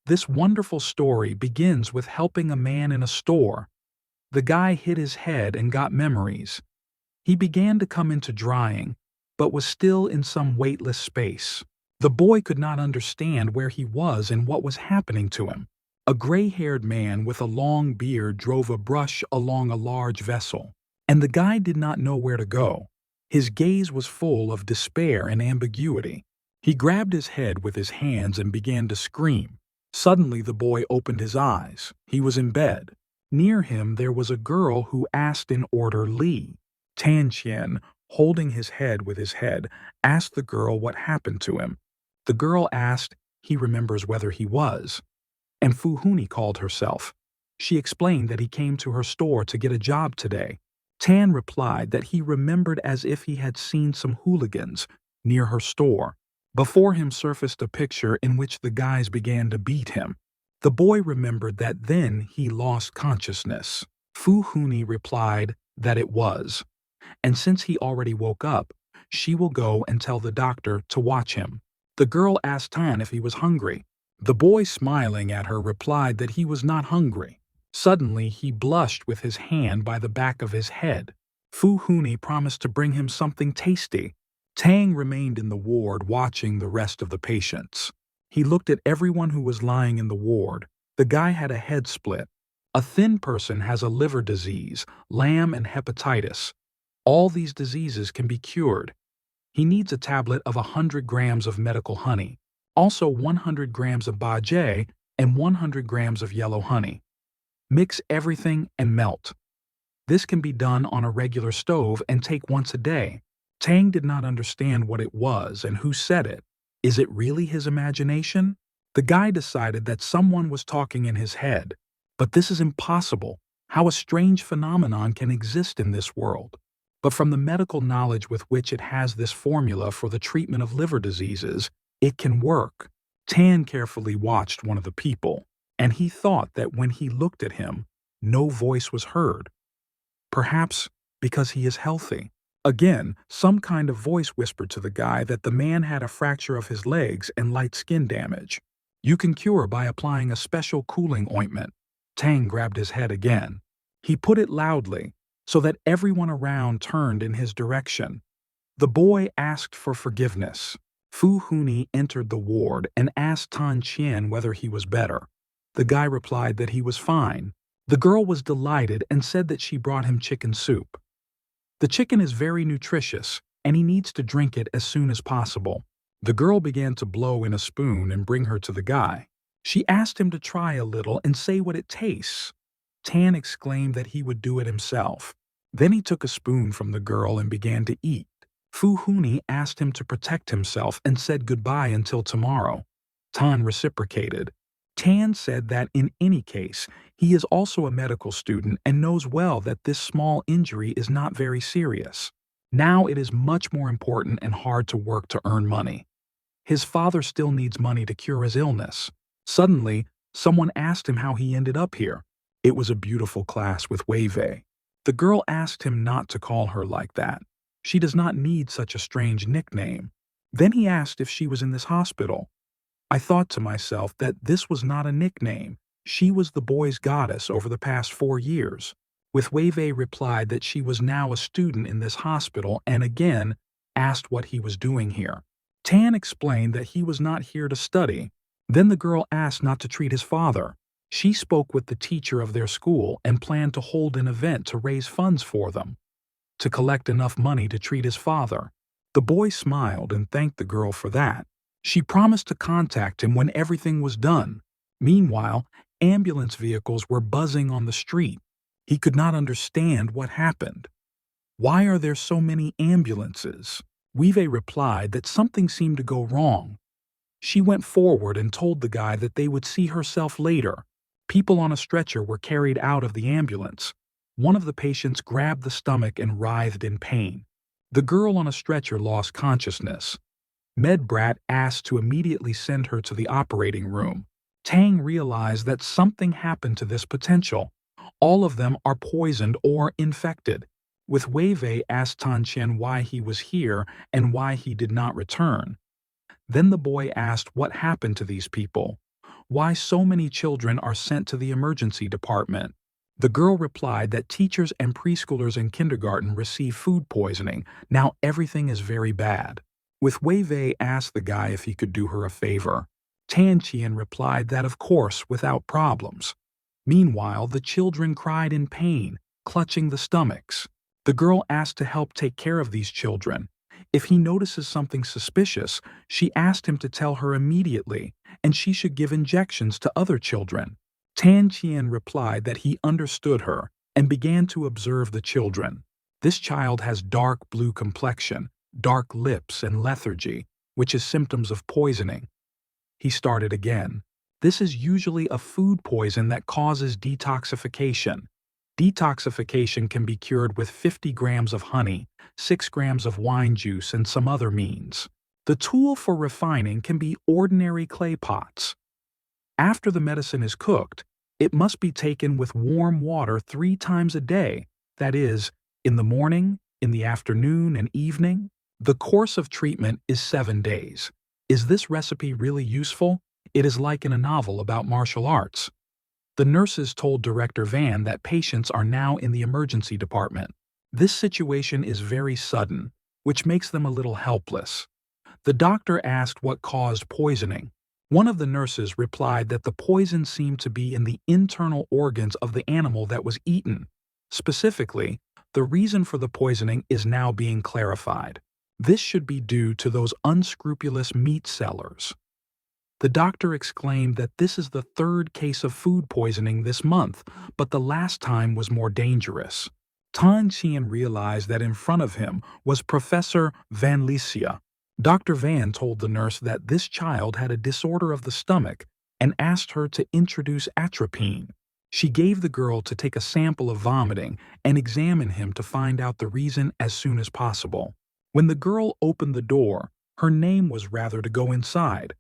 This wonderful story begins with helping a man in a store. The guy hit his head and got memories. He began to come into drying, but was still in some weightless space. The boy could not understand where he was and what was happening to him. A gray-haired man with a long beard drove a brush along a large vessel, and the guy did not know where to go. His gaze was full of despair and ambiguity. He grabbed his head with his hands and began to scream. Suddenly the boy opened his eyes. He was in bed. Near him there was a girl who asked in order Li. Tan Qian, holding his head with his head, asked the girl what happened to him. The girl asked, "He remembers whether he was." And Fu Huni called herself. She explained that he came to her store to get a job today. Tan replied that he remembered as if he had seen some hooligans near her store. Before him surfaced a picture in which the guys began to beat him. The boy remembered that then he lost consciousness. Fu Huni replied that it was, and since he already woke up, she will go and tell the doctor to watch him. The girl asked Tan if he was hungry. The boy, smiling at her, replied that he was not hungry. Suddenly, he blushed with his hand by the back of his head. Fu Huni promised to bring him something tasty. Tang remained in the ward watching the rest of the patients. He looked at everyone who was lying in the ward. The guy had a head split. A thin person has a liver disease, lamb, and hepatitis. All these diseases can be cured. He needs a tablet of 100 grams of medical honey, also 100 grams of bajie, and 100 grams of yellow honey. Mix everything and melt. This can be done on a regular stove and take once a day. Tang did not understand what it was and who said it. Is it really his imagination? The guy decided that someone was talking in his head. But this is impossible. How a strange phenomenon can exist in this world. But from the medical knowledge with which it has this formula for the treatment of liver diseases, it can work. Tan carefully watched one of the people, and he thought that when he looked at him, no voice was heard. Perhaps because he is healthy. Again, some kind of voice whispered to the guy that the man had a fracture of his legs and light skin damage. You can cure by applying a special cooling ointment. Tang grabbed his head again. He put it loudly, so that everyone around turned in his direction. The boy asked for forgiveness. Fu Huni entered the ward and asked Tan Qian whether he was better. The guy replied that he was fine. The girl was delighted and said that she brought him chicken soup. The chicken is very nutritious, and he needs to drink it as soon as possible. The girl began to blow in a spoon and bring her to the guy. She asked him to try a little and say what it tastes. Tan exclaimed that he would do it himself. Then he took a spoon from the girl and began to eat. Fu Huni asked him to protect himself and said goodbye until tomorrow. Tan reciprocated. Tan said that in any case, he is also a medical student and knows well that this small injury is not very serious. Now it is much more important and hard to work to earn money. His father still needs money to cure his illness. Suddenly, someone asked him how he ended up here. It was a beautiful class with Wei Wei. The girl asked him not to call her like that. She does not need such a strange nickname. Then he asked if she was in this hospital. I thought to myself that this was not a nickname. She was the boy's goddess over the past 4 years. With Wei Wei replied that she was now a student in this hospital and again asked what he was doing here. Tan explained that he was not here to study. Then the girl asked not to treat his father. She spoke with the teacher of their school and planned to hold an event to raise funds for them, to collect enough money to treat his father. The boy smiled and thanked the girl for that. She promised to contact him when everything was done. Meanwhile, ambulance vehicles were buzzing on the street. He could not understand what happened. Why are there so many ambulances? Wei Wei replied that something seemed to go wrong. She went forward and told the guy that they would see herself later. People on a stretcher were carried out of the ambulance. One of the patients grabbed the stomach and writhed in pain. The girl on a stretcher lost consciousness. Medbrat asked to immediately send her to the operating room. Tang realized that something happened to this potential. All of them are poisoned or infected. With Wei Wei asked Tan Qian why he was here and why he did not return. Then the boy asked what happened to these people. why so many children are sent to the emergency department. The girl replied that teachers and preschoolers in kindergarten receive food poisoning. Now everything is very bad. With Wei Wei asked the guy if he could do her a favor. Tan Qian replied that of course, without problems. Meanwhile, the children cried in pain, clutching the stomachs. The girl asked to help take care of these children. If he notices something suspicious, she asked him to tell her immediately, and she should give injections to other children. Tan Qian replied that he understood her and began to observe the children. This child has dark blue complexion, dark lips, and lethargy, which is symptoms of poisoning. He started again. This is usually a food poison that causes detoxification. Detoxification can be cured with 50 grams of honey, 6 grams of wine juice, and some other means. The tool for refining can be ordinary clay pots. After the medicine is cooked, it must be taken with warm water 3 times a day, that is, in the morning, in the afternoon, and evening. The course of treatment is 7 days. Is this recipe really useful? It is like in a novel about martial arts. The nurses told Director Van that patients are now in the emergency department. This situation is very sudden, which makes them a little helpless. The doctor asked what caused poisoning. One of the nurses replied that the poison seemed to be in the internal organs of the animal that was eaten. Specifically, the reason for the poisoning is now being clarified. This should be due to those unscrupulous meat sellers. The doctor exclaimed that this is the 3rd case of food poisoning this month, but the last time was more dangerous. Tan Qian realized that in front of him was Professor Van Licia. Dr. Van told the nurse that this child had a disorder of the stomach and asked her to introduce atropine. She gave the girl to take a sample of vomiting and examine him to find out the reason as soon as possible. When the girl opened the door, her name was rather to go inside,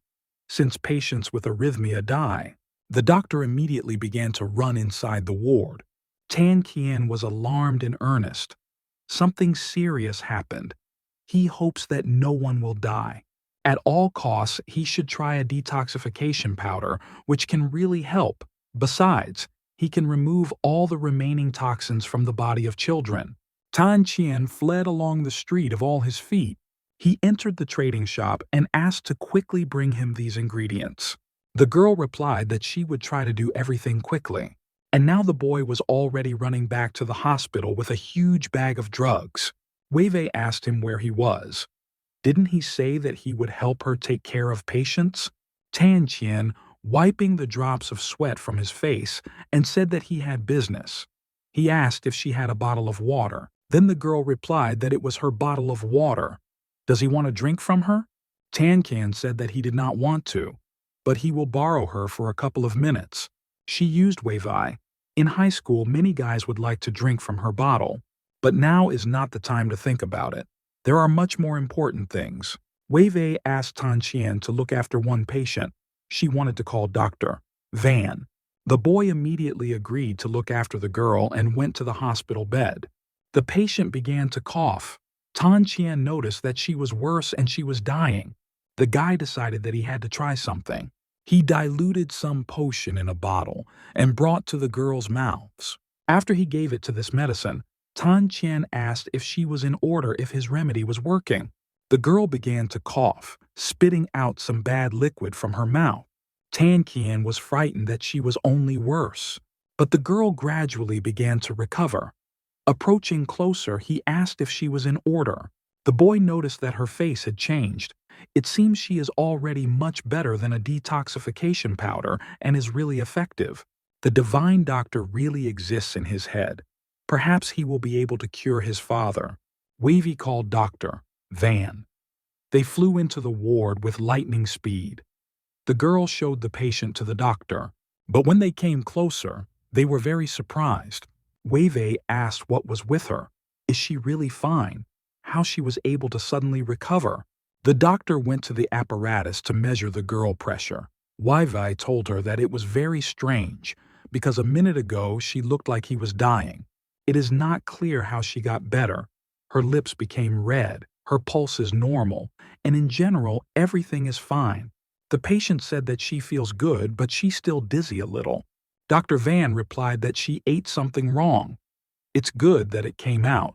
since patients with arrhythmia die. The doctor immediately began to run inside the ward. Tan Qian was alarmed in earnest. Something serious happened. He hopes that no one will die. At all costs, he should try a detoxification powder, which can really help. Besides, he can remove all the remaining toxins from the body of children. Tan Qian fled along the street of all his feet. He entered the trading shop and asked to quickly bring him these ingredients. The girl replied that she would try to do everything quickly. And now the boy was already running back to the hospital with a huge bag of drugs. Wei Wei asked him where he was. Didn't he say that he would help her take care of patients? Tan Qian, wiping the drops of sweat from his face, and said that he had business. He asked if she had a bottle of water. Then the girl replied that it was her bottle of water. Does he want a drink from her? Tan Qian said that he did not want to, but he will borrow her for a couple of minutes. She used Wei Wei. In high school, many guys would like to drink from her bottle, but now is not the time to think about it. There are much more important things. Wei Wei asked Tan Qian to look after one patient. She wanted to call Dr. Van. The boy immediately agreed to look after the girl and went to the hospital bed. The patient began to cough. Tan Qian noticed that she was worse and she was dying. The guy decided that he had to try something. He diluted some potion in a bottle and brought to the girl's mouths. After he gave it to this medicine, Tan Qian asked if she was in order if his remedy was working. The girl began to cough, spitting out some bad liquid from her mouth. Tan Qian was frightened that she was only worse, but the girl gradually began to recover. Approaching closer, he asked if she was in order. The boy noticed that her face had changed. It seems she is already much better than a detoxification powder and is really effective. The divine doctor really exists in his head. Perhaps he will be able to cure his father. Wavy called Dr. Van. They flew into the ward with lightning speed. The girl showed the patient to the doctor, but when they came closer, they were very surprised. Wei Wei asked what was with her. Is she really fine? How she was able to suddenly recover? The doctor went to the apparatus to measure the girl pressure. Wei Wei told her that it was very strange, because a minute ago she looked like he was dying. It is not clear how she got better. Her lips became red, her pulse is normal, and in general everything is fine. The patient said that she feels good, but she's still dizzy a little. Dr. Van replied that she ate something wrong. It's good that it came out.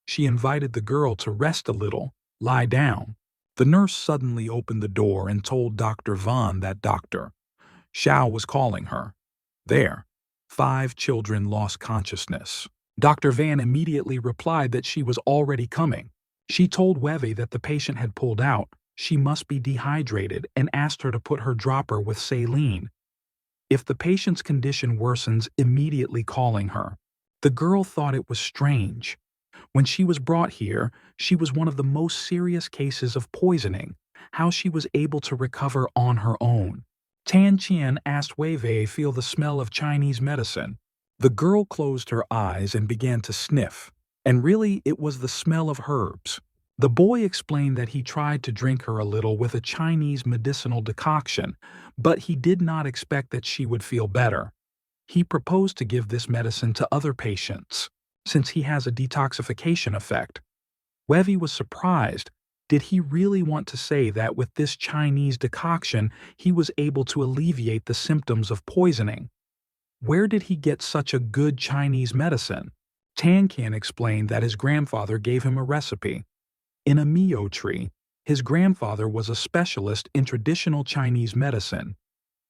She invited the girl to rest a little, lie down. The nurse suddenly opened the door and told Dr. Van that Dr. Xiao was calling her. There, 5 children lost consciousness. Dr. Van immediately replied that she was already coming. She told Wevy that the patient had pulled out, she must be dehydrated, and asked her to put her dropper with saline. If the patient's condition worsens, immediately calling her. The girl thought it was strange. When she was brought here, she was one of the most serious cases of poisoning, how she was able to recover on her own. Tan Qian asked Wei Wei feel the smell of Chinese medicine. The girl closed her eyes and began to sniff, and really it was the smell of herbs. The boy explained that he tried to drink her a little with a Chinese medicinal decoction, but he did not expect that she would feel better. He proposed to give this medicine to other patients, since he has a detoxification effect. Wevy was surprised. Did he really want to say that with this Chinese decoction he was able to alleviate the symptoms of poisoning? Where did he get such a good Chinese medicine? Tan Qian explained that his grandfather gave him a recipe. In a Mio tree, his grandfather was a specialist in traditional Chinese medicine.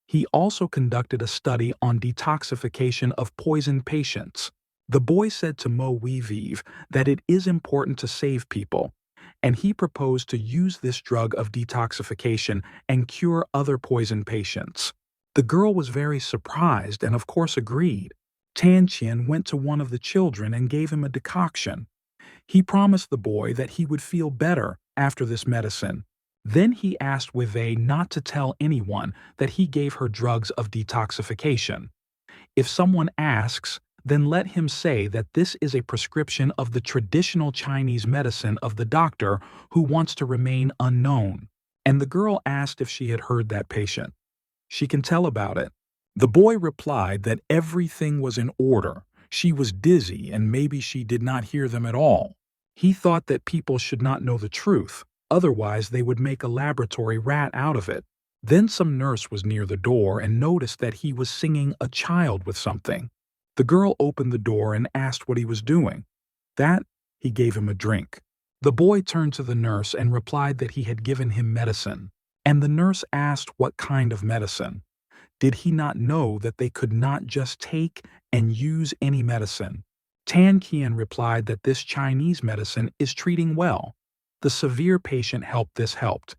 He also conducted a study on detoxification of poisoned patients. The boy said to Mo Weevive that it is important to save people, and he proposed to use this drug of detoxification and cure other poisoned patients. The girl was very surprised and of course agreed. Tan Qian went to one of the children and gave him a decoction. He promised the boy that he would feel better after this medicine. Then he asked Wei not to tell anyone that he gave her drugs of detoxification. If someone asks, then let him say that this is a prescription of the traditional Chinese medicine of the doctor who wants to remain unknown. And the girl asked if she had heard that patient. She can tell about it. The boy replied that everything was in order. She was dizzy and maybe she did not hear them at all. He thought that people should not know the truth, otherwise they would make a laboratory rat out of it. Then some nurse was near the door and noticed that he was singing a child with something. The girl opened the door and asked what he was doing. That, he gave him a drink. The boy turned to the nurse and replied that he had given him medicine. And the nurse asked what kind of medicine. Did he not know that they could not just take and use any medicine? Tan Qian replied that this Chinese medicine is treating well. The severe patient this helped.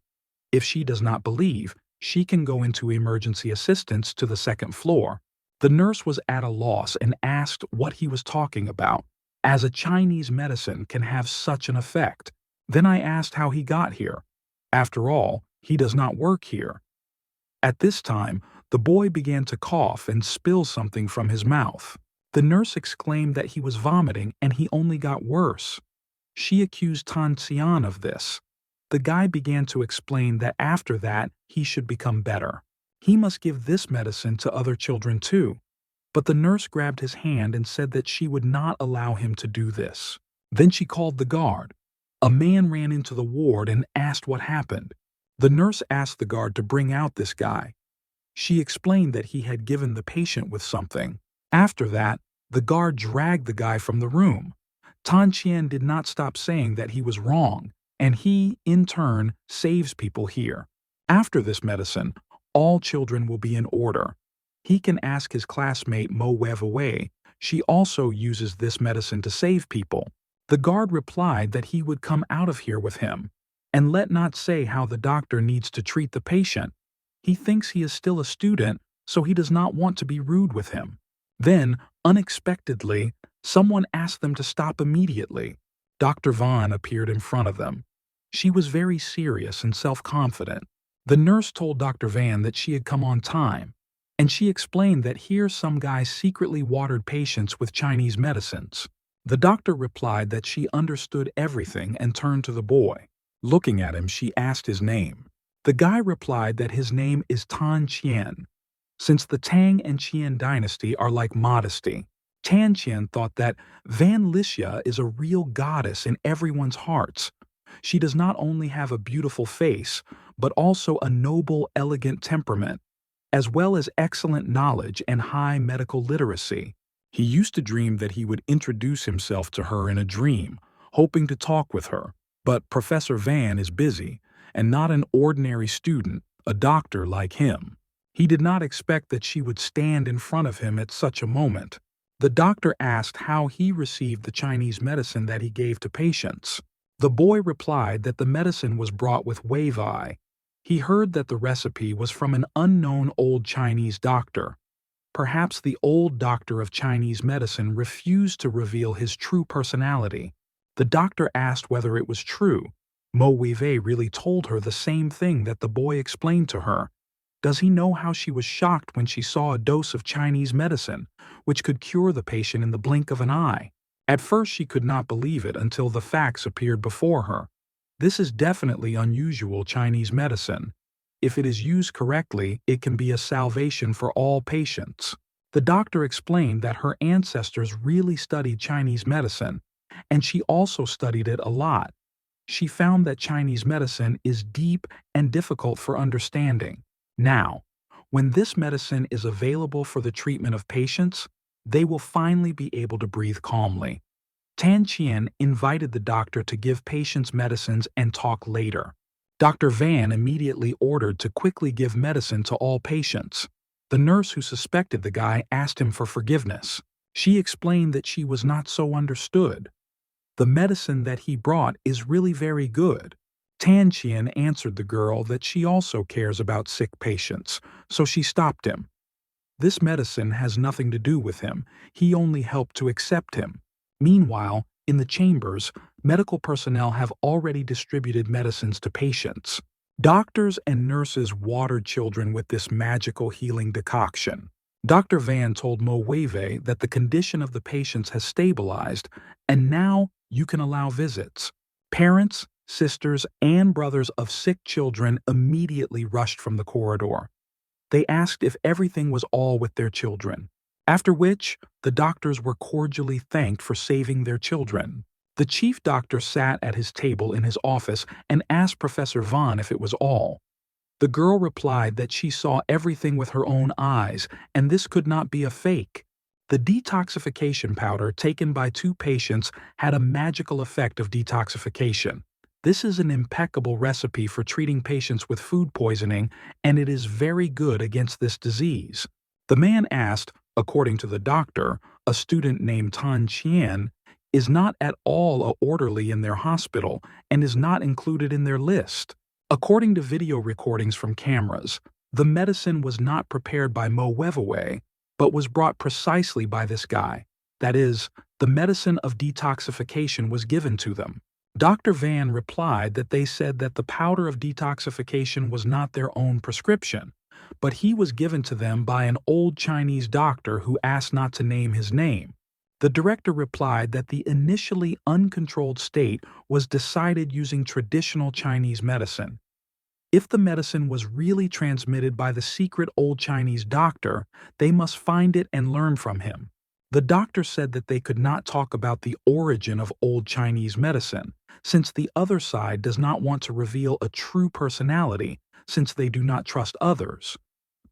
If she does not believe, she can go into emergency assistance to the 2nd floor. The nurse was at a loss and asked what he was talking about, as a Chinese medicine can have such an effect. Then I asked how he got here. After all, he does not work here. At this time, the boy began to cough and spill something from his mouth. The nurse exclaimed that he was vomiting and he only got worse. She accused Tan Xian of this. The guy began to explain that after that he should become better. He must give this medicine to other children too. But the nurse grabbed his hand and said that she would not allow him to do this. Then she called the guard. A man ran into the ward and asked what happened. The nurse asked the guard to bring out this guy. She explained that he had given the patient with something. After that, the guard dragged the guy from the room. Tan Qian did not stop saying that he was wrong, and he, in turn, saves people here. After this medicine, all children will be in order. He can ask his classmate Mo Wei. She also uses this medicine to save people. The guard replied that he would come out of here with him, and let not say how the doctor needs to treat the patient. He thinks he is still a student, so he does not want to be rude with him. Then, unexpectedly, someone asked them to stop immediately. Dr. Vaughn appeared in front of them. She was very serious and self-confident. The nurse told Dr. Van that she had come on time, and she explained that here some guy secretly watered patients with Chinese medicines. The doctor replied that she understood everything and turned to the boy. Looking at him, she asked his name. The guy replied that his name is Tan Qian. Since the Tang and Qian dynasty are like modesty, Tan Qian thought that Van Licia is a real goddess in everyone's hearts. She does not only have a beautiful face, but also a noble, elegant temperament, as well as excellent knowledge and high medical literacy. He used to dream that he would introduce himself to her in a dream, hoping to talk with her. But Professor Van is busy, and not an ordinary student, a doctor like him. He did not expect that she would stand in front of him at such a moment. The doctor asked how he received the Chinese medicine that he gave to patients. The boy replied that the medicine was brought with wave eye. He heard that the recipe was from an unknown old Chinese doctor. Perhaps the old doctor of Chinese medicine refused to reveal his true personality. The doctor asked whether it was true. Mo Wei really told her the same thing that the boy explained to her. Does he know how she was shocked when she saw a dose of Chinese medicine, which could cure the patient in the blink of an eye? At first she could not believe it until the facts appeared before her. This is definitely unusual Chinese medicine. If it is used correctly, it can be a salvation for all patients. The doctor explained that her ancestors really studied Chinese medicine, and she also studied it a lot. She found that Chinese medicine is deep and difficult for understanding. Now, when this medicine is available for the treatment of patients, they will finally be able to breathe calmly. Tan Qian invited the doctor to give patients medicines and talk later. Dr. Van immediately ordered to quickly give medicine to all patients. The nurse who suspected the guy asked him for forgiveness. She explained that she was not so understood. The medicine that he brought is really very good. Tan Qian answered the girl that she also cares about sick patients, so she stopped him. This medicine has nothing to do with him. He only helped to accept him. Meanwhile, in the chambers, medical personnel have already distributed medicines to patients. Doctors and nurses watered children with this magical healing decoction. Dr. Van told Mo Wei that the condition of the patients has stabilized, and now you can allow visits. Parents, sisters, and brothers of sick children immediately rushed from the corridor. They asked if everything was all with their children, after which the doctors were cordially thanked for saving their children. The chief doctor sat at his table in his office and asked Professor Van if it was all. The girl replied that she saw everything with her own eyes, and this could not be a fake. The detoxification powder taken by 2 patients had a magical effect of detoxification. This is an impeccable recipe for treating patients with food poisoning, and it is very good against this disease. The man asked, according to the doctor, a student named Tan Qian is not at all a orderly in their hospital and is not included in their list. According to video recordings from cameras, the medicine was not prepared by Mo Wei, but was brought precisely by this guy. That is, the medicine of detoxification was given to them. Dr. Van replied that they said that the powder of detoxification was not their own prescription, but he was given to them by an old Chinese doctor who asked not to name his name. The director replied that the initially uncontrolled state was decided using traditional Chinese medicine. If the medicine was really transmitted by the secret old Chinese doctor, they must find it and learn from him. The doctor said that they could not talk about the origin of old Chinese medicine, since the other side does not want to reveal a true personality, since they do not trust others.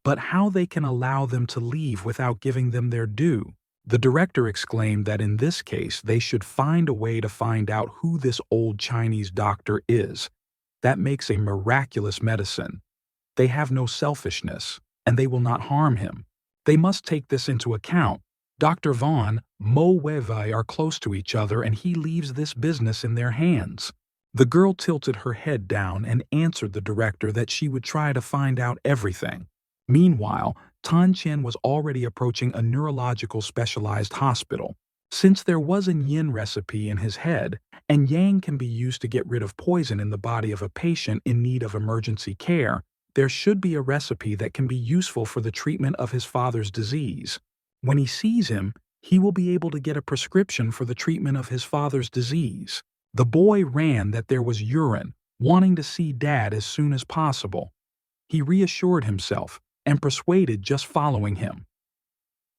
But how they can allow them to leave without giving them their due. The director exclaimed that in this case they should find a way to find out who this old Chinese doctor is. That makes a miraculous medicine. They have no selfishness, and they will not harm him. They must take this into account. Dr. Vaughn, Mo Wei are close to each other, and he leaves this business in their hands. The girl tilted her head down and answered the director that she would try to find out everything. Meanwhile, Tan Qian was already approaching a neurological specialized hospital. Since there was a yin recipe in his head, and yang can be used to get rid of poison in the body of a patient in need of emergency care, there should be a recipe that can be useful for the treatment of his father's disease. When he sees him, he will be able to get a prescription for the treatment of his father's disease. The boy ran that there was urine, wanting to see Dad as soon as possible. He reassured himself and persuaded just following him.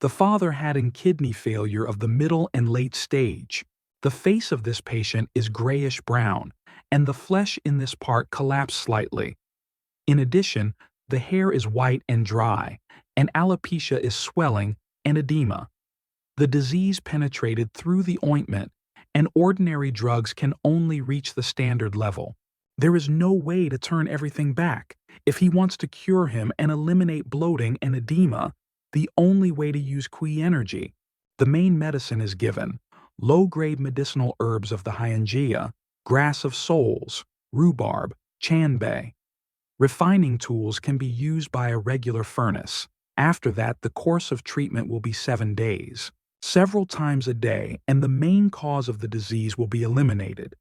The father had kidney failure of the middle and late stage. The face of this patient is grayish-brown, and the flesh in this part collapsed slightly. In addition, the hair is white and dry, and alopecia is swelling and edema. The disease penetrated through the ointment, and ordinary drugs can only reach the standard level. There is no way to turn everything back. If he wants to cure him and eliminate bloating and edema, the only way to use Qi energy. The main medicine is given: low-grade medicinal herbs of the Hyangea, grass of souls, rhubarb, chanbei. Refining tools can be used by a regular furnace. After that, the course of treatment will be 7 days, several times a day, and the main cause of the disease will be eliminated.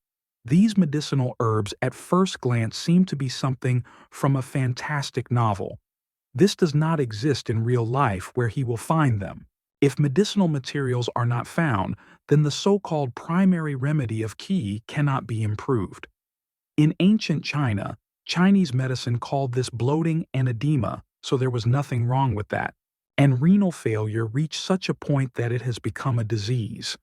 These medicinal herbs at first glance seem to be something from a fantastic novel. This does not exist in real life where he will find them. If medicinal materials are not found, then the so-called primary remedy of Qi cannot be improved. In ancient China, Chinese medicine called this bloating and edema, so there was nothing wrong with that. And renal failure reached such a point that it has become a disease.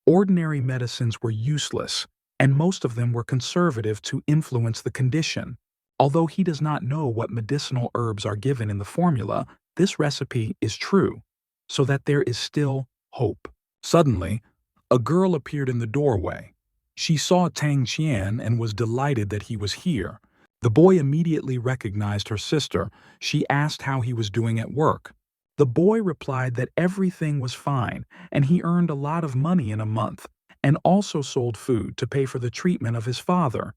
Ordinary medicines were useless, and most of them were conservative to influence the condition. Although he does not know what medicinal herbs are given in the formula, this recipe is true, so that there is still hope. Suddenly, a girl appeared in the doorway. She saw Tang Qian and was delighted that he was here. The boy immediately recognized her sister. She asked how he was doing at work. The boy replied that everything was fine, and he earned a lot of money in a month, and also sold food to pay for the treatment of his father.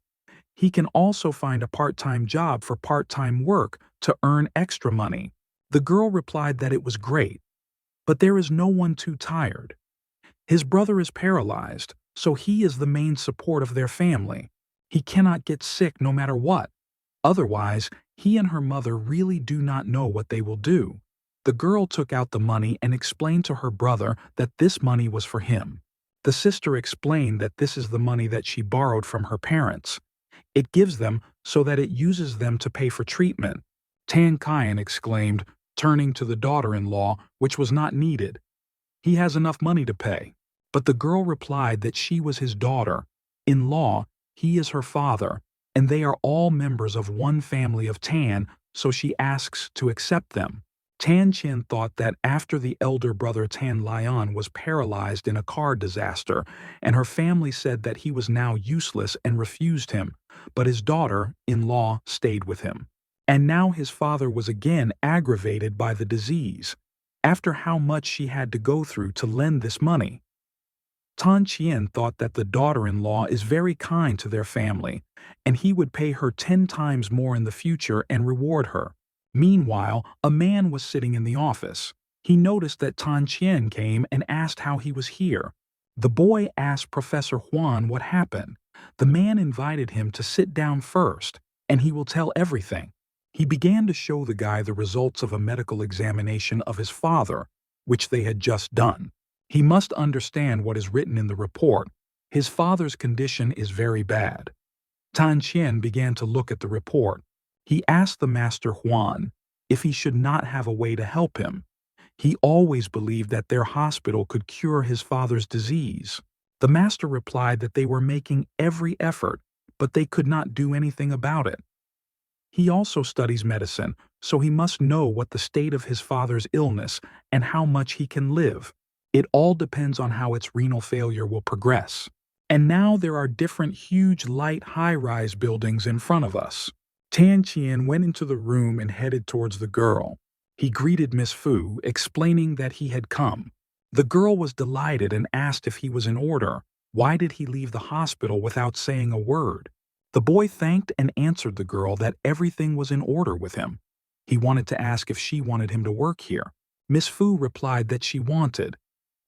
He can also find a part-time job for part-time work to earn extra money. The girl replied that it was great, but there is no one too tired. His brother is paralyzed, so he is the main support of their family. He cannot get sick no matter what. Otherwise, he and her mother really do not know what they will do. The girl took out the money and explained to her brother that this money was for him. The sister explained that this is the money that she borrowed from her parents. It gives them so that it uses them to pay for treatment. Tan Qian exclaimed, turning to the daughter-in-law, which was not needed. He has enough money to pay. But the girl replied that she was his daughter. In law, he is her father, and they are all members of one family of Tan, so she asks to accept them. Tan Qian thought that after the elder brother Tan Lian was paralyzed in a car disaster, and her family said that he was now useless and refused him, but his daughter-in-law stayed with him. And now his father was again aggravated by the disease, after how much she had to go through to lend this money. Tan Qian thought that the daughter-in-law is very kind to their family, and he would pay her 10 times more in the future and reward her. Meanwhile, a man was sitting in the office. He noticed that Tan Qian came and asked how he was here. The boy asked Professor Huan what happened. The man invited him to sit down first, and he will tell everything. He began to show the guy the results of a medical examination of his father, which they had just done. He must understand what is written in the report. His father's condition is very bad. Tan Qian began to look at the report. He asked the Master Huan if he should not have a way to help him. He always believed that their hospital could cure his father's disease. The master replied that they were making every effort, but they could not do anything about it. He also studies medicine, so he must know what the state of his father's illness and how much he can live. It all depends on how its renal failure will progress. And now there are different huge light high-rise buildings in front of us. Tan Qian went into the room and headed towards the girl. He greeted Miss Fu, explaining that he had come. The girl was delighted and asked if he was in order. Why did he leave the hospital without saying a word? The boy thanked and answered the girl that everything was in order with him. He wanted to ask if she wanted him to work here. Miss Fu replied that she wanted.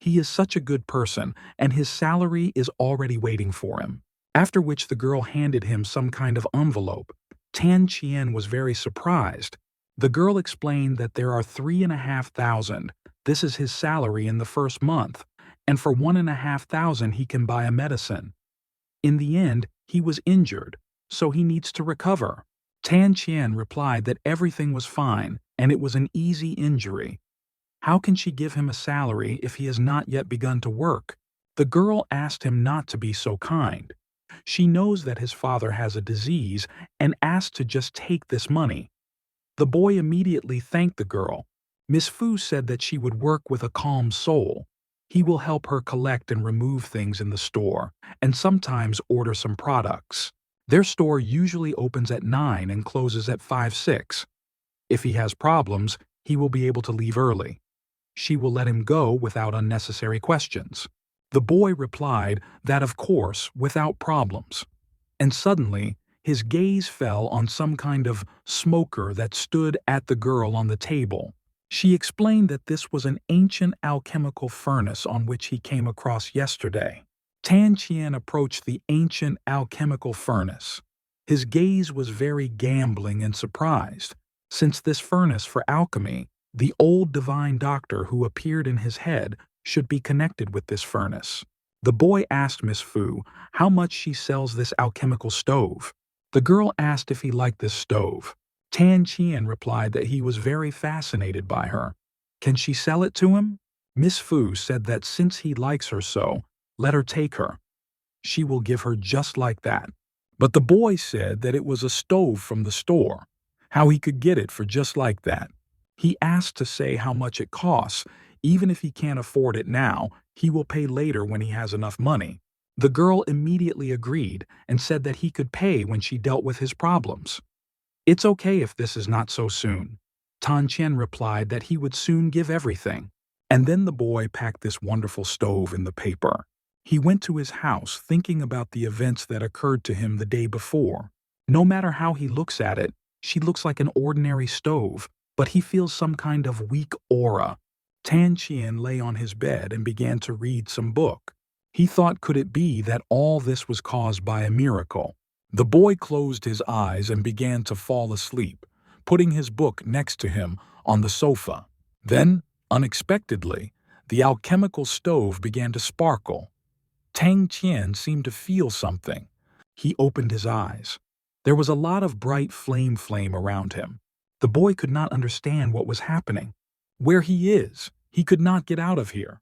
He is such a good person, and his salary is already waiting for him. After which the girl handed him some kind of envelope. Tan Qian was very surprised. The girl explained that there are 3,500. This is his salary in the first month, and for 1,500 he can buy a medicine. In the end, he was injured, so he needs to recover. Tan Qian replied that everything was fine and it was an easy injury. How can she give him a salary if he has not yet begun to work? The girl asked him not to be so kind. She knows that his father has a disease and asks to just take this money. The boy immediately thanked the girl. Miss Fu said that she would work with a calm soul. He will help her collect and remove things in the store, and sometimes order some products. Their store usually opens at 9 and closes at 5-6. If he has problems, he will be able to leave early. She will let him go without unnecessary questions. The boy replied that of course, without problems. And suddenly, his gaze fell on some kind of smoker that stood at the girl on the table. She explained that this was an ancient alchemical furnace on which he came across yesterday. Tan Qian approached the ancient alchemical furnace. His gaze was very gambling and surprised, since this furnace for alchemy, the old divine doctor who appeared in his head, should be connected with this furnace. The boy asked Miss Fu how much she sells this alchemical stove. The girl asked if he liked this stove. Tan Qian replied that he was very fascinated by her. Can she sell it to him? Miss Fu said that since he likes her so, let her take her. She will give her just like that. But the boy said that it was a stove from the store, how he could get it for just like that. He asked to say how much it costs. Even if he can't afford it now, he will pay later when he has enough money. The girl immediately agreed and said that he could pay when she dealt with his problems. It's okay if this is not so soon. Tan Qian replied that he would soon give everything. And then the boy packed this wonderful stove in the paper. He went to his house thinking about the events that occurred to him the day before. No matter how he looks at it, she looks like an ordinary stove, but he feels some kind of weak aura. Tan Qian lay on his bed and began to read some book. He thought, could it be that all this was caused by a miracle? The boy closed his eyes and began to fall asleep, putting his book next to him on the sofa. Then, unexpectedly, the alchemical stove began to sparkle. Tan Qian seemed to feel something. He opened his eyes. There was a lot of bright flame around him. The boy could not understand what was happening. Where he is, he could not get out of here.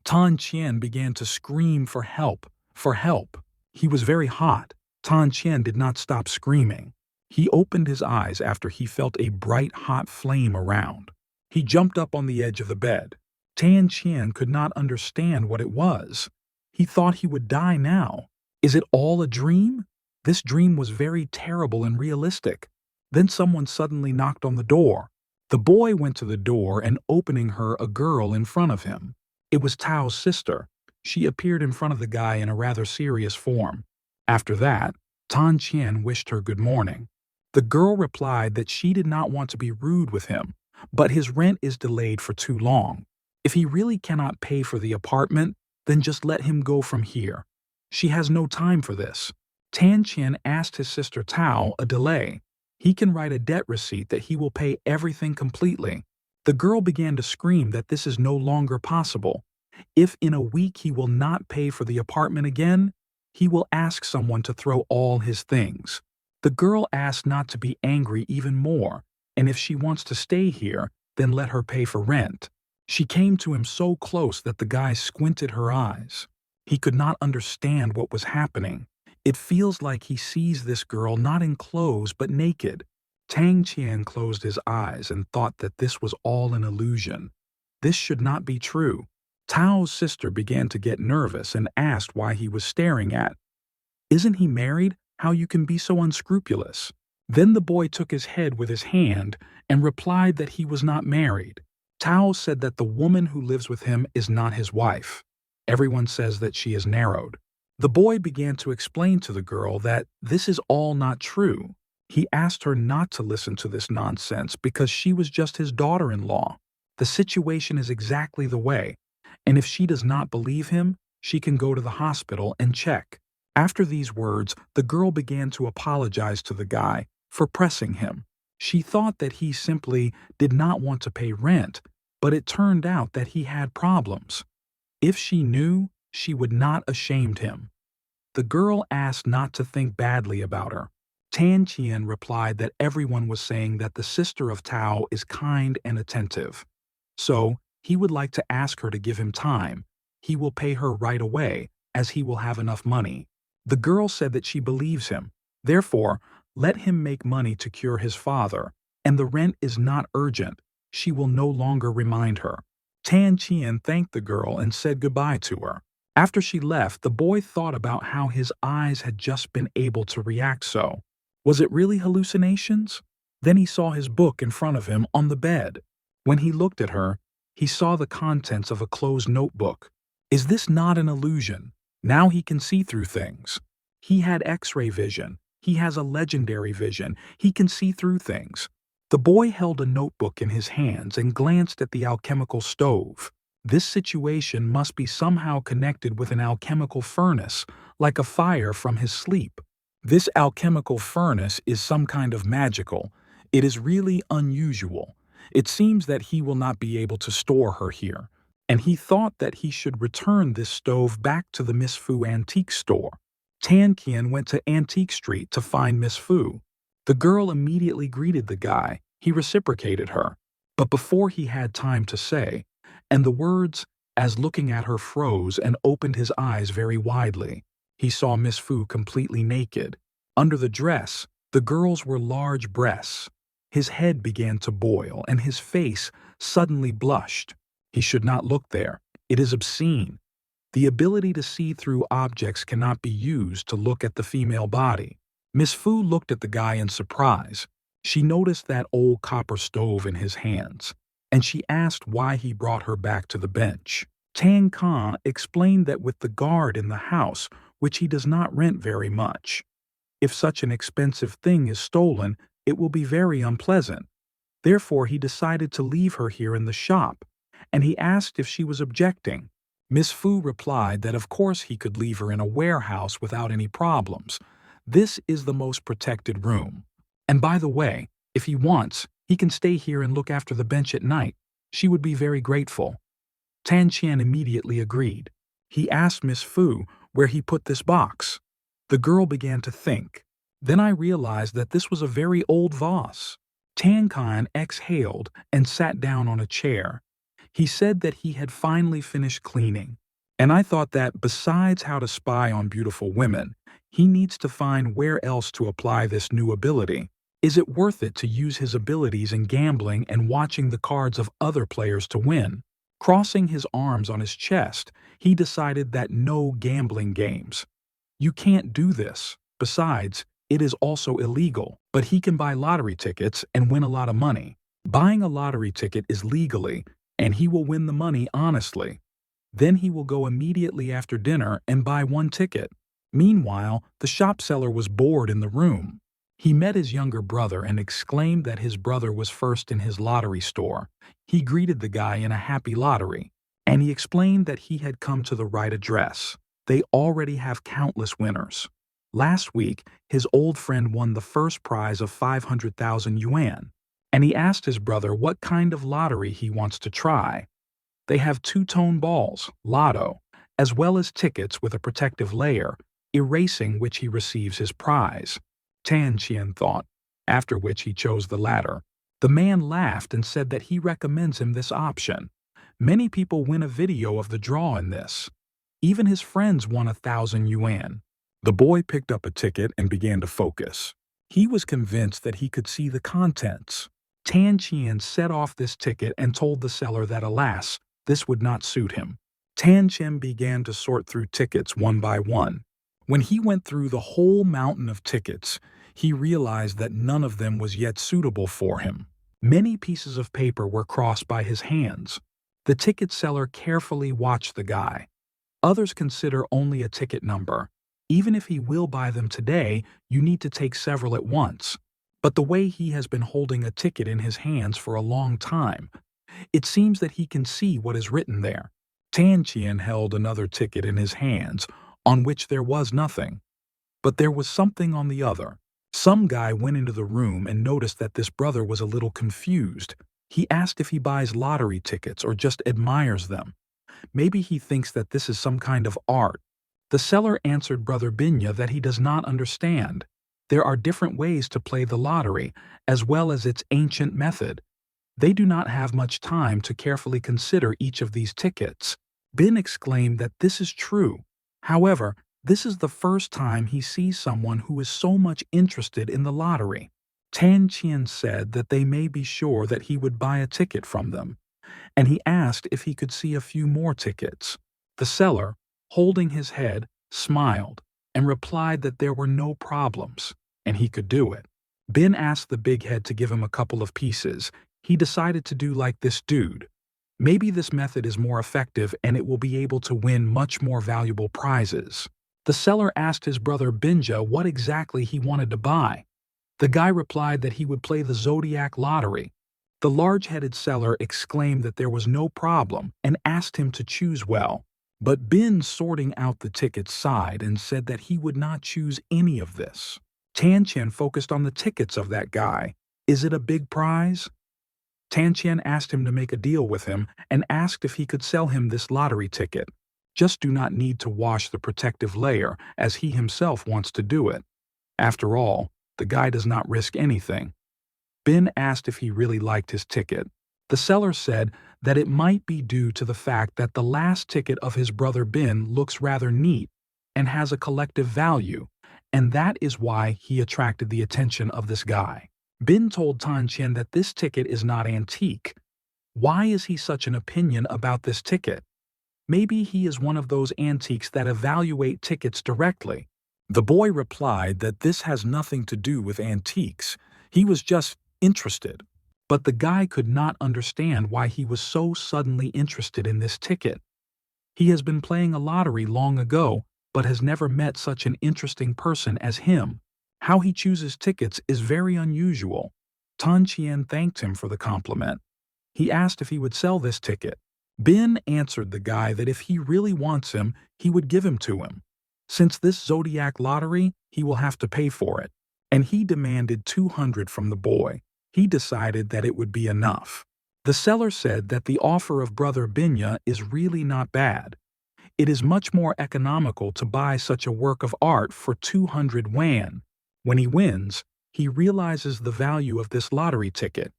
Tan Qian began to scream for help, for help. He was very hot. Tan Qian did not stop screaming. He opened his eyes after he felt a bright hot flame around. He jumped up on the edge of the bed. Tan Qian could not understand what it was. He thought he would die now. Is it all a dream? This dream was very terrible and realistic. Then someone suddenly knocked on the door. The boy went to the door and opening her a girl in front of him. It was Tao's sister. She appeared in front of the guy in a rather serious form. After that, Tan Qian wished her good morning. The girl replied that she did not want to be rude with him, but his rent is delayed for too long. If he really cannot pay for the apartment, then just let him go from here. She has no time for this. Tan Qian asked his sister Tao a delay. He can write a debt receipt that he will pay everything completely. The girl began to scream that this is no longer possible. If in a week he will not pay for the apartment again, he will ask someone to throw all his things. The girl asked not to be angry even more, and if she wants to stay here, then let her pay for rent. She came to him so close that the guy squinted her eyes. He could not understand what was happening. It feels like he sees this girl not in clothes but naked. Tan Qian closed his eyes and thought that this was all an illusion. This should not be true. Tao's sister began to get nervous and asked why he was staring at. Isn't he married? How you can be so unscrupulous? Then the boy took his head with his hand and replied that he was not married. Tao said that the woman who lives with him is not his wife. Everyone says that she is narrowed. The boy began to explain to the girl that this is all not true. He asked her not to listen to this nonsense because she was just his daughter-in-law. The situation is exactly the way, and if she does not believe him, she can go to the hospital and check. After these words, the girl began to apologize to the guy for pressing him. She thought that he simply did not want to pay rent, but it turned out that he had problems. If she knew, she would not ashamed him. The girl asked not to think badly about her. Tan Qian replied that everyone was saying that the sister of Tao is kind and attentive. So, he would like to ask her to give him time. He will pay her right away, as he will have enough money. The girl said that she believes him. Therefore, let him make money to cure his father, and the rent is not urgent. She will no longer remind her. Tan Qian thanked the girl and said goodbye to her. After she left, the boy thought about how his eyes had just been able to react so. Was it really hallucinations? Then he saw his book in front of him on the bed. When he looked at her, he saw the contents of a closed notebook. Is this not an illusion? Now he can see through things. He had X-ray vision. He has a legendary vision. He can see through things. The boy held a notebook in his hands and glanced at the alchemical stove. This situation must be somehow connected with an alchemical furnace, like a fire from his sleep. This alchemical furnace is some kind of magical. It is really unusual. It seems that he will not be able to store her here, and he thought that he should return this stove back to the Miss Fu antique store. Tan Qian went to Antique Street to find Miss Fu. The girl immediately greeted the guy. He reciprocated her. But before he had time to say, and the words, as looking at her froze and opened his eyes very widely, he saw Miss Fu completely naked. Under the dress, the girl's were large breasts. His head began to boil, and his face suddenly blushed. He should not look there. It is obscene. The ability to see through objects cannot be used to look at the female body. Miss Fu looked at the guy in surprise. She noticed that old copper stove in his hands, and she asked why he brought her back to the bench. Tan Ka explained that with the guard in the house, which he does not rent very much, if such an expensive thing is stolen, it will be very unpleasant. Therefore, he decided to leave her here in the shop, and he asked if she was objecting. Miss Fu replied that of course he could leave her in a warehouse without any problems. This is the most protected room. And by the way, if he wants, he can stay here and look after the bench at night. She would be very grateful. Tan Qian immediately agreed. He asked Miss Fu where he put this box. The girl began to think. Then I realized that this was a very old vase. Tan Qian exhaled and sat down on a chair. He said that he had finally finished cleaning, and I thought that besides how to spy on beautiful women, he needs to find where else to apply this new ability. Is it worth it to use his abilities in gambling and watching the cards of other players to win? Crossing his arms on his chest, he decided that no gambling games. You can't do this. Besides, it is also illegal, but he can buy lottery tickets and win a lot of money. Buying a lottery ticket is legally, and he will win the money honestly. Then he will go immediately after dinner and buy one ticket. Meanwhile, the shop seller was bored in the room. He met his younger brother and exclaimed that his brother was first in his lottery store. He greeted the guy in a happy lottery, and he explained that he had come to the right address. They already have countless winners. Last week, his old friend won the first prize of 500,000 yuan, and he asked his brother what kind of lottery he wants to try. They have two-tone balls, lotto, as well as tickets with a protective layer, erasing which he receives his prize. Tan Qian thought, after which he chose the latter. The man laughed and said that he recommends him this option. Many people win a video of the draw in this. Even his friends won 1,000 yuan. The boy picked up a ticket and began to focus. He was convinced that he could see the contents. Tan Qian set off this ticket and told the seller that alas, this would not suit him. Tan Qian began to sort through tickets one by one. When he went through the whole mountain of tickets, he realized that none of them was yet suitable for him. Many pieces of paper were crossed by his hands. The ticket seller carefully watched the guy. Others consider only a ticket number. Even if he will buy them today, you need to take several at once. But the way he has been holding a ticket in his hands for a long time, it seems that he can see what is written there. Tan Qian held another ticket in his hands, on which there was nothing. But there was something on the other. Some guy went into the room and noticed that this brother was a little confused. He asked if he buys lottery tickets or just admires them. Maybe he thinks that this is some kind of art. The seller answered Brother Binya that he does not understand. There are different ways to play the lottery, as well as its ancient method. They do not have much time to carefully consider each of these tickets. Bin exclaimed that this is true. However, This is the first time he sees someone who is so much interested in the lottery. Tan Qian said that they may be sure that he would buy a ticket from them, and he asked if he could see a few more tickets. The seller, holding his head, smiled and replied that there were no problems, and he could do it. Bin asked the big head to give him a couple of pieces. He decided to do like this dude. Maybe this method is more effective and it will be able to win much more valuable prizes. The seller asked his brother Binja what exactly he wanted to buy. The guy replied that he would play the Zodiac lottery. The large-headed seller exclaimed that there was no problem and asked him to choose well. But Bin, sorting out the tickets, sighed and said that he would not choose any of this. Tan Qian focused on the tickets of that guy. Is it a big prize? Tan Qian asked him to make a deal with him and asked if he could sell him this lottery ticket. Just do not need to wash the protective layer, as he himself wants to do it. After all, the guy does not risk anything. Bin asked if he really liked his ticket. The seller said that it might be due to the fact that the last ticket of his brother Bin looks rather neat and has a collective value, and that is why he attracted the attention of this guy. Bin told Tan Qian that this ticket is not antique. Why is he such an opinion about this ticket? Maybe he is one of those antiques that evaluate tickets directly. The boy replied that this has nothing to do with antiques. He was just interested. But the guy could not understand why he was so suddenly interested in this ticket. He has been playing a lottery long ago, but has never met such an interesting person as him. How he chooses tickets is very unusual. Tan Qian thanked him for the compliment. He asked if he would sell this ticket. Bin answered the guy that if he really wants him, he would give him to him. Since this Zodiac lottery, he will have to pay for it. And he demanded 200 from the boy. He decided that it would be enough. The seller said that the offer of Brother Binya is really not bad. It is much more economical to buy such a work of art for 200 yuan. When he wins, he realizes the value of this lottery ticket.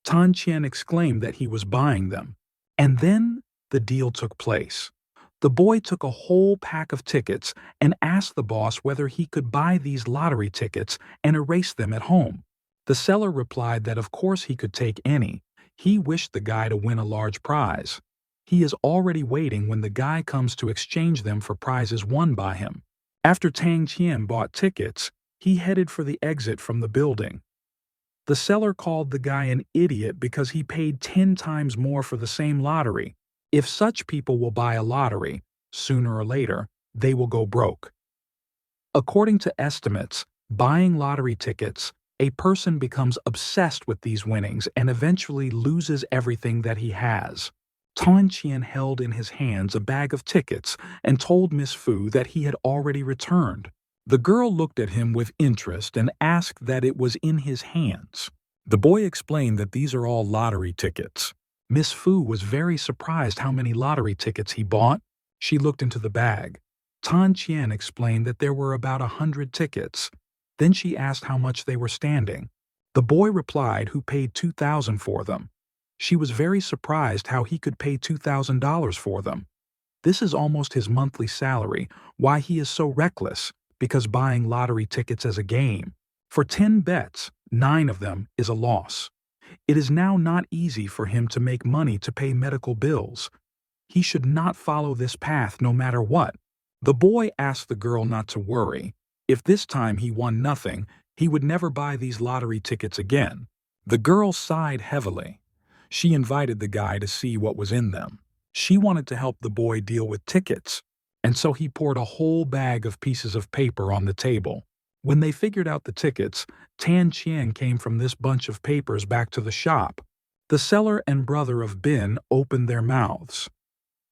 Tan Qian exclaimed that he was buying them. And then the deal took place. The boy took a whole pack of tickets and asked the boss whether he could buy these lottery tickets and erase them at home. The seller replied that of course he could take any. He wished the guy to win a large prize. He is already waiting when the guy comes to exchange them for prizes won by him. After Tang Qian bought tickets, he headed for the exit from the building. The seller called the guy an idiot because he paid 10 times more for the same lottery. If such people will buy a lottery, sooner or later, they will go broke. According to estimates, buying lottery tickets, a person becomes obsessed with these winnings and eventually loses everything that he has. Tan Qian held in his hands a bag of tickets and told Miss Fu that he had already returned. The girl looked at him with interest and asked that it was in his hands. The boy explained that these are all lottery tickets. Miss Fu was very surprised how many lottery tickets he bought. She looked into the bag. Tan Qian explained that there were about 100 tickets. Then she asked how much they were standing. The boy replied who paid 2,000 for them. She was very surprised how he could pay $2,000 for them. This is almost his monthly salary. Why he is so reckless? Because buying lottery tickets as a game. For 10 bets, 9 of them is a loss. It is now not easy for him to make money to pay medical bills. He should not follow this path no matter what. The boy asked the girl not to worry. If this time he won nothing, he would never buy these lottery tickets again. The girl sighed heavily. She invited the guy to see what was in them. She wanted to help the boy deal with tickets, and so he poured a whole bag of pieces of paper on the table. When they figured out the tickets, Tan Qian came from this bunch of papers back to the shop. The seller and brother of Bin opened their mouths.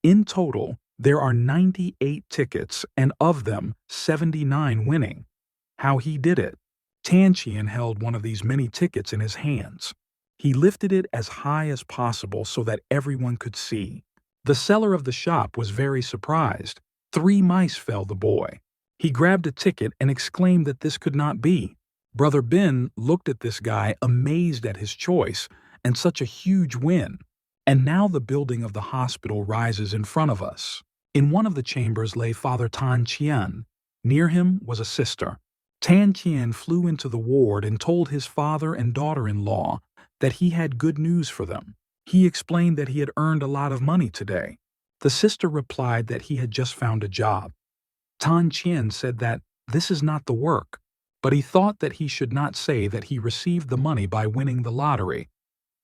In total, there are 98 tickets, and of them, 79 winning. How he did it? Tan Qian held one of these many tickets in his hands. He lifted it as high as possible so that everyone could see. The seller of the shop was very surprised. 3 mice fell the boy. He grabbed a ticket and exclaimed that this could not be. Brother Bin looked at this guy amazed at his choice and such a huge win. And now the building of the hospital rises in front of us. In one of the chambers lay Father Tan Qian. Near him was a sister. Tan Qian flew into the ward and told his father and daughter-in-law that he had good news for them. He explained that he had earned a lot of money today. The sister replied that he had just found a job. Tan Qian said that this is not the work, but he thought that he should not say that he received the money by winning the lottery.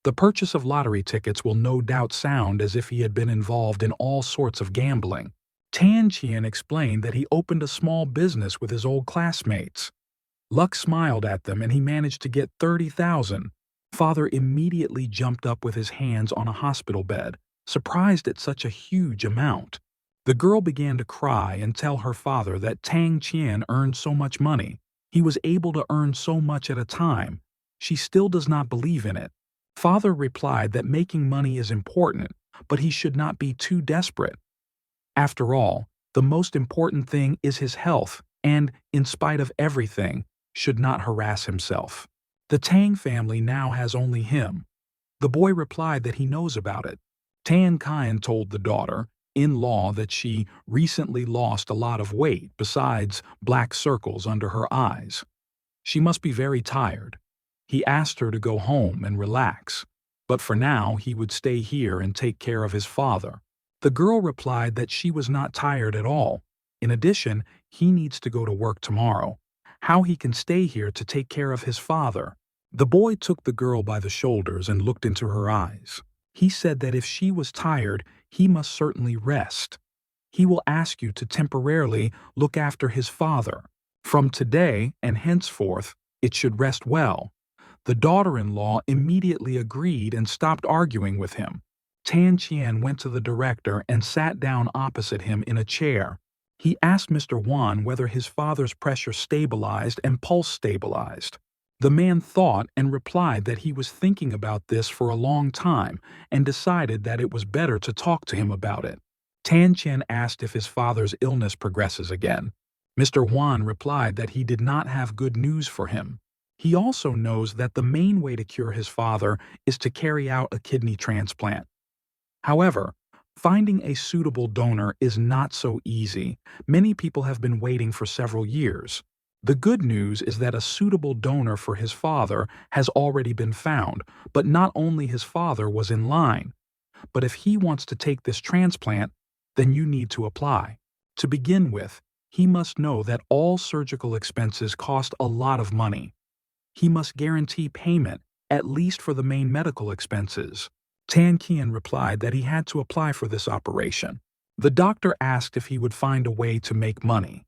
The purchase of lottery tickets will no doubt sound as if he had been involved in all sorts of gambling. Tan Qian explained that he opened a small business with his old classmates. Luck smiled at them and he managed to get 30,000. Father immediately jumped up with his hands on a hospital bed, surprised at such a huge amount. The girl began to cry and tell her father that Tang Qian earned so much money. He was able to earn so much at a time. She still does not believe in it. Father replied that making money is important, but he should not be too desperate. After all, the most important thing is his health and, in spite of everything, should not harass himself. The Tang family now has only him. The boy replied that he knows about it. Tan Qian told the daughter-in-law that she recently lost a lot of weight besides black circles under her eyes. She must be very tired. He asked her to go home and relax, but for now he would stay here and take care of his father. The girl replied that she was not tired at all. In addition, he needs to go to work tomorrow. How he can stay here to take care of his father? The boy took the girl by the shoulders and looked into her eyes. He said that if she was tired, he must certainly rest. He will ask you to temporarily look after his father. From today and henceforth, it should rest well. The daughter-in-law immediately agreed and stopped arguing with him. Tan Qian went to the director and sat down opposite him in a chair. He asked Mr. Wan whether his father's pressure stabilized and pulse stabilized. The man thought and replied that he was thinking about this for a long time and decided that it was better to talk to him about it. Tan Qian asked if his father's illness progresses again. Mr. Wan replied that he did not have good news for him. He also knows that the main way to cure his father is to carry out a kidney transplant. However, finding a suitable donor is not so easy. Many people have been waiting for several years. The good news is that a suitable donor for his father has already been found, but not only his father was in line. But if he wants to take this transplant, then you need to apply. To begin with, he must know that all surgical expenses cost a lot of money. He must guarantee payment, at least for the main medical expenses. Tan Qian replied that he had to apply for this operation. The doctor asked if he would find a way to make money.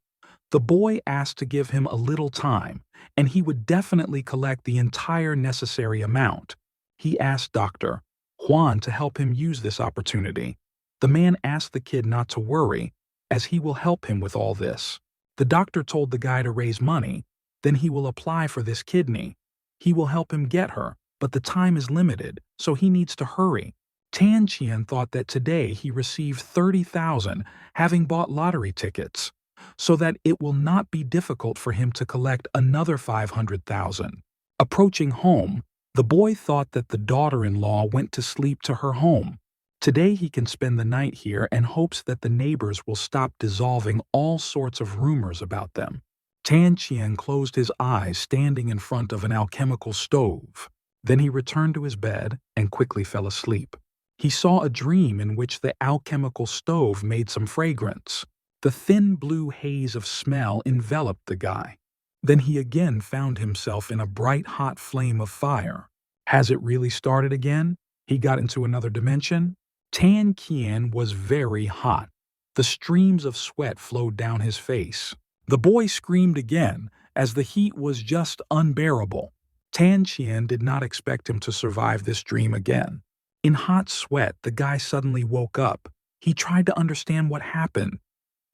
The boy asked to give him a little time, and he would definitely collect the entire necessary amount. He asked Dr. Huan to help him use this opportunity. The man asked the kid not to worry, as he will help him with all this. The doctor told the guy to raise money, then he will apply for this kidney. He will help him get her, but the time is limited, so he needs to hurry. Tan Qian thought that today he received 30,000, having bought lottery tickets, so that it will not be difficult for him to collect another 500,000. Approaching home, the boy thought that the daughter-in-law went to sleep to her home. Today he can spend the night here and hopes that the neighbors will stop dissolving all sorts of rumors about them. Tan Qian closed his eyes standing in front of an alchemical stove. Then he returned to his bed and quickly fell asleep. He saw a dream in which the alchemical stove made some fragrance. The thin blue haze of smell enveloped the guy. Then he again found himself in a bright hot flame of fire. Has it really started again? He got into another dimension? Tan Qian was very hot. The streams of sweat flowed down his face. The boy screamed again, as the heat was just unbearable. Tan Qian did not expect him to survive this dream again. In hot sweat, the guy suddenly woke up. He tried to understand what happened.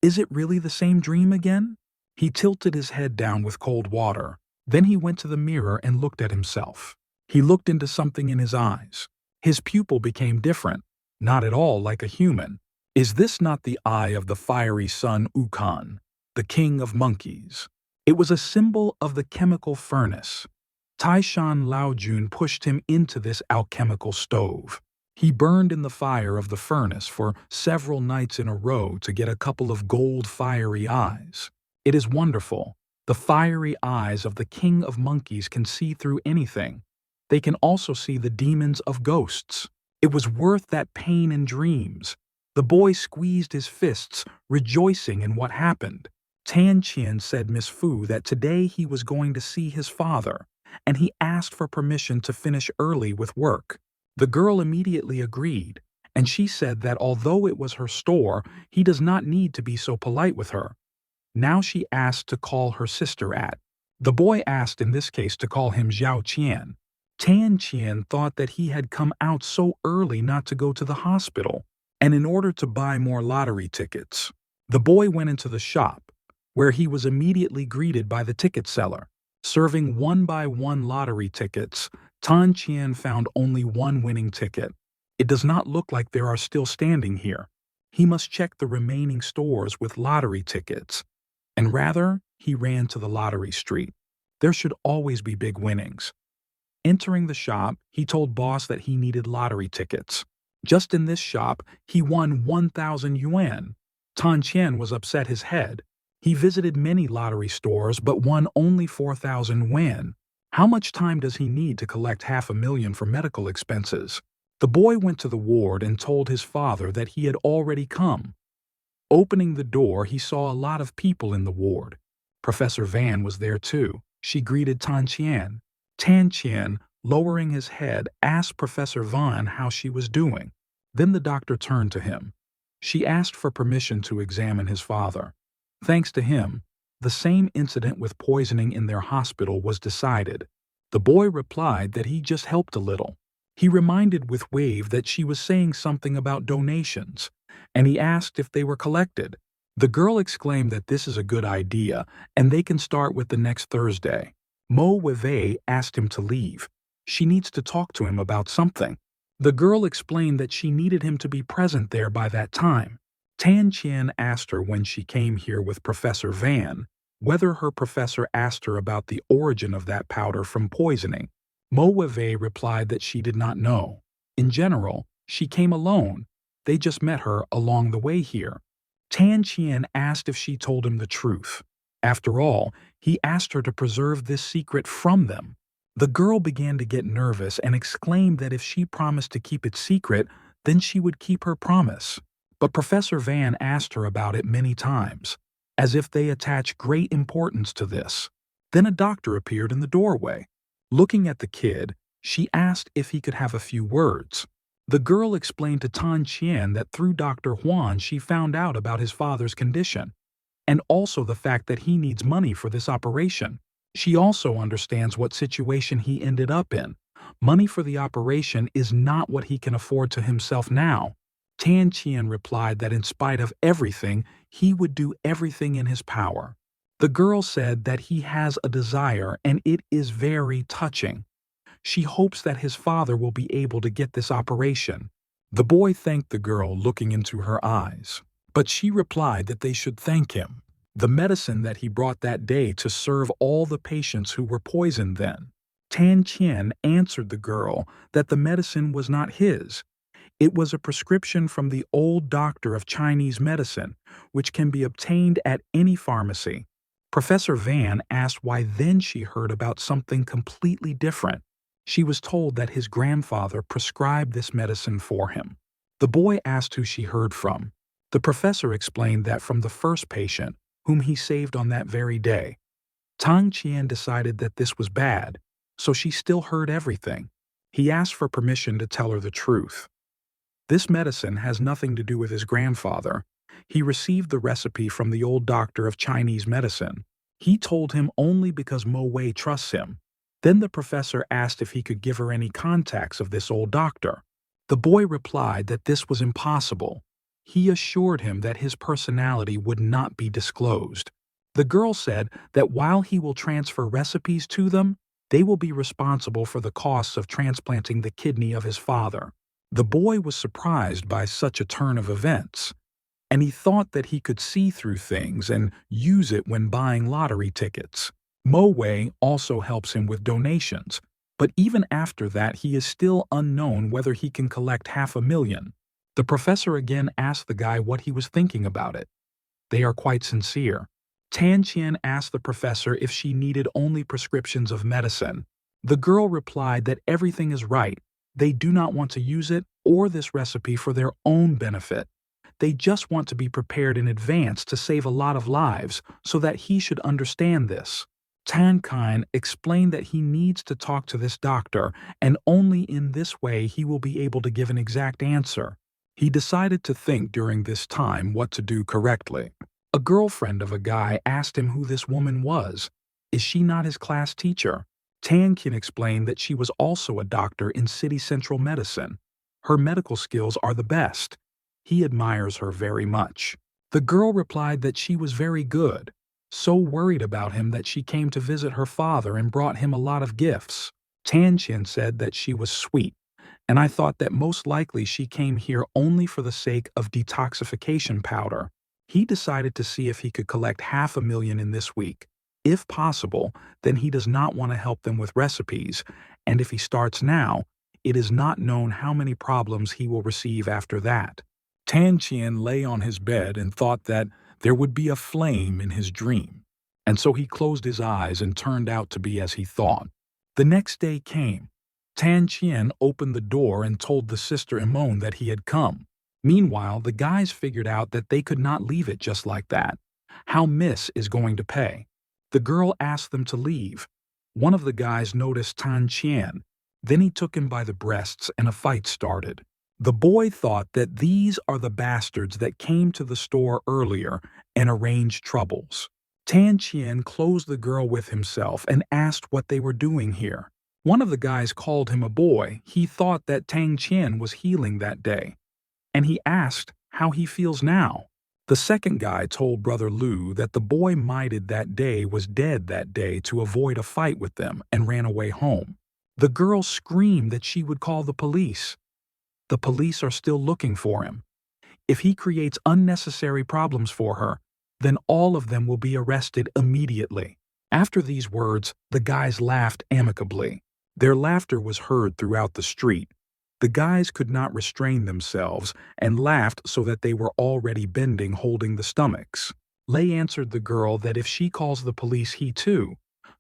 Is it really the same dream again? He tilted his head down with cold water. Then he went to the mirror and looked at himself. He looked into something in his eyes. His pupil became different, not at all like a human. Is this not the eye of the fiery sun Ukon, the king of monkeys? It was a symbol of the chemical furnace. Taishan Laojun pushed him into this alchemical stove. He burned in the fire of the furnace for several nights in a row to get a couple of gold fiery eyes. It is wonderful. The fiery eyes of the king of monkeys can see through anything. They can also see the demons of ghosts. It was worth that pain and dreams. The boy squeezed his fists, rejoicing in what happened. Tan Qian said Miss Fu that today he was going to see his father, and he asked for permission to finish early with work. The girl immediately agreed, and she said that although it was her store, he does not need to be so polite with her. Now she asked to call her sister at. The boy asked in this case to call him Zhao Qian. Tan Qian thought that he had come out so early not to go to the hospital, and in order to buy more lottery tickets. The boy went into the shop, where he was immediately greeted by the ticket seller. Serving one-by-one lottery tickets, Tan Qian found only one winning ticket. It does not look like there are still standing here. He must check the remaining stores with lottery tickets. And rather, he ran to the lottery street. There should always be big winnings. Entering the shop, he told boss that he needed lottery tickets. Just in this shop, he won 1,000 yuan. Tan Qian was upset his head. He visited many lottery stores but won only 4,000 yuan. How much time does he need to collect 500,000 for medical expenses? The boy went to the ward and told his father that he had already come. Opening the door, he saw a lot of people in the ward. Professor Van was there too. She greeted Tan Qian. Tan Qian, lowering his head, asked Professor Van how she was doing. Then the doctor turned to him. She asked for permission to examine his father. Thanks to him, the same incident with poisoning in their hospital was decided. The boy replied that he just helped a little. He reminded with Wave that she was saying something about donations, and he asked if they were collected. The girl exclaimed that this is a good idea, and they can start with the next Thursday. Mo Wei asked him to leave. She needs to talk to him about something. The girl explained that she needed him to be present there by that time. Tan Qian asked her when she came here with Professor Van whether her professor asked her about the origin of that powder from poisoning. Mo Wei replied that she did not know. In general, she came alone. They just met her along the way here. Tan Qian asked if she told him the truth. After all, he asked her to preserve this secret from them. The girl began to get nervous and exclaimed that if she promised to keep it secret, then she would keep her promise. But Professor Van asked her about it many times, as if they attach great importance to this. Then a doctor appeared in the doorway. Looking at the kid, she asked if he could have a few words. The girl explained to Tan Qian that through Dr. Huan she found out about his father's condition, and also the fact that he needs money for this operation. She also understands what situation he ended up in. Money for the operation is not what he can afford to himself now. Tan Qian replied that in spite of everything, he would do everything in his power. The girl said that he has a desire and it is very touching. She hopes that his father will be able to get this operation. The boy thanked the girl, looking into her eyes, but she replied that they should thank him. The medicine that he brought that day to serve all the patients who were poisoned then. Tan Qian answered the girl that the medicine was not his. It was a prescription from the old doctor of Chinese medicine, which can be obtained at any pharmacy. Professor Van asked why then she heard about something completely different. She was told that his grandfather prescribed this medicine for him. The boy asked who she heard from. The professor explained that from the first patient, whom he saved on that very day. Tan Qian decided that this was bad, so she still heard everything. He asked for permission to tell her the truth. This medicine has nothing to do with his grandfather. He received the recipe from the old doctor of Chinese medicine. He told him only because Mo Wei trusts him. Then the professor asked if he could give her any contacts of this old doctor. The boy replied that this was impossible. He assured him that his personality would not be disclosed. The girl said that while he will transfer recipes to them, they will be responsible for the costs of transplanting the kidney of his father. The boy was surprised by such a turn of events, and he thought that he could see through things and use it when buying lottery tickets. Mo Wei also helps him with donations, but even after that he is still unknown whether he can collect 500,000. The professor again asked the guy what he was thinking about it. They are quite sincere. Tan Qian asked the professor if she needed only prescriptions of medicine. The girl replied that everything is right. They do not want to use it or this recipe for their own benefit. They just want to be prepared in advance to save a lot of lives so that he should understand this. Tan Kine explained that he needs to talk to this doctor, and only in this way he will be able to give an exact answer. He decided to think during this time what to do correctly. A girlfriend of a guy asked him who this woman was. Is she not his class teacher? Tan Kine explained that she was also a doctor in City Central Medicine. Her medical skills are the best. He admires her very much. The girl replied that she was very good, so worried about him that she came to visit her father and brought him a lot of gifts. Tan Qian said that she was sweet, and I thought that most likely she came here only for the sake of detoxification powder. He decided to see if he could collect 500,000 in this week. If possible, then he does not want to help them with recipes, and if he starts now, it is not known how many problems he will receive after that. Tan Qian lay on his bed and thought that there would be a flame in his dream, and so he closed his eyes and turned out to be as he thought. The next day came. Tan Qian opened the door and told the sister Imon that he had come. Meanwhile, the guys figured out that they could not leave it just like that. How Miss is going to pay. The girl asked them to leave. One of the guys noticed Tan Qian. Then he took him by the breasts and a fight started. The boy thought that these are the bastards that came to the store earlier and arranged troubles. Tan Qian closed the girl with himself and asked what they were doing here. One of the guys called him a boy. He thought that Tan Qian was healing that day, and he asked how he feels now. The second guy told Brother Lu that the boy mighted that day was dead that day to avoid a fight with them and ran away home. The girl screamed that she would call the police. The police are still looking for him. If he creates unnecessary problems for her, then all of them will be arrested immediately. After these words, the guys laughed amicably. Their laughter was heard throughout the street. The guys could not restrain themselves and laughed so that they were already bending, holding the stomachs. Lei answered the girl that if she calls the police, he too.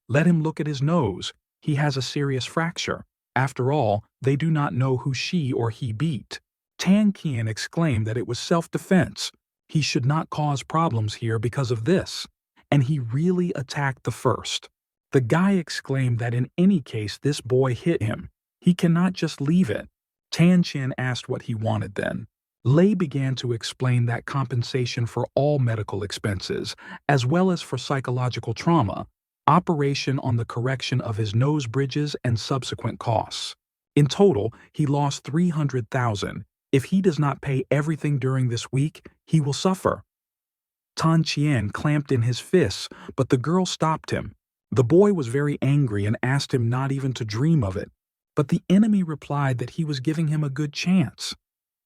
Let him look at his nose. He has a serious fracture. After all, they do not know who she or he beat. Tan Qian exclaimed that it was self-defense. He should not cause problems here because of this. And he really attacked the first. The guy exclaimed that in any case this boy hit him. He cannot just leave it. Tan Qian asked what he wanted then. Lei began to explain that compensation for all medical expenses, as well as for psychological trauma, operation on the correction of his nose bridges and subsequent costs. In total, he lost 300,000. If he does not pay everything during this week, he will suffer. Tan Qian clamped in his fists, but the girl stopped him. The boy was very angry and asked him not even to dream of it. But the enemy replied that he was giving him a good chance,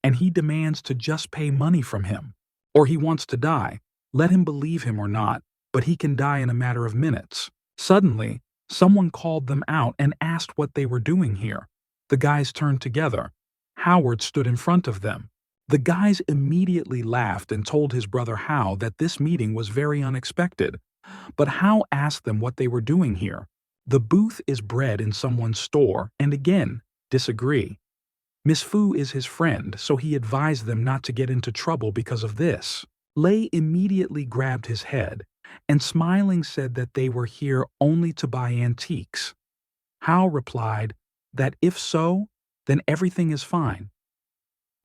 and he demands to just pay money from him. Or he wants to die. Let him believe him or not, but he can die in a matter of minutes. Suddenly, someone called them out and asked what they were doing here. The guys turned together. Howard stood in front of them. The guys immediately laughed and told his brother Hao that this meeting was very unexpected. But Hao asked them what they were doing here. The booth is bred in someone's store, and again, disagree. Miss Fu is his friend, so he advised them not to get into trouble because of this. Lei immediately grabbed his head, and smiling said that they were here only to buy antiques. Hao replied that if so, then everything is fine.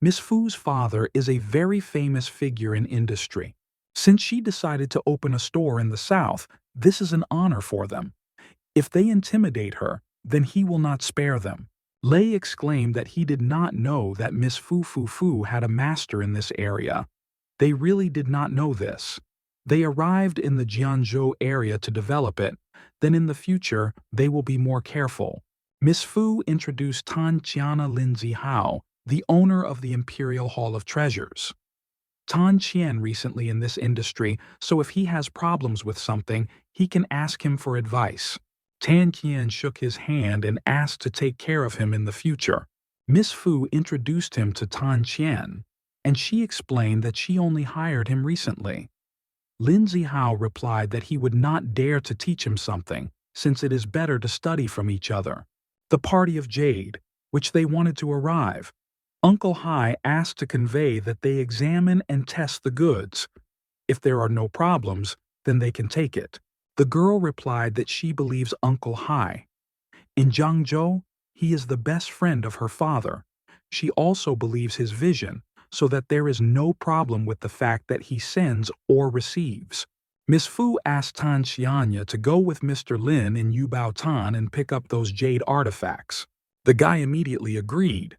Miss Fu's father is a very famous figure in industry. Since she decided to open a store in the South, this is an honor for them. If they intimidate her, then he will not spare them. Lei exclaimed that he did not know that Miss Fu had a master in this area. They really did not know this. They arrived in the Jianzhou area to develop it, then in the future they will be more careful. Miss Fu introduced Tan Qiana Lindsay Hao, the owner of the Imperial Hall of Treasures. Tan Qian recently in this industry, so if he has problems with something, he can ask him for advice. Tan Qian shook his hand and asked to take care of him in the future. Miss Fu introduced him to Tan Qian, and she explained that she only hired him recently. Lin Zihao replied that he would not dare to teach him something, since it is better to study from each other. The party of Jade, which they wanted to arrive, Uncle Hai asked to convey that they examine and test the goods. If there are no problems, then they can take it. The girl replied that she believes Uncle Hai. In Zhangzhou, he is the best friend of her father. She also believes his vision, so that there is no problem with the fact that he sends or receives. Miss Fu asked Tan Xianya to go with Mr. Lin in Yubao Tan and pick up those jade artifacts. The guy immediately agreed.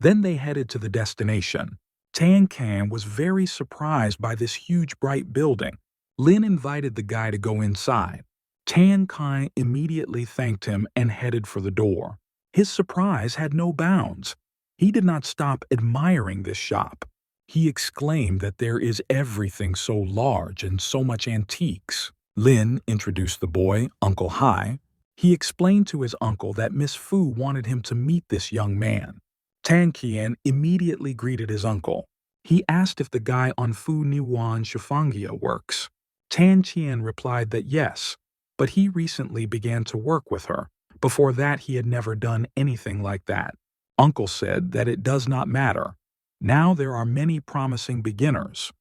Then they headed to the destination. Tan Kan was very surprised by this huge bright building. Lin invited the guy to go inside. Tan Kan immediately thanked him and headed for the door. His surprise had no bounds. He did not stop admiring this shop. He exclaimed that there is everything so large and so much antiques. Lin introduced the boy, Uncle Hai. He explained to his uncle that Miss Fu wanted him to meet this young man. Tan Qian immediately greeted his uncle. He asked if the guy on Fu Niwan Shifangia works. Tan Qian replied that yes, but he recently began to work with her. Before that, he had never done anything like that. Uncle said that it does not matter. Now there are many promising beginners.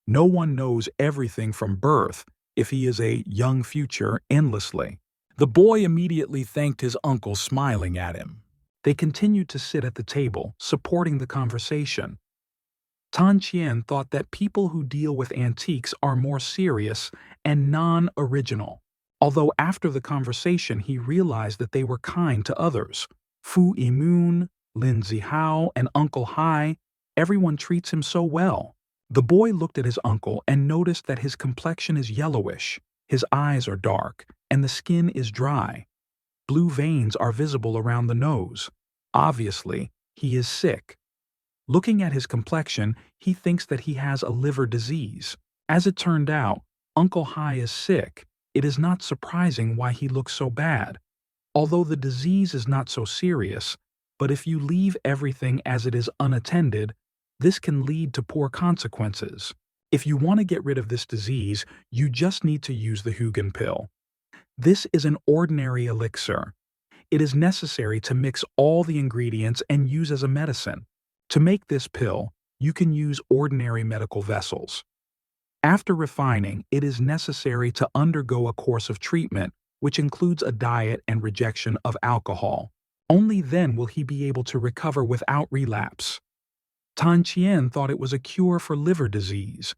No one knows everything from birth if he is a young future endlessly. The boy immediately thanked his uncle, smiling at him. They continued to sit at the table, supporting the conversation. Tan Qian thought that people who deal with antiques are more serious and non-original, although after the conversation he realized that they were kind to others. Fu Yimun, Lin Zihao, and Uncle Hai, everyone treats him so well. The boy looked at his uncle and noticed that his complexion is yellowish, his eyes are dark, and the skin is dry. Blue veins are visible around the nose. Obviously, he is sick. Looking at his complexion, he thinks that he has a liver disease. As it turned out, Uncle Hai is sick. It is not surprising why he looks so bad. Although the disease is not so serious, but if you leave everything as it is unattended, this can lead to poor consequences. If you want to get rid of this disease, you just need to use the Hugen pill. This is an ordinary elixir. It is necessary to mix all the ingredients and use as a medicine. To make this pill, you can use ordinary medical vessels. After refining, it is necessary to undergo a course of treatment, which includes a diet and rejection of alcohol. Only then will he be able to recover without relapse. Tan Qian thought it was a cure for liver disease.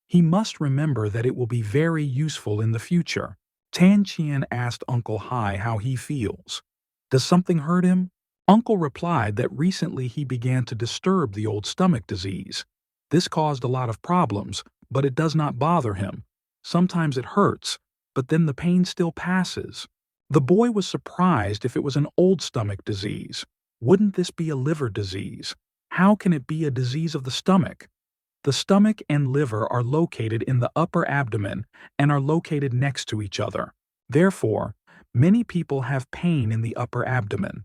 He must remember that it will be very useful in the future. Tan Qian asked Uncle Hai how he feels. Does something hurt him? Uncle replied that recently he began to disturb the old stomach disease. This caused a lot of problems, but it does not bother him. Sometimes it hurts, but then the pain still passes. The boy was surprised if it was an old stomach disease. Wouldn't this be a liver disease? How can it be a disease of the stomach? The stomach and liver are located in the upper abdomen and are located next to each other. Therefore, many people have pain in the upper abdomen.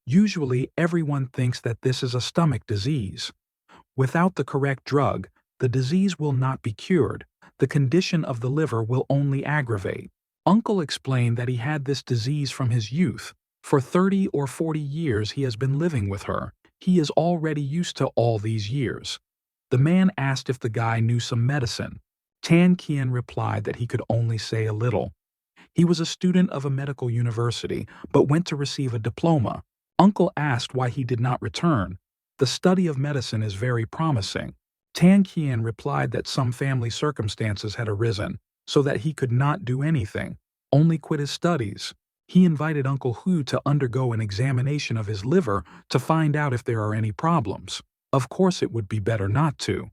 Usually, everyone thinks that this is a stomach disease. Without the correct drug, the disease will not be cured. The condition of the liver will only aggravate. Uncle explained that he had this disease from his youth. For 30 or 40 years he has been living with her. He is already used to all these years. The man asked if the guy knew some medicine. Tan Qian replied that he could only say a little. He was a student of a medical university, but went to receive a diploma. Uncle asked why he did not return. The study of medicine is very promising. Tan Qian replied that some family circumstances had arisen, so that he could not do anything, only quit his studies. He invited Uncle Hu to undergo an examination of his liver to find out if there are any problems. Of course it would be better not to.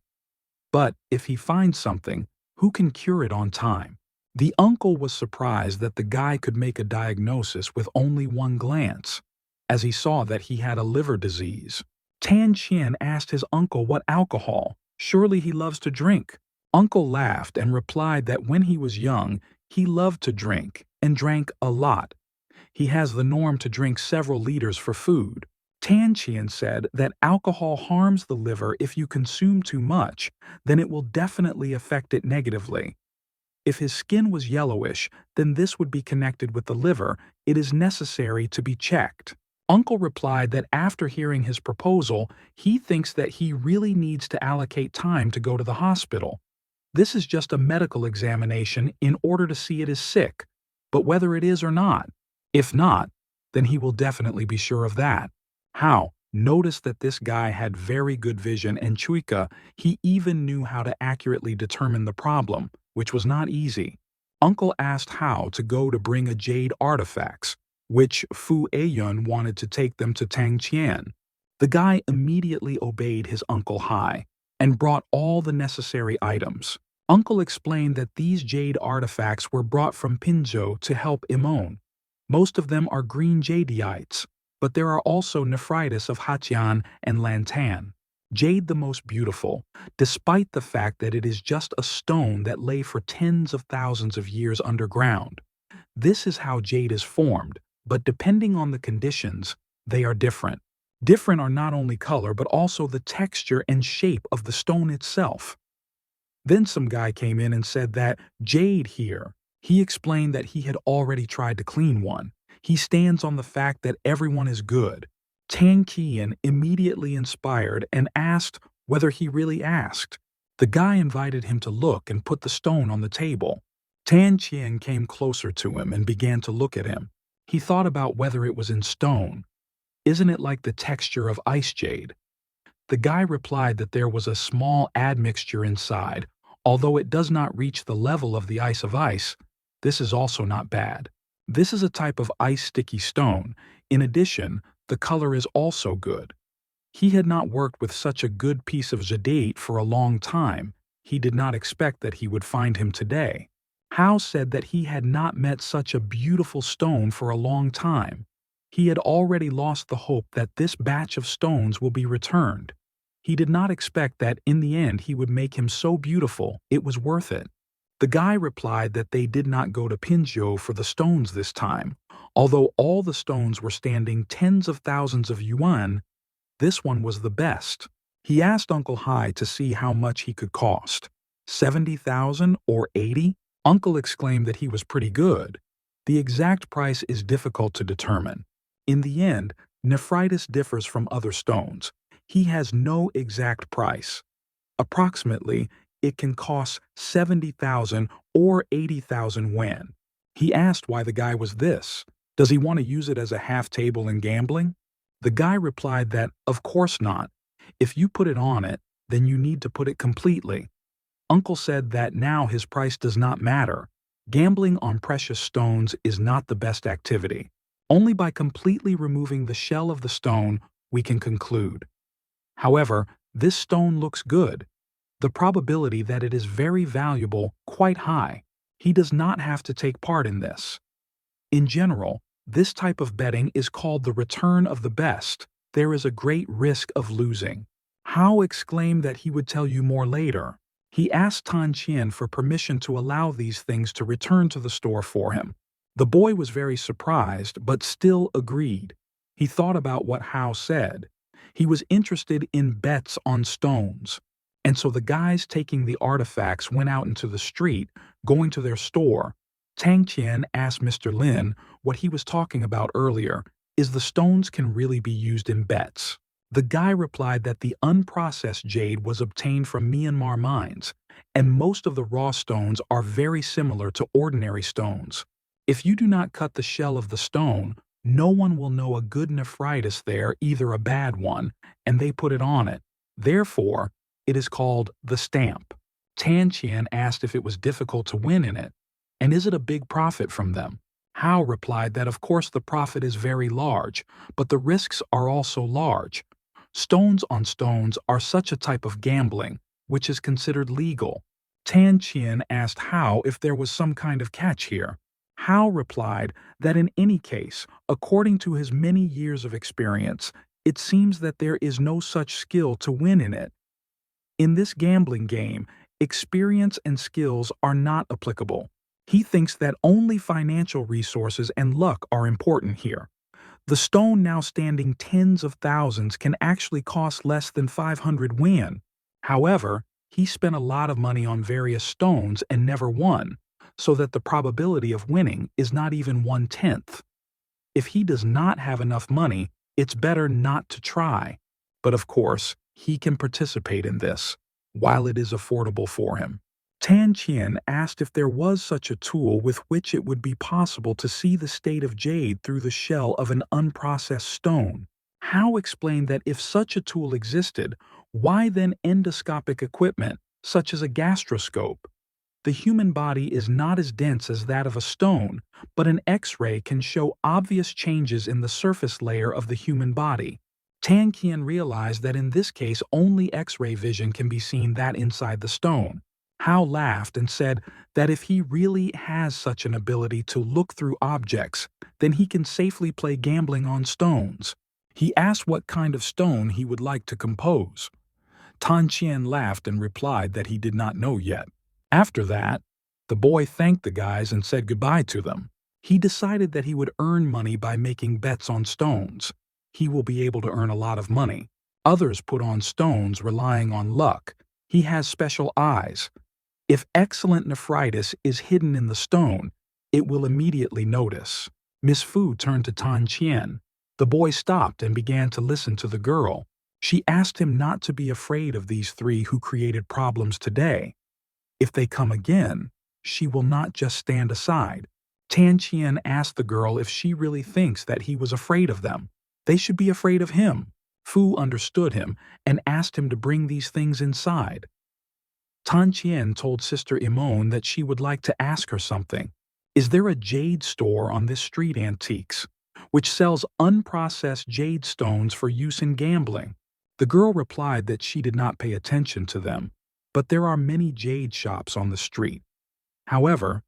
But if he finds something, who can cure it on time? The uncle was surprised that the guy could make a diagnosis with only one glance, as he saw that he had a liver disease. Tan Qian asked his uncle what alcohol. Surely he loves to drink. Uncle laughed and replied that when he was young, he loved to drink and drank a lot. He has the norm to drink several liters for food. Tan Qian said that alcohol harms the liver if you consume too much, then it will definitely affect it negatively. If his skin was yellowish, then this would be connected with the liver. It is necessary to be checked. Uncle replied that after hearing his proposal, he thinks that he really needs to allocate time to go to the hospital. This is just a medical examination in order to see it is sick, but whether it is or not. If not, then he will definitely be sure of that. How? Notice that this guy had very good vision, and Chuika, he even knew how to accurately determine the problem, which was not easy. Uncle asked Hao to go to bring a jade artifacts, which Fu Ayun wanted to take them to Tang Qian. The guy immediately obeyed his Uncle Hai and brought all the necessary items. Uncle explained that these jade artifacts were brought from Pinzhou to help Imon. Most of them are green jadeites, but there are also nephritis of Hachian and Lantan. Jade the most beautiful, despite the fact that it is just a stone that lay for tens of thousands of years underground. This is how jade is formed, but depending on the conditions, they are different. Different are not only color but also the texture and shape of the stone itself. Then some guy came in and said that jade here. He explained that he had already tried to clean one. He stands on the fact that everyone is good. Tang Qian immediately inspired and asked whether he really asked. The guy invited him to look and put the stone on the table. Tang Qian came closer to him and began to look at him. He thought about whether it was in stone. Isn't it like the texture of ice jade? The guy replied that there was a small admixture inside. Although it does not reach the level of the ice of ice, this is also not bad. This is a type of ice-sticky stone. In addition, the color is also good. He had not worked with such a good piece of jadate for a long time. He did not expect that he would find him today. Hao said that he had not met such a beautiful stone for a long time. He had already lost the hope that this batch of stones will be returned. He did not expect that in the end he would make him so beautiful it was worth it. The guy replied that they did not go to Pinzhou for the stones this time. Although all the stones were standing tens of thousands of yuan, this one was the best. He asked Uncle Hai to see how much he could cost. 70,000 or 80? Uncle exclaimed that he was pretty good. The exact price is difficult to determine. In the end, nephritis differs from other stones. He has no exact price. Approximately, it can cost 70,000 or 80,000 yuan. He asked why the guy was this. Does he want to use it as a half table in gambling? The guy replied that, of course not. If you put it on it, then you need to put it completely. Uncle said that now his price does not matter. Gambling on precious stones is not the best activity. Only by completely removing the shell of the stone we can conclude. However, this stone looks good. The probability that it is very valuable quite high. He does not have to take part in this. In general, this type of betting is called the return of the best. There is a great risk of losing. Hao exclaimed that he would tell you more later. He asked Tan Qian for permission to allow these things to return to the store for him. The boy was very surprised, but still agreed. He thought about what Hao said. He was interested in bets on stones. And so the guys taking the artifacts went out into the street, going to their store. Tang Qian asked Mr. Lin what he was talking about earlier, is the stones can really be used in bets. The guy replied that the unprocessed jade was obtained from Myanmar mines, and most of the raw stones are very similar to ordinary stones. If you do not cut the shell of the stone, no one will know a good nephritis there, either a bad one, and they put it on it. Therefore, it is called the stamp. Tan Qian asked if it was difficult to win in it, and is it a big profit from them? Hao replied that of course the profit is very large, but the risks are also large. Stones on stones are such a type of gambling, which is considered legal. Tan Qian asked Hao if there was some kind of catch here. Hao replied that in any case, according to his many years of experience, it seems that there is no such skill to win in it. In this gambling game, experience and skills are not applicable. He thinks that only financial resources and luck are important here. The stone, now standing tens of thousands, can actually cost less than 500 yuan. However, he spent a lot of money on various stones and never won, so that the probability of winning is not even 1/10. If he does not have enough money, it's better not to try. But of course, he can participate in this, while it is affordable for him. Tan Qian asked if there was such a tool with which it would be possible to see the state of jade through the shell of an unprocessed stone. Hao explained that if such a tool existed, why then endoscopic equipment, such as a gastroscope? The human body is not as dense as that of a stone, but an X-ray can show obvious changes in the surface layer of the human body. Tan Qian realized that in this case only X-ray vision can be seen that inside the stone. Hao laughed and said that if he really has such an ability to look through objects, then he can safely play gambling on stones. He asked what kind of stone he would like to compose. Tan Qian laughed and replied that he did not know yet. After that, the boy thanked the guys and said goodbye to them. He decided that he would earn money by making bets on stones. He will be able to earn a lot of money. Others put on stones relying on luck. He has special eyes. If excellent nephritis is hidden in the stone, it will immediately notice. Miss Fu turned to Tan Qian. The boy stopped and began to listen to the girl. She asked him not to be afraid of these three who created problems today. If they come again, she will not just stand aside. Tan Qian asked the girl if she really thinks that he was afraid of them. They should be afraid of him. Fu understood him and asked him to bring these things inside. Tan Qian told Sister Imone that she would like to ask her something. Is there a jade store on this street antiques, which sells unprocessed jade stones for use in gambling? The girl replied that she did not pay attention to them, but there are many jade shops on the street. However,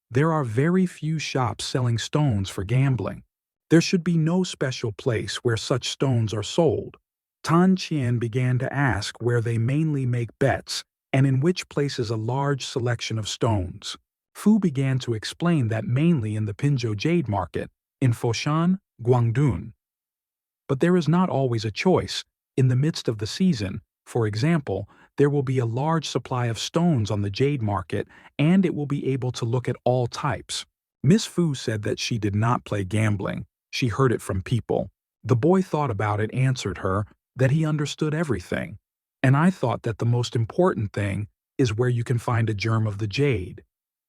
there are very few shops selling stones for gambling. There should be no special place where such stones are sold. Tan Qian began to ask where they mainly make bets and in which places a large selection of stones. Fu began to explain that mainly in the Pinzhou Jade Market, in Foshan, Guangdong. But there is not always a choice. In the midst of the season, for example, there will be a large supply of stones on the jade market, and it will be able to look at all types. Miss Fu said that she did not play gambling. She heard it from people. The boy thought about it, answered her that he understood everything. And I thought that the most important thing is where you can find a germ of the jade.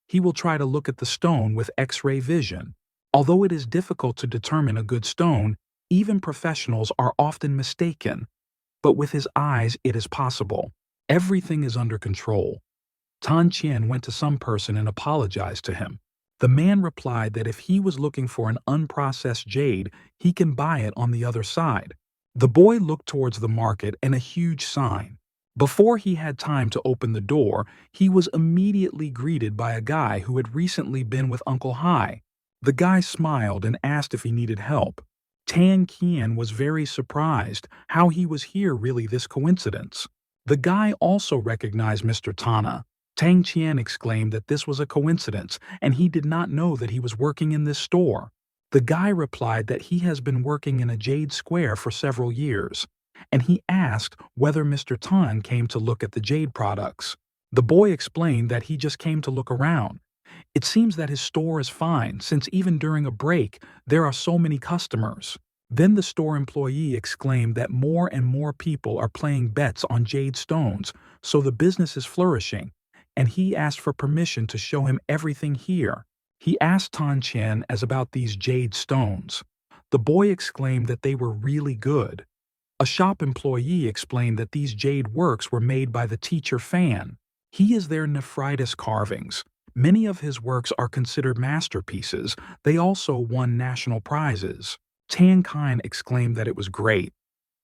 He will try to look at the stone with X-ray vision. Although it is difficult to determine a good stone, even professionals are often mistaken. But with his eyes, it is possible. Everything is under control. Tan Qian went to some person and apologized to him. The man replied that if he was looking for an unprocessed jade, he can buy it on the other side. The boy looked towards the market and a huge sign. Before he had time to open the door, he was immediately greeted by a guy who had recently been with Uncle Hai. The guy smiled and asked if he needed help. Tan Qian was very surprised how he was here, really this coincidence. The guy also recognized Mr. Tana. Tan Qian exclaimed that this was a coincidence and he did not know that he was working in this store. The guy replied that he has been working in a jade square for several years, and he asked whether Mr. Tan came to look at the jade products. The boy explained that he just came to look around. It seems that his store is fine, since even during a break, there are so many customers. Then the store employee exclaimed that more and more people are playing bets on jade stones, so the business is flourishing, and he asked for permission to show him everything here. He asked Tan Qian as about these jade stones. The boy exclaimed that they were really good. A shop employee explained that these jade works were made by the teacher Fan. He is their nephritis carvings. Many of his works are considered masterpieces. They also won national prizes. Tan Qian exclaimed that it was great,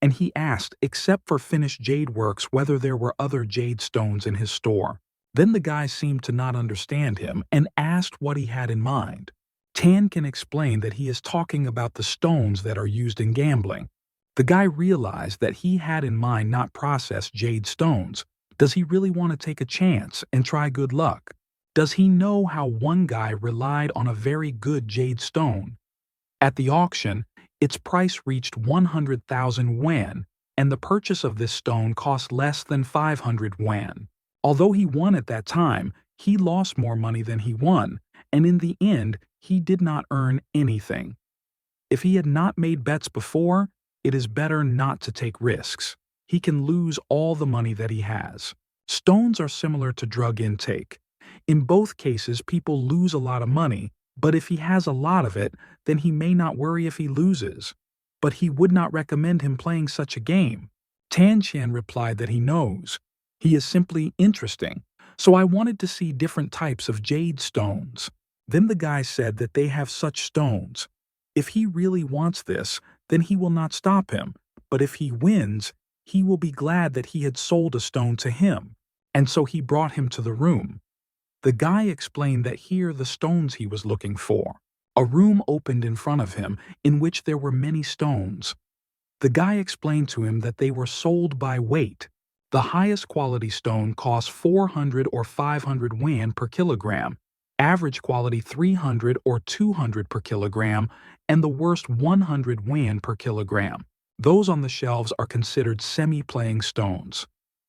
and he asked, except for finished jade works, whether there were other jade stones in his store. Then the guy seemed to not understand him and asked what he had in mind. Tan can explain that he is talking about the stones that are used in gambling. The guy realized that he had in mind not processed jade stones. Does he really want to take a chance and try good luck? Does he know how one guy relied on a very good jade stone? At the auction, its price reached 100,000 yuan, and the purchase of this stone cost less than 500 yuan. Although he won at that time, he lost more money than he won, and in the end, he did not earn anything. If he had not made bets before, it is better not to take risks. He can lose all the money that he has. Stones are similar to drug intake. In both cases, people lose a lot of money, but if he has a lot of it, then he may not worry if he loses. But he would not recommend him playing such a game. Tan Qian replied that he knows. He is simply interesting, so I wanted to see different types of jade stones. Then the guy said that they have such stones. If he really wants this, then he will not stop him, but if he wins, he will be glad that he had sold a stone to him, and so he brought him to the room. The guy explained that here the stones he was looking for. A room opened in front of him in which there were many stones. The guy explained to him that they were sold by weight. The highest quality stone costs 400 or 500 yuan per kilogram, average quality 300 or 200 per kilogram, and the worst 100 yuan per kilogram. Those on the shelves are considered semi-playing stones.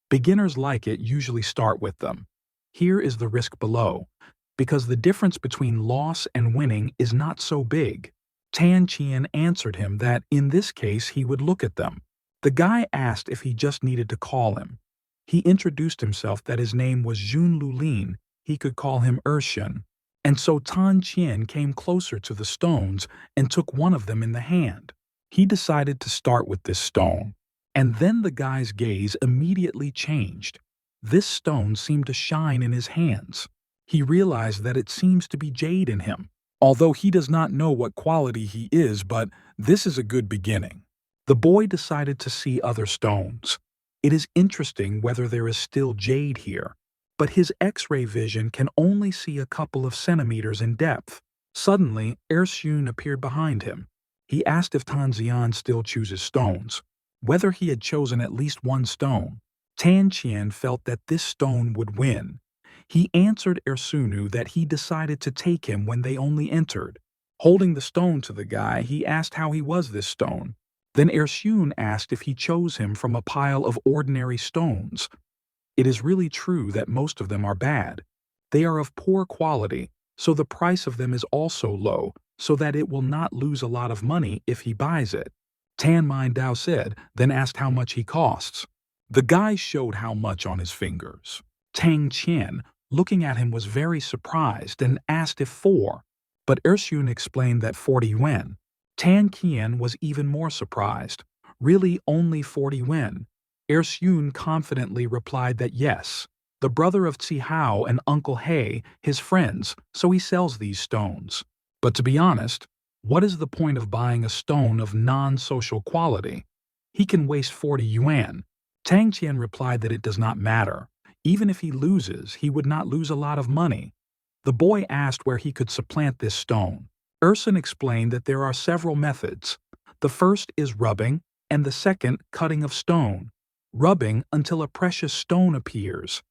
Beginners like it usually start with them. Here is the risk below, because the difference between loss and winning is not so big. Tan Qian answered him that in this case he would look at them. The guy asked if he just needed to call him. He introduced himself that his name was Jun Lulin, he could call him Urshan. And so Tan Qian came closer to the stones and took one of them in the hand. He decided to start with this stone. And then the guy's gaze immediately changed. This stone seemed to shine in his hands. He realized that it seems to be jade in him. Although he does not know what quality he is, but this is a good beginning. The boy decided to see other stones. It is interesting whether there is still jade here, but his X-ray vision can only see a couple of centimeters in depth. Suddenly, Ershun appeared behind him. He asked if Tan Xian still chooses stones, whether he had chosen at least one stone. Tan Qian felt that this stone would win. He answered Ersunu that he decided to take him when they only entered. Holding the stone to the guy, he asked how he was this stone. Then Ershun asked if he chose him from a pile of ordinary stones. It is really true that most of them are bad. They are of poor quality, so the price of them is also low, so that it will not lose a lot of money if he buys it. Tan Min Dao said, then asked how much he costs. The guy showed how much on his fingers. Tang Qian, looking at him, was very surprised and asked if 4, but Ershun explained that 40 yuan. Tan Qian was even more surprised. Really only 40 yuan. Ershun confidently replied that yes, the brother of Ci Hao and Uncle He, his friends, so he sells these stones. But to be honest, what is the point of buying a stone of non-social quality? He can waste 40 yuan. Tang Qian replied that it does not matter. Even if he loses, he would not lose a lot of money. The boy asked where he could supplant this stone. Urson explained that there are several methods. The first is rubbing, and the second, cutting of stone. Rubbing until a precious stone appears.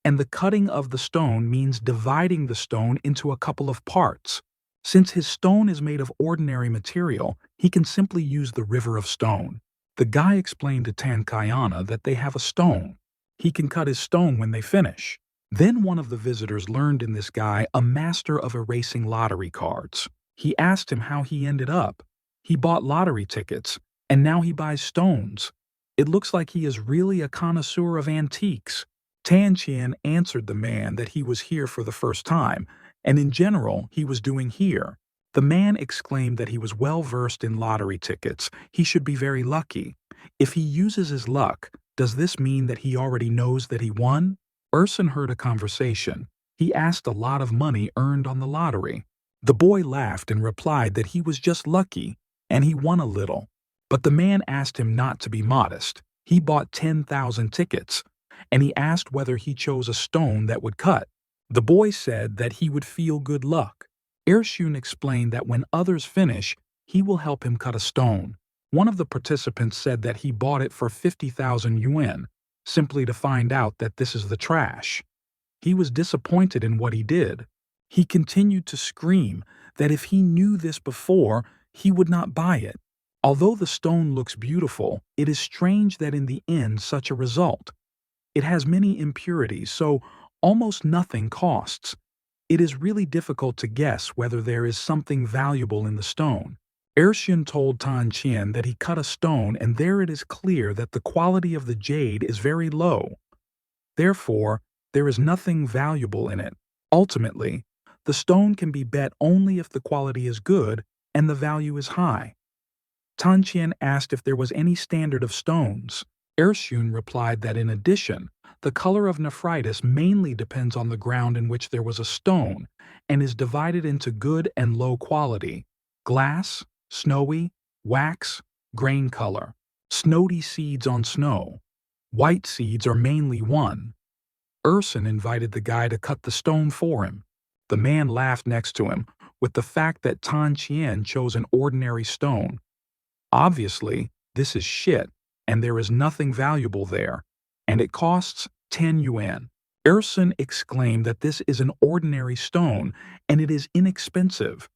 And the cutting of the stone means dividing the stone into a couple of parts. Since his stone is made of ordinary material, he can simply use the river of stone. The guy explained to Tan Kayana that they have a stone. He can cut his stone when they finish. Then one of the visitors learned in this guy a master of erasing lottery cards. He asked him how he ended up. He bought lottery tickets, and now he buys stones. It looks like he is really a connoisseur of antiques. Tan Qian answered the man that he was here for the first time, and in general he was doing here. The man exclaimed that he was well versed in lottery tickets. He should be very lucky. If he uses his luck, does this mean that he already knows that he won? Urson heard a conversation. He asked a lot of money earned on the lottery. The boy laughed and replied that he was just lucky, and he won a little. But the man asked him not to be modest. He bought 10,000 tickets, and he asked whether he chose a stone that would cut. The boy said that he would feel good luck. Ershun explained that when others finish, he will help him cut a stone. One of the participants said that he bought it for 50,000 yuan, simply to find out that this is the trash. He was disappointed in what he did. He continued to scream that if he knew this before, he would not buy it. Although the stone looks beautiful, it is strange that in the end such a result. It has many impurities, so almost nothing costs. It is really difficult to guess whether there is something valuable in the stone. Ershun told Tan Qian that he cut a stone and there it is clear that the quality of the jade is very low. Therefore, there is nothing valuable in it. Ultimately, the stone can be bet only if the quality is good and the value is high. Tan Qian asked if there was any standard of stones. Ershun replied that in addition, the color of nephritis mainly depends on the ground in which there was a stone and is divided into good and low quality, glass, snowy, wax, grain color, snowty seeds on snow. White seeds are mainly one. Urson invited the guy to cut the stone for him. The man laughed next to him with the fact that Tan Qian chose an ordinary stone. Obviously, this is shit, and there is nothing valuable there, and it costs 10 yuan. Erson exclaimed that this is an ordinary stone, and it is inexpensive.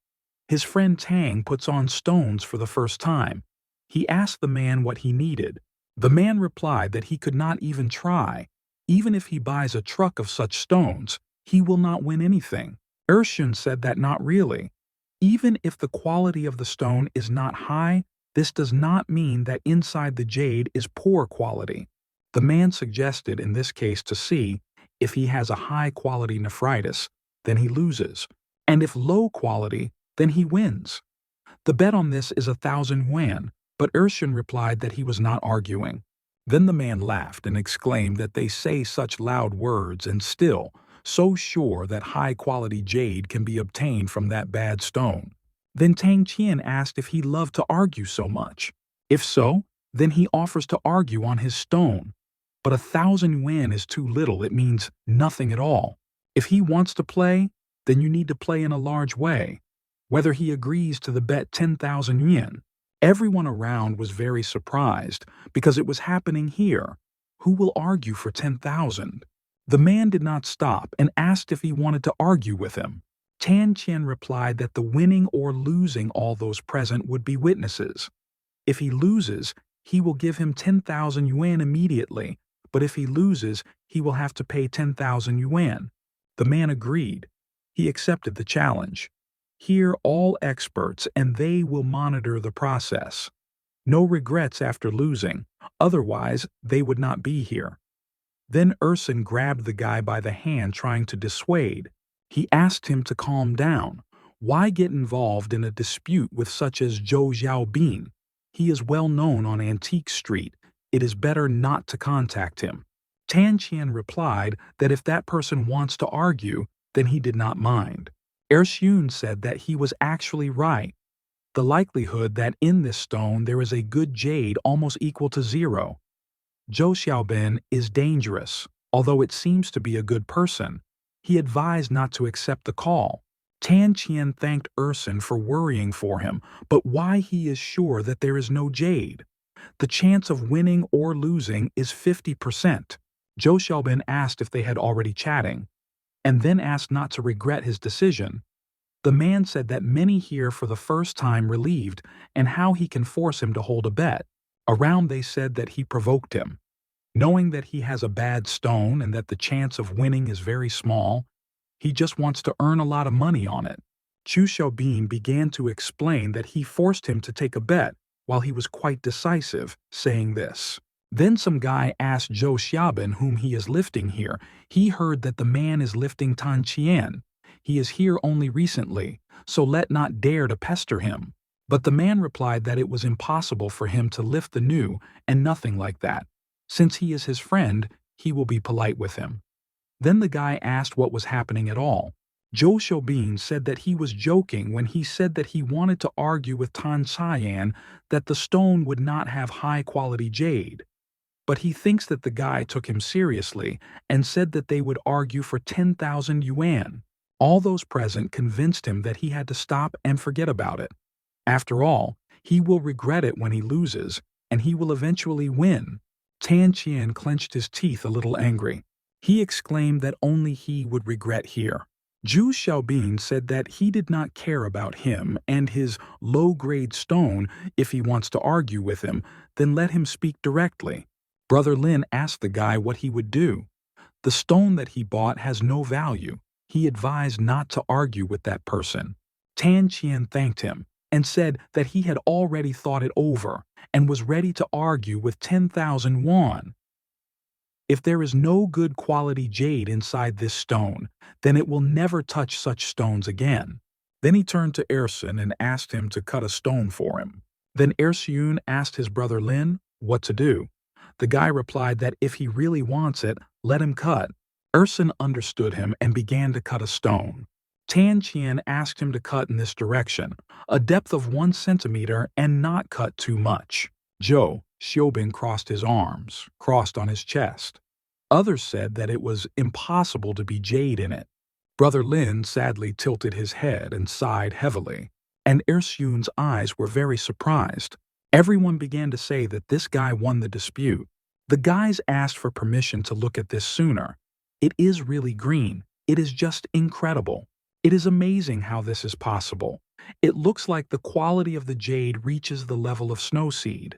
His friend Tang puts on stones for the first time. He asked the man what he needed. The man replied that he could not even try. Even if he buys a truck of such stones, he will not win anything. Ershun said that not really. Even if the quality of the stone is not high, this does not mean that inside the jade is poor quality. The man suggested in this case to see if he has a high-quality nephritis, then he loses, and if low quality, then he wins. The bet on this is 1,000 yuan, but Ershun replied that he was not arguing. Then the man laughed and exclaimed that they say such loud words and still so sure that high-quality jade can be obtained from that bad stone. Then Tang Qian asked if he loved to argue so much. If so, then he offers to argue on his stone. But 1,000 yuan is too little, it means nothing at all. If he wants to play, then you need to play in a large way. Whether he agrees to the bet 10,000 yuan. Everyone around was very surprised because it was happening here. Who will argue for 10,000? The man did not stop and asked if he wanted to argue with him. Tan Qian replied that the winning or losing all those present would be witnesses. If he loses, he will give him 10,000 yuan immediately, but if he loses, he will have to pay 10,000 yuan. The man agreed. He accepted the challenge. Here all experts and they will monitor the process. No regrets after losing, otherwise they would not be here. Then Urson grabbed the guy by the hand trying to dissuade. He asked him to calm down. Why get involved in a dispute with such as Zhou Xiaobin? He is well known on Antique Street. It is better not to contact him. Tan Qian replied that if that person wants to argue, then he did not mind. Ershun said that he was actually right. The likelihood that in this stone there is a good jade almost equal to 0. Zhou Xiaobin is dangerous, although it seems to be a good person. He advised not to accept the call. Tan Qian thanked Urson for worrying for him, but why he is sure that there is no jade. The chance of winning or losing is 50%. Zhou Xiaobin asked if they had already chatting, and then asked not to regret his decision. The man said that many here for the first time relieved and how he can force him to hold a bet. Around they said that he provoked him. Knowing that he has a bad stone and that the chance of winning is very small, he just wants to earn a lot of money on it. Chu Xiaobin began to explain that he forced him to take a bet while he was quite decisive, saying this. Then some guy asked Zhou Xiaobin whom he is lifting here. He heard that the man is lifting Tan Qian. He is here only recently, so let not dare to pester him. But the man replied that it was impossible for him to lift the new and nothing like that. Since he is his friend, he will be polite with him. Then the guy asked what was happening at all. Zhou Xiaobin said that he was joking when he said that he wanted to argue with Tan Qian that the stone would not have high-quality jade. But he thinks that the guy took him seriously and said that they would argue for 10,000 yuan. All those present convinced him that he had to stop and forget about it. After all, he will regret it when he loses, and he will eventually win. Tan Qian clenched his teeth a little angry. He exclaimed that only he would regret here. Zhu Xiaobin said that he did not care about him and his low-grade stone. If he wants to argue with him, then let him speak directly. Brother Lin asked the guy what he would do. The stone that he bought has no value. He advised not to argue with that person. Tan Qian thanked him and said that he had already thought it over and was ready to argue with 10,000 yuan. If there is no good quality jade inside this stone, then it will never touch such stones again. Then he turned to Ersin and asked him to cut a stone for him. Then Ersun asked his brother Lin what to do. The guy replied that if he really wants it, let him cut. Ersin understood him and began to cut a stone. Tan Qian asked him to cut in this direction, a depth of 1 centimeter, and not cut too much. Zhou Xiaobin crossed his arms, crossed on his chest. Others said that it was impossible to be jade in it. Brother Lin sadly tilted his head and sighed heavily, and Ersun's eyes were very surprised. Everyone began to say that this guy won the dispute. The guys asked for permission to look at this sooner. It is really green. It is just incredible. It is amazing how this is possible. It looks like the quality of the jade reaches the level of snowseed.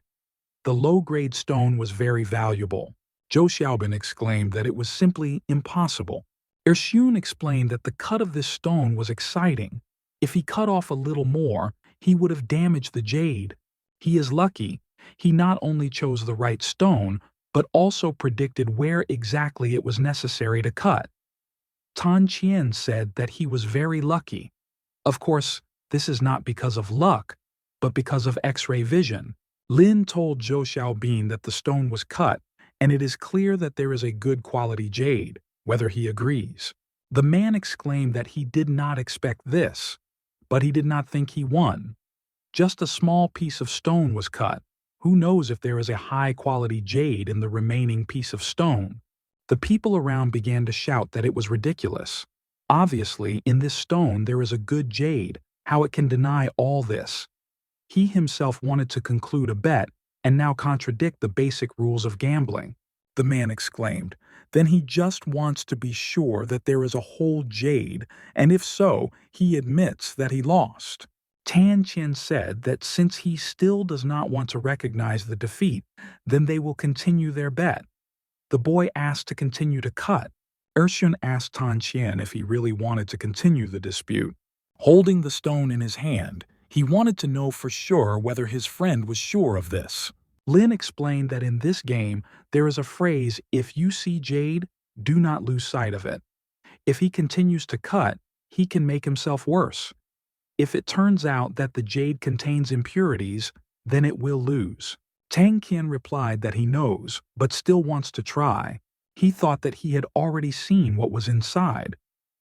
The low-grade stone was very valuable. Zhou Xiaobin exclaimed that it was simply impossible. Ersun explained that the cut of this stone was exciting. If he cut off a little more, he would have damaged the jade. He is lucky. He not only chose the right stone, but also predicted where exactly it was necessary to cut. Tan Qian said that he was very lucky. Of course, this is not because of luck, but because of X-ray vision. Lin told Zhou Xiaobin that the stone was cut, and it is clear that there is a good quality jade, whether he agrees. The man exclaimed that he did not expect this, but he did not think he won. Just a small piece of stone was cut. Who knows if there is a high-quality jade in the remaining piece of stone? The people around began to shout that it was ridiculous. Obviously, in this stone there is a good jade. How it can deny all this? He himself wanted to conclude a bet and now contradict the basic rules of gambling. The man exclaimed. Then he just wants to be sure that there is a whole jade, and if so, he admits that he lost. Tan Qian said that since he still does not want to recognize the defeat, then they will continue their bet. The boy asked to continue to cut. Ersun asked Tan Qian if he really wanted to continue the dispute. Holding the stone in his hand, he wanted to know for sure whether his friend was sure of this. Lin explained that in this game, there is a phrase, if you see jade, do not lose sight of it. If he continues to cut, he can make himself worse. If it turns out that the jade contains impurities, then it will lose. Tang Qian replied that he knows, but still wants to try. He thought that he had already seen what was inside.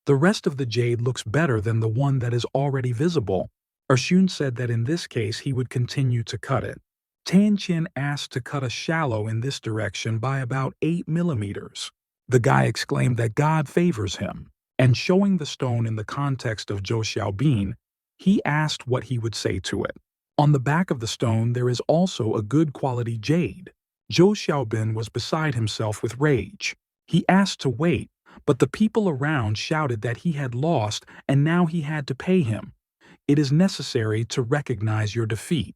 The rest of the jade looks better than the one that is already visible. Ersun said that in this case he would continue to cut it. Tan Qian asked to cut a shallow in this direction by about 8 millimeters. The guy exclaimed that God favors him, and showing the stone in the context of Zhou Xiaobin, he asked what he would say to it. On the back of the stone there is also a good quality jade. Zhou Xiaobin was beside himself with rage. He asked to wait, but the people around shouted that he had lost and now he had to pay him. It is necessary to recognize your defeat.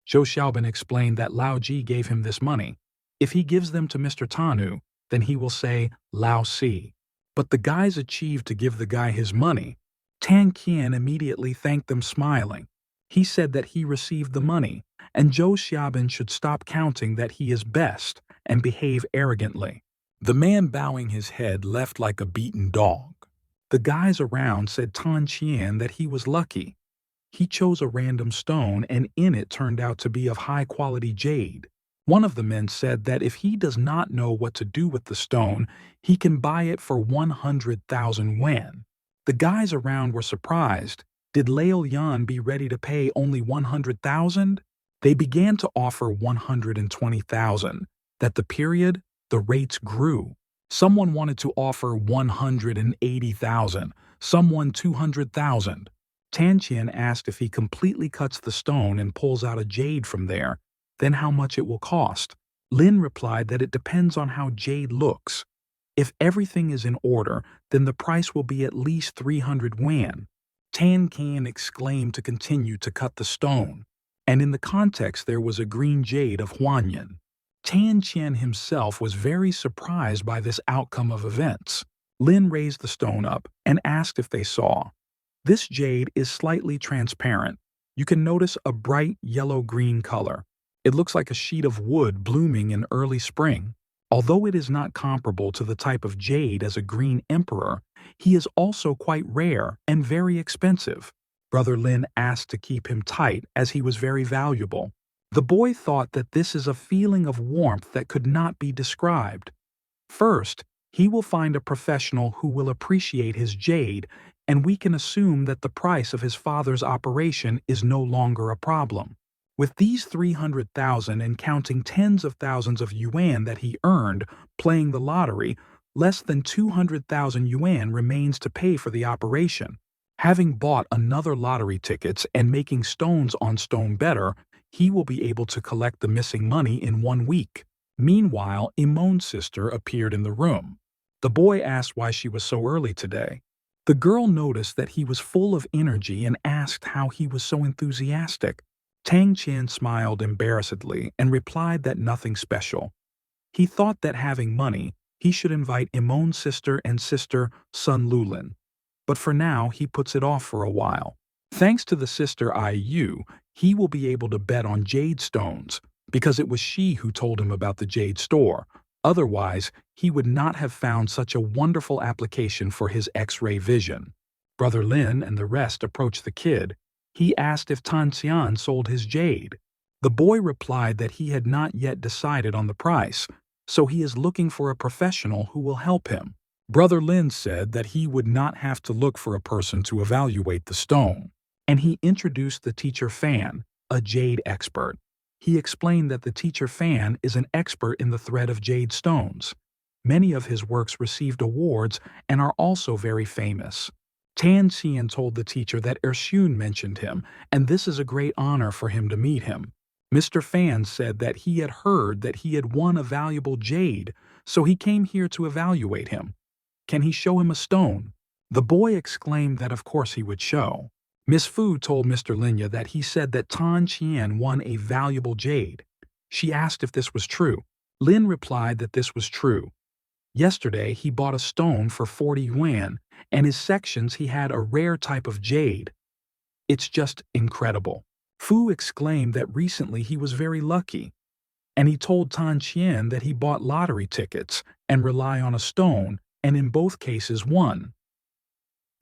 Zhou Xiaobin explained that Lao Ji gave him this money. If he gives them to Mr. Tanu, then he will say Lao Si. But the guys achieved to give the guy his money. Tan Qian immediately thanked them smiling. He said that he received the money, and Zhou Xiaobin should stop counting that he is best and behave arrogantly. The man bowing his head left like a beaten dog. The guys around said Tan Qian that he was lucky. He chose a random stone and in it turned out to be of high-quality jade. One of the men said that if he does not know what to do with the stone, he can buy it for 100,000 yuan. The guys around were surprised. Did Lao Yan be ready to pay only 100,000? They began to offer 120,000. At the period, the rates grew. Someone wanted to offer 180,000, someone 200,000. Tan Qian asked if he completely cuts the stone and pulls out a jade from there, then how much it will cost. Lin replied that it depends on how jade looks. If everything is in order, then the price will be at least 300 yuan. Tan Can exclaimed to continue to cut the stone, and in the context there was a green jade of Huanyan. Tan Qian himself was very surprised by this outcome of events. Lin raised the stone up and asked if they saw. This jade is slightly transparent. You can notice a bright yellow-green color. It looks like a sheet of wood blooming in early spring. Although it is not comparable to the type of jade as a green emperor, he is also quite rare and very expensive. Brother Lin asked to keep him tight as he was very valuable. The boy thought that this is a feeling of warmth that could not be described. First, he will find a professional who will appreciate his jade, and we can assume that the price of his father's operation is no longer a problem. With these 300,000 and counting tens of thousands of yuan that he earned playing the lottery, less than 200,000 yuan remains to pay for the operation. Having bought another lottery tickets and making stones on stone better, he will be able to collect the missing money in 1 week. Meanwhile, Imon's sister appeared in the room. The boy asked why she was so early today. The girl noticed that he was full of energy and asked how he was so enthusiastic. Tang Qian smiled embarrassedly and replied that nothing special. He thought that having money, he should invite Imon's sister and sister Sun Lulin. But for now, he puts it off for a while. Thanks to the sister Iu, he will be able to bet on jade stones, because it was she who told him about the jade store. Otherwise, he would not have found such a wonderful application for his X-ray vision. Brother Lin and the rest approached the kid. He asked if Tan Xian sold his jade. The boy replied that he had not yet decided on the price, so he is looking for a professional who will help him. Brother Lin said that he would not have to look for a person to evaluate the stone, and he introduced the teacher Fan, a jade expert. He explained that the teacher Fan is an expert in the thread of jade stones. Many of his works received awards and are also very famous. Tan Xian told the teacher that Ershun mentioned him, and this is a great honor for him to meet him. Mr. Fan said that he had heard that he had won a valuable jade, so he came here to evaluate him. Can he show him a stone? The boy exclaimed that of course he would show. Miss Fu told Mr. Linya that he said that Tan Qian won a valuable jade. She asked if this was true. Lin replied that this was true. Yesterday, he bought a stone for 40 yuan, and his sections he had a rare type of jade. It's just incredible. Fu exclaimed that recently he was very lucky, and he told Tan Qian that he bought lottery tickets and rely on a stone, and in both cases won.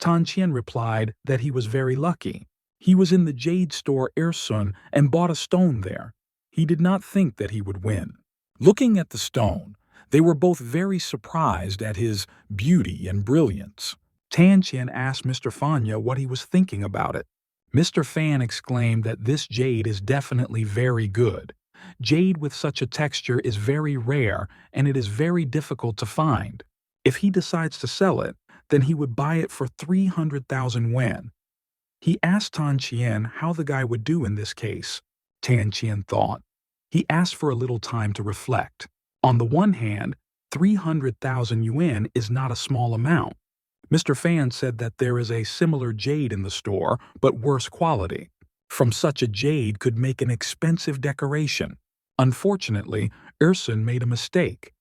Tan Qian replied that he was very lucky. He was in the jade store Ersun and bought a stone there. He did not think that he would win. Looking at the stone, they were both very surprised at his beauty and brilliance. Tan Qian asked Mr. Fanya what he was thinking about it. Mr. Fan exclaimed that this jade is definitely very good. Jade with such a texture is very rare and it is very difficult to find. If he decides to sell it, then he would buy it for 300,000 yuan. He asked Tan Qian how the guy would do in this case. Tan Qian thought. He asked for a little time to reflect. On the one hand, 300,000 yuan is not a small amount. Mr. Fan said that there is a similar jade in the store, but worse quality. From such a jade could make an expensive decoration. Unfortunately, Ersun made a mistake.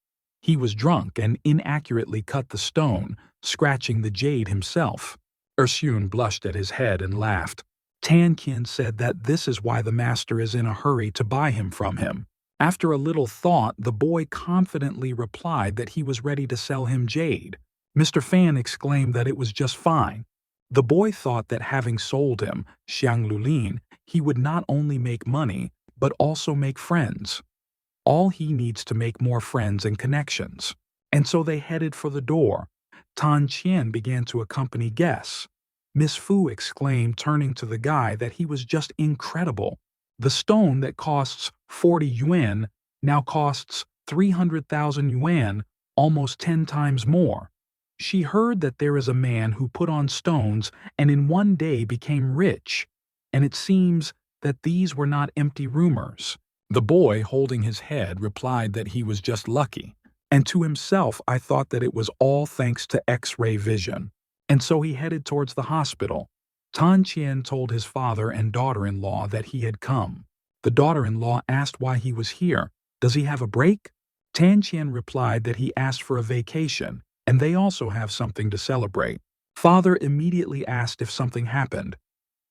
He was drunk and inaccurately cut the stone, scratching the jade himself. Ersun blushed at his head and laughed. Tan Qian said that this is why the master is in a hurry to buy him from him. After a little thought, the boy confidently replied that he was ready to sell him jade. Mr. Fan exclaimed that it was just fine. The boy thought that having sold him, Xiang Lulin, he would not only make money, but also make friends. All he needs to make more friends and connections. And so they headed for the door. Tan Qian began to accompany guests. Miss Fu exclaimed, turning to the guy, that he was just incredible. The stone that costs 40 yuan now costs 300,000 yuan, almost 10 times more. She heard that there is a man who put on stones and in one day became rich, and it seems that these were not empty rumors. The boy, holding his head, replied that he was just lucky. And to himself, I thought that it was all thanks to X-ray vision. And so he headed towards the hospital. Tan Qian told his father and daughter-in-law that he had come. The daughter-in-law asked why he was here. Does he have a break? Tan Qian replied that he asked for a vacation, and they also have something to celebrate. Father immediately asked if something happened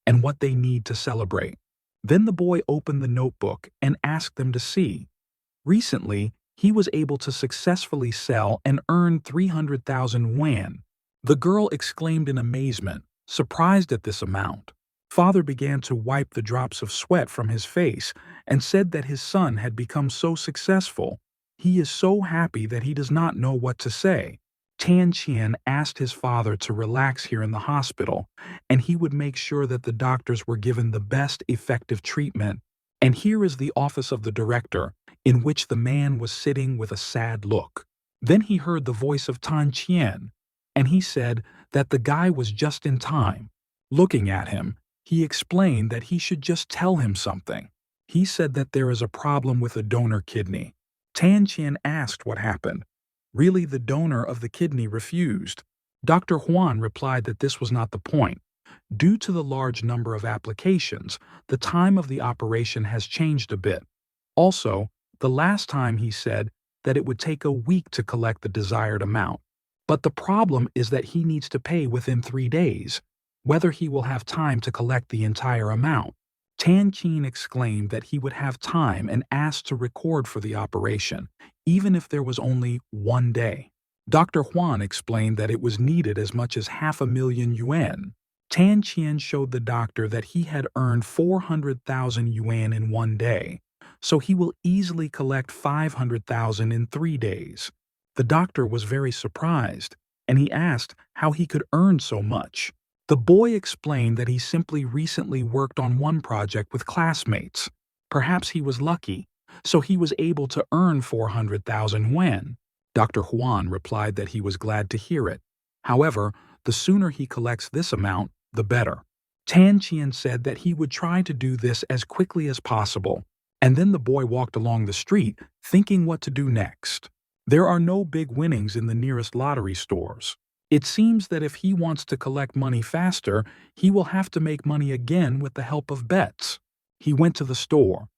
and what they need to celebrate. Then the boy opened the notebook and asked them to see. Recently, he was able to successfully sell and earn 300,000 yuan. The girl exclaimed in amazement, surprised at this amount. Father began to wipe the drops of sweat from his face and said that his son had become so successful. He is so happy that he does not know what to say. Tan Qian asked his father to relax here in the hospital, and he would make sure that the doctors were given the best effective treatment. And here is the office of the director, in which the man was sitting with a sad look. Then he heard the voice of Tan Qian, and he said that the guy was just in time. Looking at him, he explained that he should just tell him something. He said that there is a problem with a donor kidney. Tan Qian asked what happened. Really, the donor of the kidney refused. Dr. Huan replied that this was not the point. Due to the large number of applications, the time of the operation has changed a bit. Also, the last time he said that it would take a week to collect the desired amount. But the problem is that he needs to pay within 3 days, whether he will have time to collect the entire amount. Tan Qian exclaimed that he would have time and asked to record for the operation, even if there was only 1 day. Dr. Huan explained that it was needed as much as 500,000 yuan. Tan Qian showed the doctor that he had earned 400,000 yuan in 1 day, so he will easily collect 500,000 in 3 days. The doctor was very surprised, and he asked how he could earn so much. The boy explained that he simply recently worked on one project with classmates. Perhaps he was lucky, so he was able to earn 400,000 yuan. Dr. Huan replied that he was glad to hear it. However, the sooner he collects this amount, the better. Tan Qian said that he would try to do this as quickly as possible, and then the boy walked along the street, thinking what to do next. There are no big winnings in the nearest lottery stores. It seems that if he wants to collect money faster, he will have to make money again with the help of bets. He went to the store.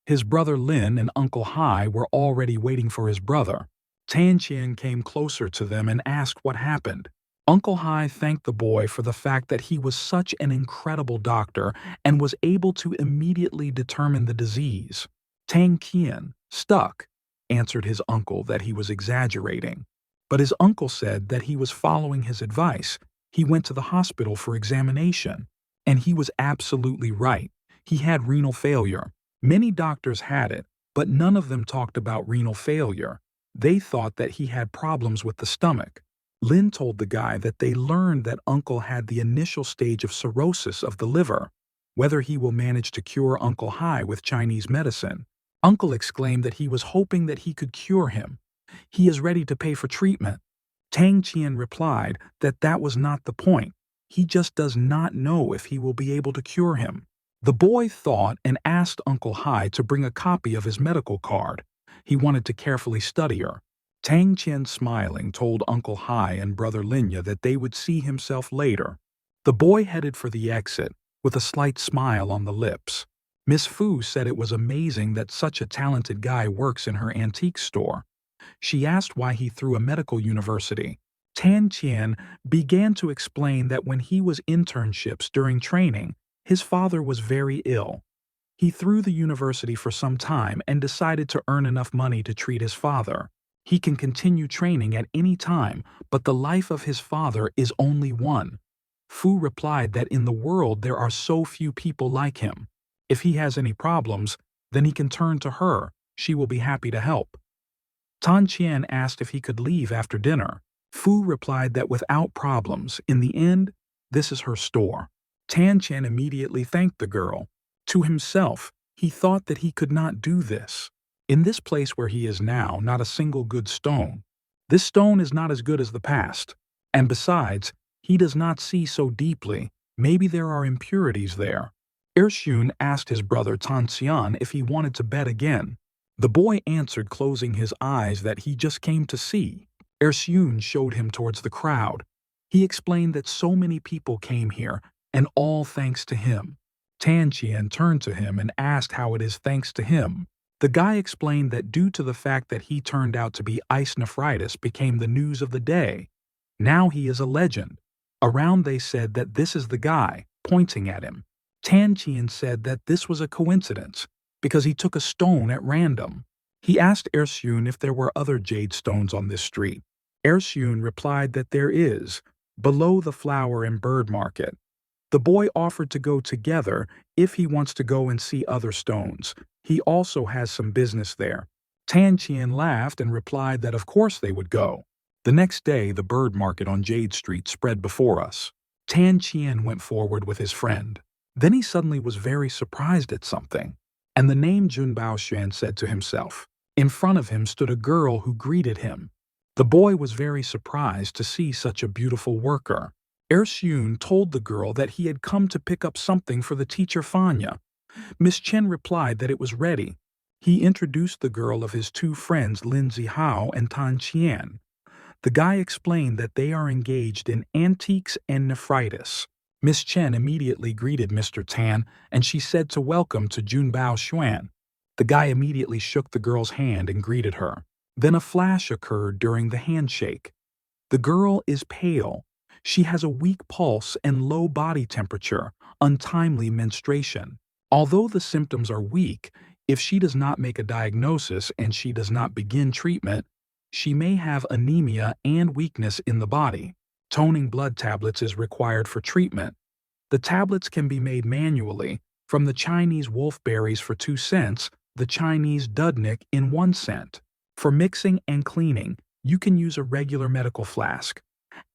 His brother Lin and Uncle Hai were already waiting for his brother. Tan Qian came closer to them and asked what happened. Uncle Hai thanked the boy for the fact that he was such an incredible doctor and was able to immediately determine the disease. Tan Qian, stuck, answered his uncle that he was exaggerating. But his uncle said that he was following his advice. He went to the hospital for examination. And he was absolutely right. He had renal failure. Many doctors had it, but none of them talked about renal failure. They thought that he had problems with the stomach. Lin told the guy that they learned that Uncle had the initial stage of cirrhosis of the liver. Whether he will manage to cure Uncle Hai with Chinese medicine. Uncle exclaimed that he was hoping that he could cure him. He is ready to pay for treatment. Tan Qian replied that that was not the point. He just does not know if he will be able to cure him. The boy thought and asked Uncle Hai to bring a copy of his medical card. He wanted to carefully study her. Tan Qian, smiling, told Uncle Hai and Brother Linya that they would see himself later. The boy headed for the exit, with a slight smile on the lips. Miss Fu said it was amazing that such a talented guy works in her antique store. She asked why he threw a medical university. Tan Qian began to explain that when he was internships during training, his father was very ill. He threw the university for some time and decided to earn enough money to treat his father. He can continue training at any time, but the life of his father is only one. Fu replied that in the world there are so few people like him. If he has any problems, then he can turn to her. She will be happy to help. Tan Qian asked if he could leave after dinner. Fu replied that without problems, in the end, this is her store. Tan Qian immediately thanked the girl. To himself, he thought that he could not do this. In this place where he is now, not a single good stone. This stone is not as good as the past. And besides, he does not see so deeply. Maybe there are impurities there. Ershun asked his brother Tan Xian if he wanted to bet again. The boy answered, closing his eyes, that he just came to see. Ersyun showed him towards the crowd. He explained that so many people came here, and all thanks to him. Tan Qian turned to him and asked how it is thanks to him. The guy explained that due to the fact that he turned out to be ice nephritis became the news of the day. Now he is a legend. Around they said that this is the guy, pointing at him. Tan Qian said that this was a coincidence, because he took a stone at random. He asked Ersyun if there were other jade stones on this street. Ersyun replied that there is, below the flower and bird market. The boy offered to go together if he wants to go and see other stones. He also has some business there. Tan Qian laughed and replied that of course they would go. The next day, the bird market on Jade Street spread before us. Tan Qian went forward with his friend. Then he suddenly was very surprised at something, and the name Jun Baoshan said to himself. In front of him stood a girl who greeted him. The boy was very surprised to see such a beautiful worker. Ersyun told the girl that he had come to pick up something for the teacher Fanya. Miss Chen replied that it was ready. He introduced the girl of his two friends Lin Zihao and Tan Qian. The guy explained that they are engaged in antiques and nephritis. Miss Chen immediately greeted Mr. Tan, and she said to welcome to Junbao Xuan. The guy immediately shook the girl's hand and greeted her. Then a flash occurred during the handshake. The girl is pale. She has a weak pulse and low body temperature, untimely menstruation. Although the symptoms are weak, if she does not make a diagnosis and she does not begin treatment, she may have anemia and weakness in the body. Toning blood tablets is required for treatment. The tablets can be made manually from the Chinese wolfberries for 2 cents, the Chinese dudnik in 1 cent. For mixing and cleaning, you can use a regular medical flask.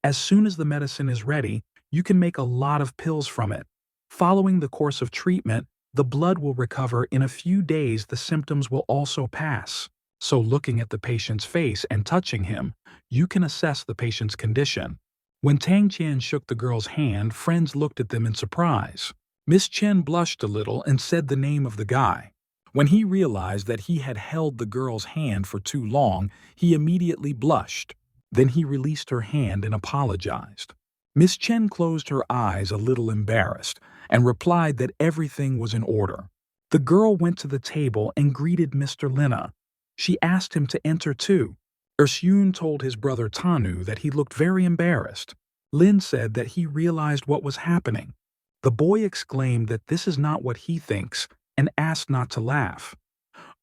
As soon as the medicine is ready, you can make a lot of pills from it. Following the course of treatment, the blood will recover. In a few days, the symptoms will also pass. So looking at the patient's face and touching him, you can assess the patient's condition. When Tang Qian shook the girl's hand, friends looked at them in surprise. Miss Chen blushed a little and said the name of the guy. When he realized that he had held the girl's hand for too long, he immediately blushed. Then he released her hand and apologized. Miss Chen closed her eyes a little embarrassed and replied that everything was in order. The girl went to the table and greeted Mr. Lina. She asked him to enter too. Ersyun told his brother Tanu that he looked very embarrassed. Lin said that he realized what was happening. The boy exclaimed that this is not what he thinks and asked not to laugh.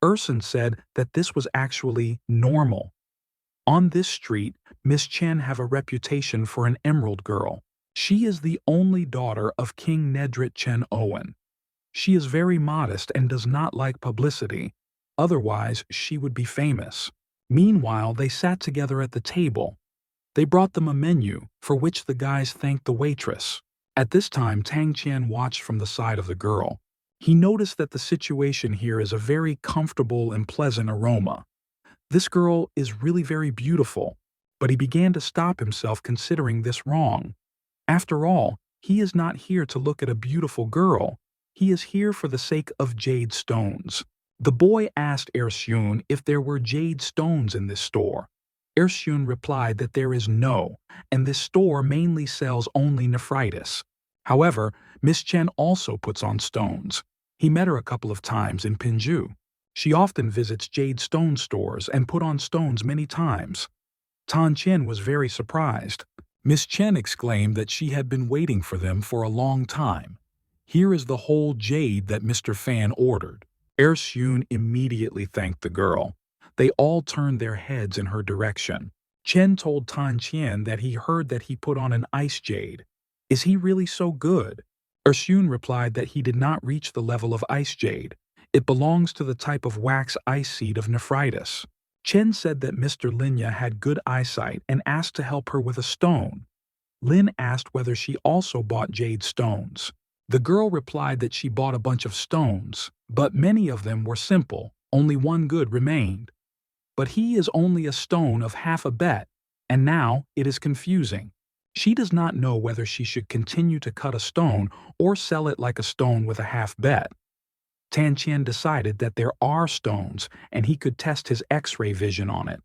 Urson said that this was actually normal. On this street, Miss Chen have a reputation for an emerald girl. She is the only daughter of King Nedrit Chen Owen. She is very modest and does not like publicity. Otherwise, she would be famous. Meanwhile, they sat together at the table. They brought them a menu, for which the guys thanked the waitress. At this time, Tang Qian watched from the side of the girl. He noticed that the situation here is a very comfortable and pleasant aroma. This girl is really very beautiful, but he began to stop himself considering this wrong. After all, he is not here to look at a beautiful girl. He is here for the sake of jade stones. The boy asked Ersyun if there were jade stones in this store. Ersyun replied that there is no, and this store mainly sells only nephritis. However, Miss Chen also puts on stones. He met her a couple of times in Pinju. She often visits jade stone stores and put on stones many times. Tan Chen was very surprised. Miss Chen exclaimed that she had been waiting for them for a long time. Here is the whole jade that Mr. Fan ordered. Ersyun immediately thanked the girl. They all turned their heads in her direction. Chen told Tan Qian that he heard that he put on an ice jade. Is he really so good? Ersyun replied that he did not reach the level of ice jade. It belongs to the type of wax ice seed of nephritis. Chen said that Mr. Linya had good eyesight and asked to help her with a stone. Lin asked whether she also bought jade stones. The girl replied that she bought a bunch of stones, but many of them were simple, only one good remained. But he is only a stone of half a bet, and now it is confusing. She does not know whether she should continue to cut a stone or sell it like a stone with a half bet. Tan Qian decided that there are stones and he could test his X-ray vision on it.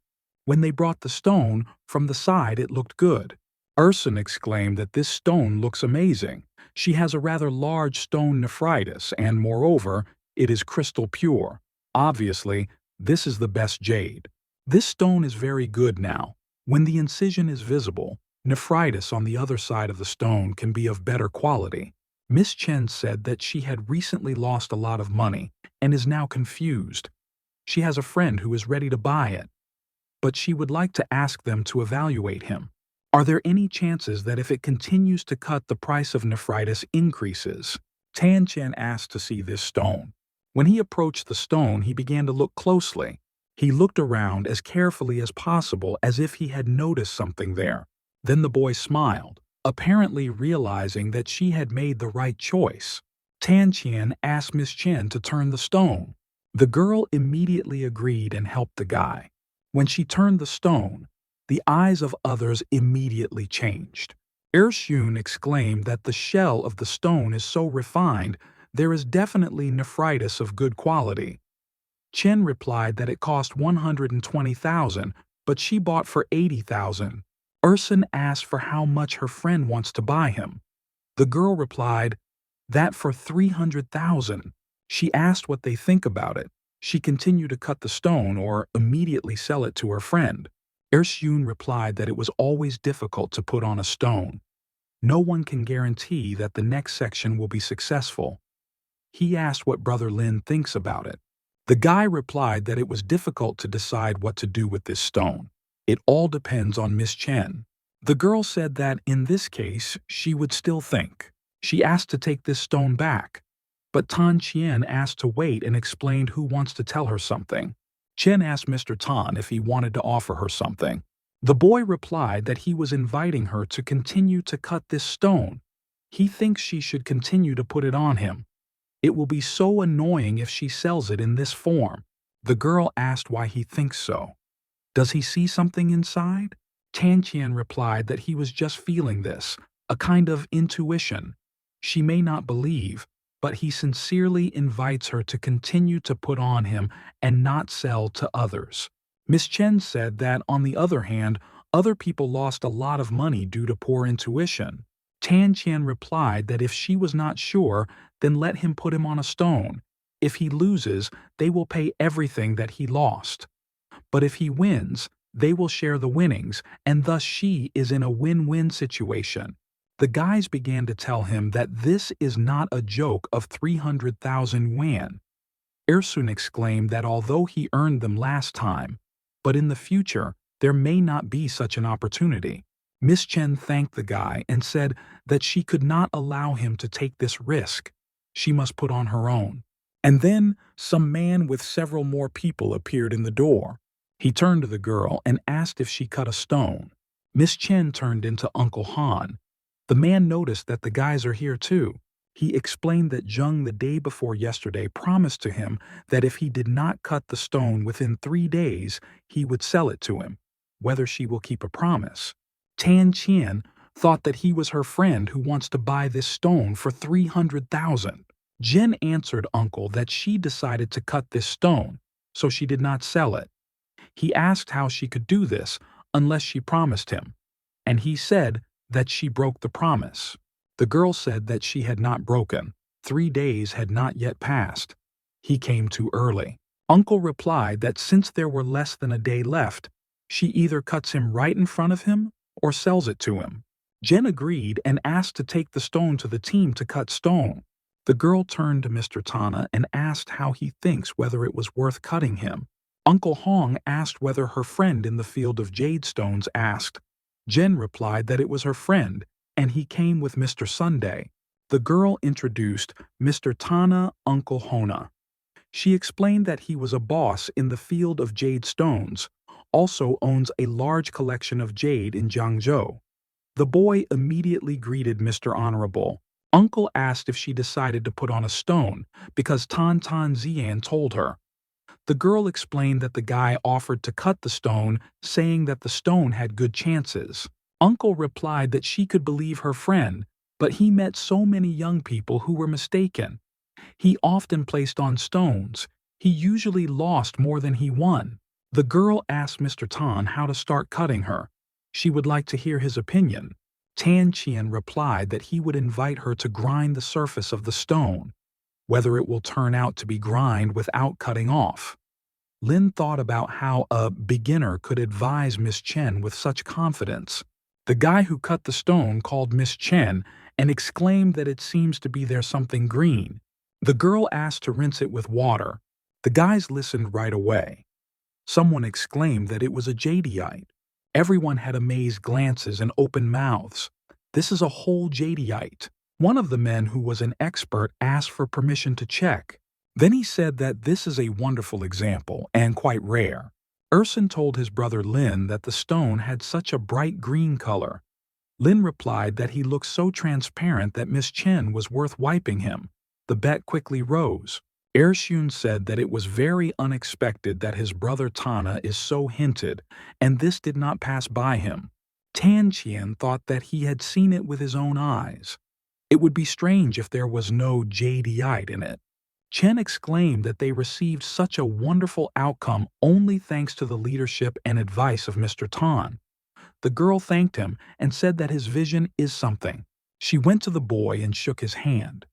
When they brought the stone, from the side it looked good. Urson exclaimed that this stone looks amazing. She has a rather large stone nephritis and, moreover, it is crystal pure. Obviously, this is the best jade. This stone is very good now. When the incision is visible, nephritis on the other side of the stone can be of better quality. Miss Chen said that she had recently lost a lot of money and is now confused. She has a friend who is ready to buy it, but she would like to ask them to evaluate him. Are there any chances that if it continues to cut, the price of nephritis increases? Tan Chen asked to see this stone. When he approached the stone, he began to look closely. He looked around as carefully as possible, as if he had noticed something there. Then the boy smiled, apparently realizing that she had made the right choice. Tan Qian asked Miss Chen to turn the stone. The girl immediately agreed and helped the guy. When she turned the stone, the eyes of others immediately changed. Ershun exclaimed that the shell of the stone is so refined, there is definitely nephritis of good quality. Chen replied that it cost 120,000, but she bought for 80,000. Urson asked for how much her friend wants to buy him. The girl replied, that for 300,000. She asked what they think about it. She continued to cut the stone or immediately sell it to her friend. Ershun replied that it was always difficult to put on a stone. No one can guarantee that the next section will be successful. He asked what Brother Lin thinks about it. The guy replied that it was difficult to decide what to do with this stone. It all depends on Miss Chen. The girl said that in this case, she would still think. She asked to take this stone back. But Tan Qian asked to wait and explained who wants to tell her something. Chen asked Mr. Tan if he wanted to offer her something. The boy replied that he was inviting her to continue to cut this stone. He thinks she should continue to put it on him. It will be so annoying if she sells it in this form. The girl asked why he thinks so. Does he see something inside? Tan Qian replied that he was just feeling this, a kind of intuition. She may not believe, but he sincerely invites her to continue to put on him and not sell to others. Miss Chen said that, on the other hand, other people lost a lot of money due to poor intuition. Tan Qian replied that if she was not sure, then let him put him on a stone. If he loses, they will pay everything that he lost. But if he wins, they will share the winnings, and thus she is in a win-win situation. The guys began to tell him that this is not a joke of 300,000 yuan. Ersun exclaimed that although he earned them last time, but in the future there may not be such an opportunity. Miss Chen thanked the guy and said that she could not allow him to take this risk. She must put on her own. And then some man with several more people appeared in the door. He turned to the girl and asked if she cut a stone. Miss Chen turned into Uncle Han. The man noticed that the guys are here too. He explained that Zheng the day before yesterday promised to him that if he did not cut the stone within 3 days, he would sell it to him, whether she will keep a promise. Tan Qian thought that he was her friend who wants to buy this stone for 300,000. Jen answered Uncle that she decided to cut this stone, so she did not sell it. He asked how she could do this unless she promised him, and he said that she broke the promise. The girl said that she had not broken. 3 days had not yet passed. He came too early. Uncle replied that since there were less than a day left, she either cuts him right in front of him or sells it to him. Jen agreed and asked to take the stone to the team to cut stone. The girl turned to Mr. Tana and asked how he thinks whether it was worth cutting him. Uncle Hong asked whether her friend in the field of jade stones asked. Jen replied that it was her friend, and he came with Mr. Sunday. The girl introduced Mr. Tana Uncle Hona. She explained that he was a boss in the field of jade stones, also owns a large collection of jade in Jiangzhou. The boy immediately greeted Mr. Honorable. Uncle asked if she decided to put on a stone because Tan Zian told her. The girl explained that the guy offered to cut the stone, saying that the stone had good chances. Uncle replied that she could believe her friend, but he met so many young people who were mistaken. He often placed on stones. He usually lost more than he won. The girl asked Mr. Tan how to start cutting her. She would like to hear his opinion. Tan Qian replied that he would invite her to grind the surface of the stone, whether it will turn out to be grind without cutting off. Lin thought about how a beginner could advise Miss Chen with such confidence. The guy who cut the stone called Miss Chen and exclaimed that it seems to be there something green. The girl asked to rinse it with water. The guys listened right away. Someone exclaimed that it was a jadeite. Everyone had amazed glances and open mouths. This is a whole jadeite. One of the men who was an expert asked for permission to check. Then he said that this is a wonderful example and quite rare. Urson told his brother Lin that the stone had such a bright green color. Lin replied that he looked so transparent that Miss Chen was worth wiping him. The bet quickly rose. Ershun said that it was very unexpected that his brother Tana is so hinted, and this did not pass by him. Tan Qian thought that he had seen it with his own eyes. It would be strange if there was no jadeite in it. Chen exclaimed that they received such a wonderful outcome only thanks to the leadership and advice of Mr. Tan. The girl thanked him and said that his vision is something. She went to the boy and shook his hand.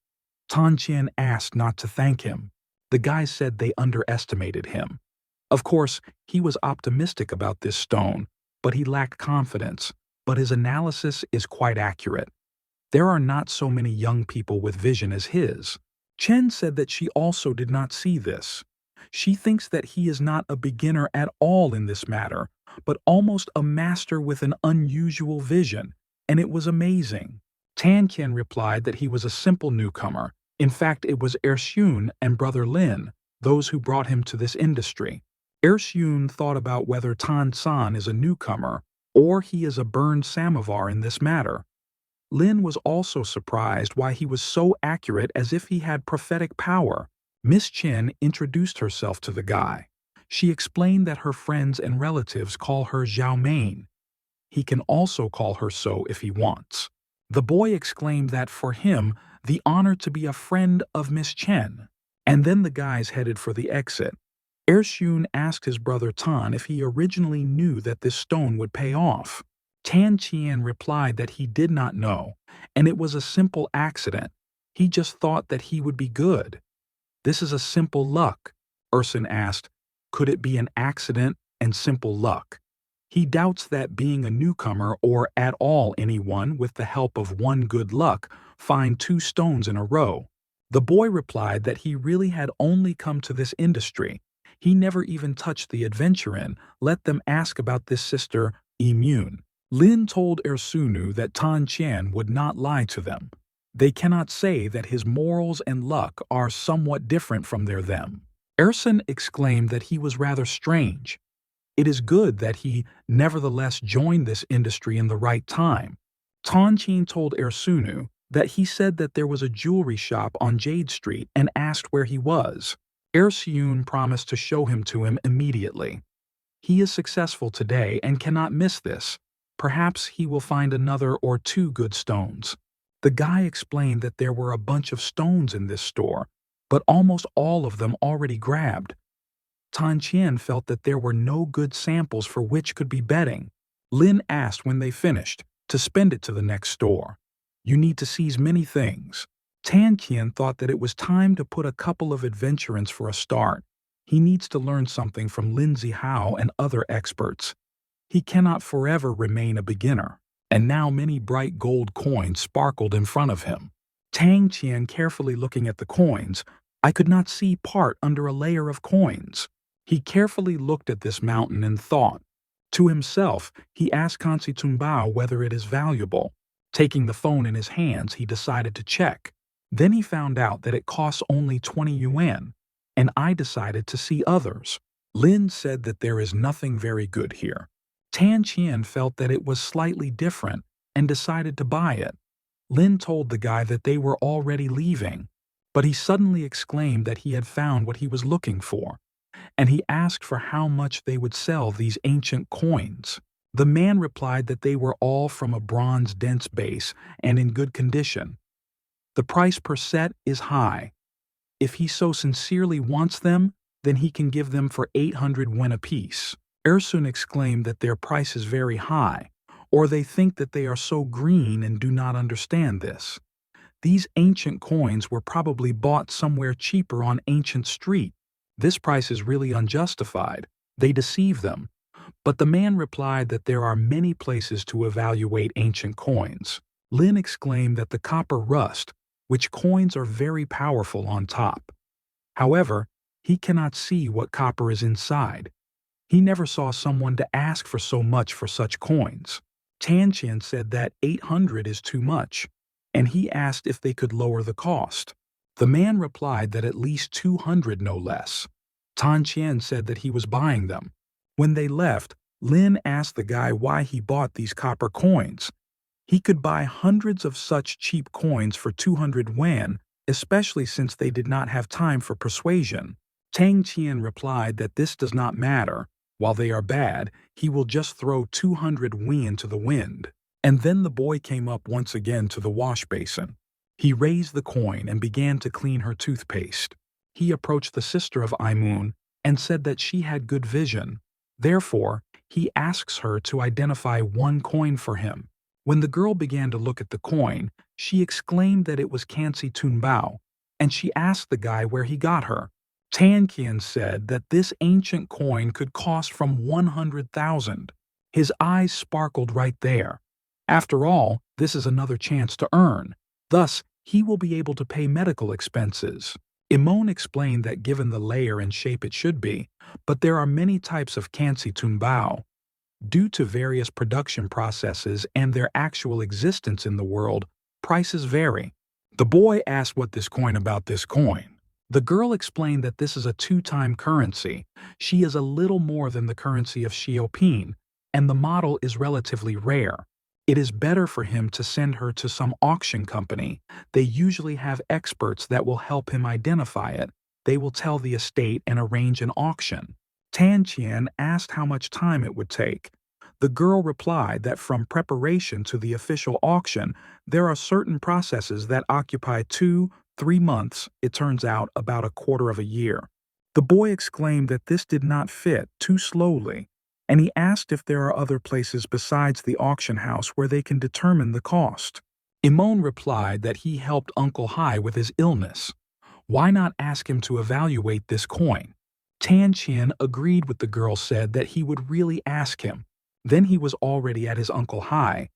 Tan Qian asked not to thank him. The guys said they underestimated him. Of course, he was optimistic about this stone, but he lacked confidence. But his analysis is quite accurate. There are not so many young people with vision as his. Chen said that she also did not see this. She thinks that he is not a beginner at all in this matter, but almost a master with an unusual vision, and it was amazing. Tan Qian replied that he was a simple newcomer. In fact, it was Ershun and brother Lin, those who brought him to this industry. Ershun thought about whether Tan San is a newcomer or he is a burned samovar in this matter. Lin was also surprised why he was so accurate as if he had prophetic power. Miss Chen introduced herself to the guy. She explained that her friends and relatives call her Zhao Mein. He can also call her so if he wants. The boy exclaimed that for him, the honor to be a friend of Miss Chen. And then the guys headed for the exit. Ershun asked his brother Tan if he originally knew that this stone would pay off. Tan Qian replied that he did not know, and it was a simple accident. He just thought that he would be good. This is a simple luck. Urson asked, could it be an accident and simple luck? He doubts that being a newcomer or at all anyone with the help of one good luck find two stones in a row. The boy replied that he really had only come to this industry. He never even touched the adventure inn. Let them ask about this sister, Immune. Lin told Ersunu that Tan Qian would not lie to them. They cannot say that his morals and luck are somewhat different from their them. Erson exclaimed that he was rather strange. It is good that he nevertheless joined this industry in the right time. Tan Qian told Ersunu that he said that there was a jewelry shop on Jade Street and asked where he was. Ersyun promised to show him to him immediately. He is successful today and cannot miss this. Perhaps he will find another or two good stones. The guy explained that there were a bunch of stones in this store, but almost all of them already grabbed. Tan Qian felt that there were no good samples for which could be betting. Lin asked when they finished to spend it to the next store. You need to seize many things. Tan Qian thought that it was time to put a couple of adventurants for a start. He needs to learn something from Lin Zihao and other experts. He cannot forever remain a beginner, and now many bright gold coins sparkled in front of him. Tang Qian carefully looking at the coins, I could not see part under a layer of coins. He carefully looked at this mountain and thought. To himself, he asked Kansi Tumbao whether it is valuable. Taking the phone in his hands, he decided to check. Then he found out that it costs only 20 yuan, and I decided to see others. Lin said that there is nothing very good here. Tan Qian felt that it was slightly different and decided to buy it. Lin told the guy that they were already leaving, but he suddenly exclaimed that he had found what he was looking for, and he asked for how much they would sell these ancient coins. The man replied that they were all from a bronze dense base and in good condition. The price per set is high. If he so sincerely wants them, then he can give them for 800 yen apiece. Ersun exclaimed that their price is very high, or they think that they are so green and do not understand this. These ancient coins were probably bought somewhere cheaper on ancient street. This price is really unjustified. They deceive them. But the man replied that there are many places to evaluate ancient coins. Lin exclaimed that the copper rust, which coins are very powerful on top. However, he cannot see what copper is inside. He never saw someone to ask for so much for such coins. Tanqian said that 800 is too much, and he asked if they could lower the cost. The man replied that at least 200 no less. Tanqian said that he was buying them. When they left, Lin asked the guy why he bought these copper coins. He could buy hundreds of such cheap coins for 200 yen, especially since they did not have time for persuasion. Tang Qian replied that this does not matter. While they are bad, he will just throw 200 yen to the wind. And then the boy came up once again to the wash basin. He raised the coin and began to clean her toothpaste. He approached the sister of Aimun and said that she had good vision. Therefore, he asks her to identify one coin for him. When the girl began to look at the coin, she exclaimed that it was Kansi Tunbao, and she asked the guy where he got her. Tanqian said that this ancient coin could cost from 100,000. His eyes sparkled right there. After all, this is another chance to earn. Thus, he will be able to pay medical expenses. Imon explained that given the layer and shape it should be, but there are many types of Kansi Tunbao. Due to various production processes and their actual existence in the world, prices vary. The boy asked what this coin about this coin. The girl explained that this is a two-time currency. She is a little more than the currency of Xiaopin, and the model is relatively rare. It is better for him to send her to some auction company. They usually have experts that will help him identify it. They will tell the estate and arrange an auction. Tanqian asked how much time it would take. The girl replied that from preparation to the official auction, there are certain processes that occupy 2-3 months, it turns out about a quarter of a year. The boy exclaimed that this did not fit, too slowly, and he asked if there are other places besides the auction house where they can determine the cost. Imon replied that he helped Uncle Hai with his illness. Why not ask him to evaluate this coin? Tanqian agreed with the girl, said that he would really ask him. Then he was already at his Uncle Hai.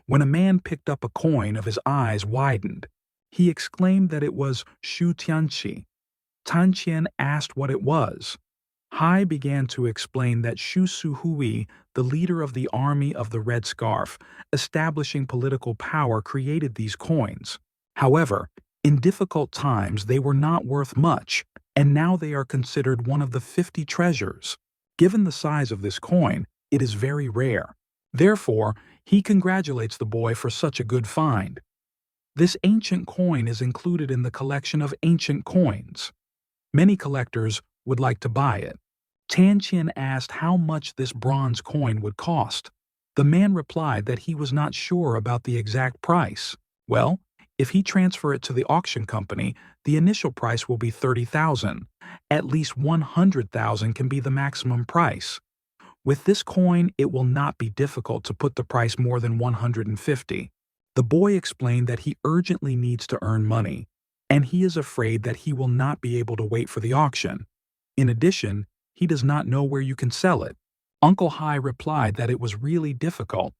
When a man picked up a coin, of his eyes widened. He exclaimed that it was Shu Tianqi. Tanqian asked what it was. Hai began to explain that Shu Suhui, the leader of the Army of the Red Scarf, establishing political power, created these coins. However, in difficult times they were not worth much, and now they are considered one of the 50 treasures. Given the size of this coin, it is very rare. Therefore, he congratulates the boy for such a good find. This ancient coin is included in the collection of ancient coins. Many collectors would like to buy it. Tanqian asked how much this bronze coin would cost. The man replied that he was not sure about the exact price. Well, if he transfer it to the auction company, the initial price will be 30,000. At least 100,000 can be the maximum price. With this coin, it will not be difficult to put the price more than 150. The boy explained that he urgently needs to earn money, and he is afraid that he will not be able to wait for the auction. In addition, he does not know where you can sell it. Uncle Hai replied that it was really difficult,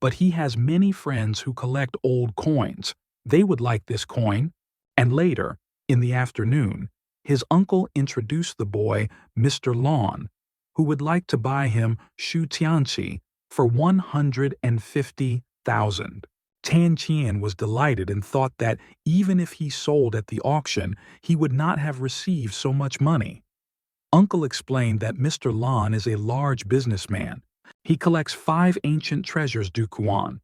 but he has many friends who collect old coins. They would like this coin. And later, in the afternoon, his uncle introduced the boy, Mr. Lon, who would like to buy him Shu Tianqi for 150,000. Tanqian was delighted and thought that even if he sold at the auction, he would not have received so much money. Uncle explained that Mr. Lon is a large businessman. He collects 5 ancient treasures du Kuan.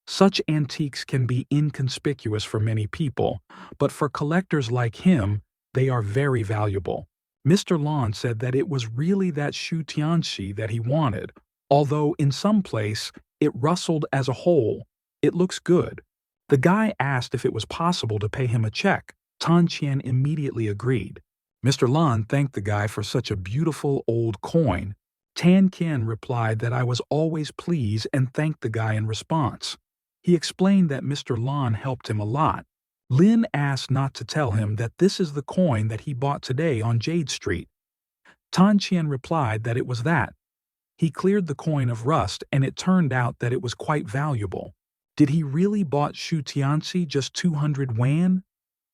Such antiques can be inconspicuous for many people, but for collectors like him, they are very valuable. Mr. Lon said that it was really that Shu Tianqi that he wanted, although in some place it rustled as a whole. It looks good. The guy asked if it was possible to pay him a check. Tan Qian immediately agreed. Mr. Lan thanked the guy for such a beautiful old coin. Tan Qian replied that I was always pleased and thanked the guy in response. He explained that Mr. Lan helped him a lot. Lin asked not to tell him that this is the coin that he bought today on Jade Street. Tan Qian replied that it was that. He cleared the coin of rust and it turned out that it was quite valuable. Did he really bought Shu Tianxi just 200 yuan?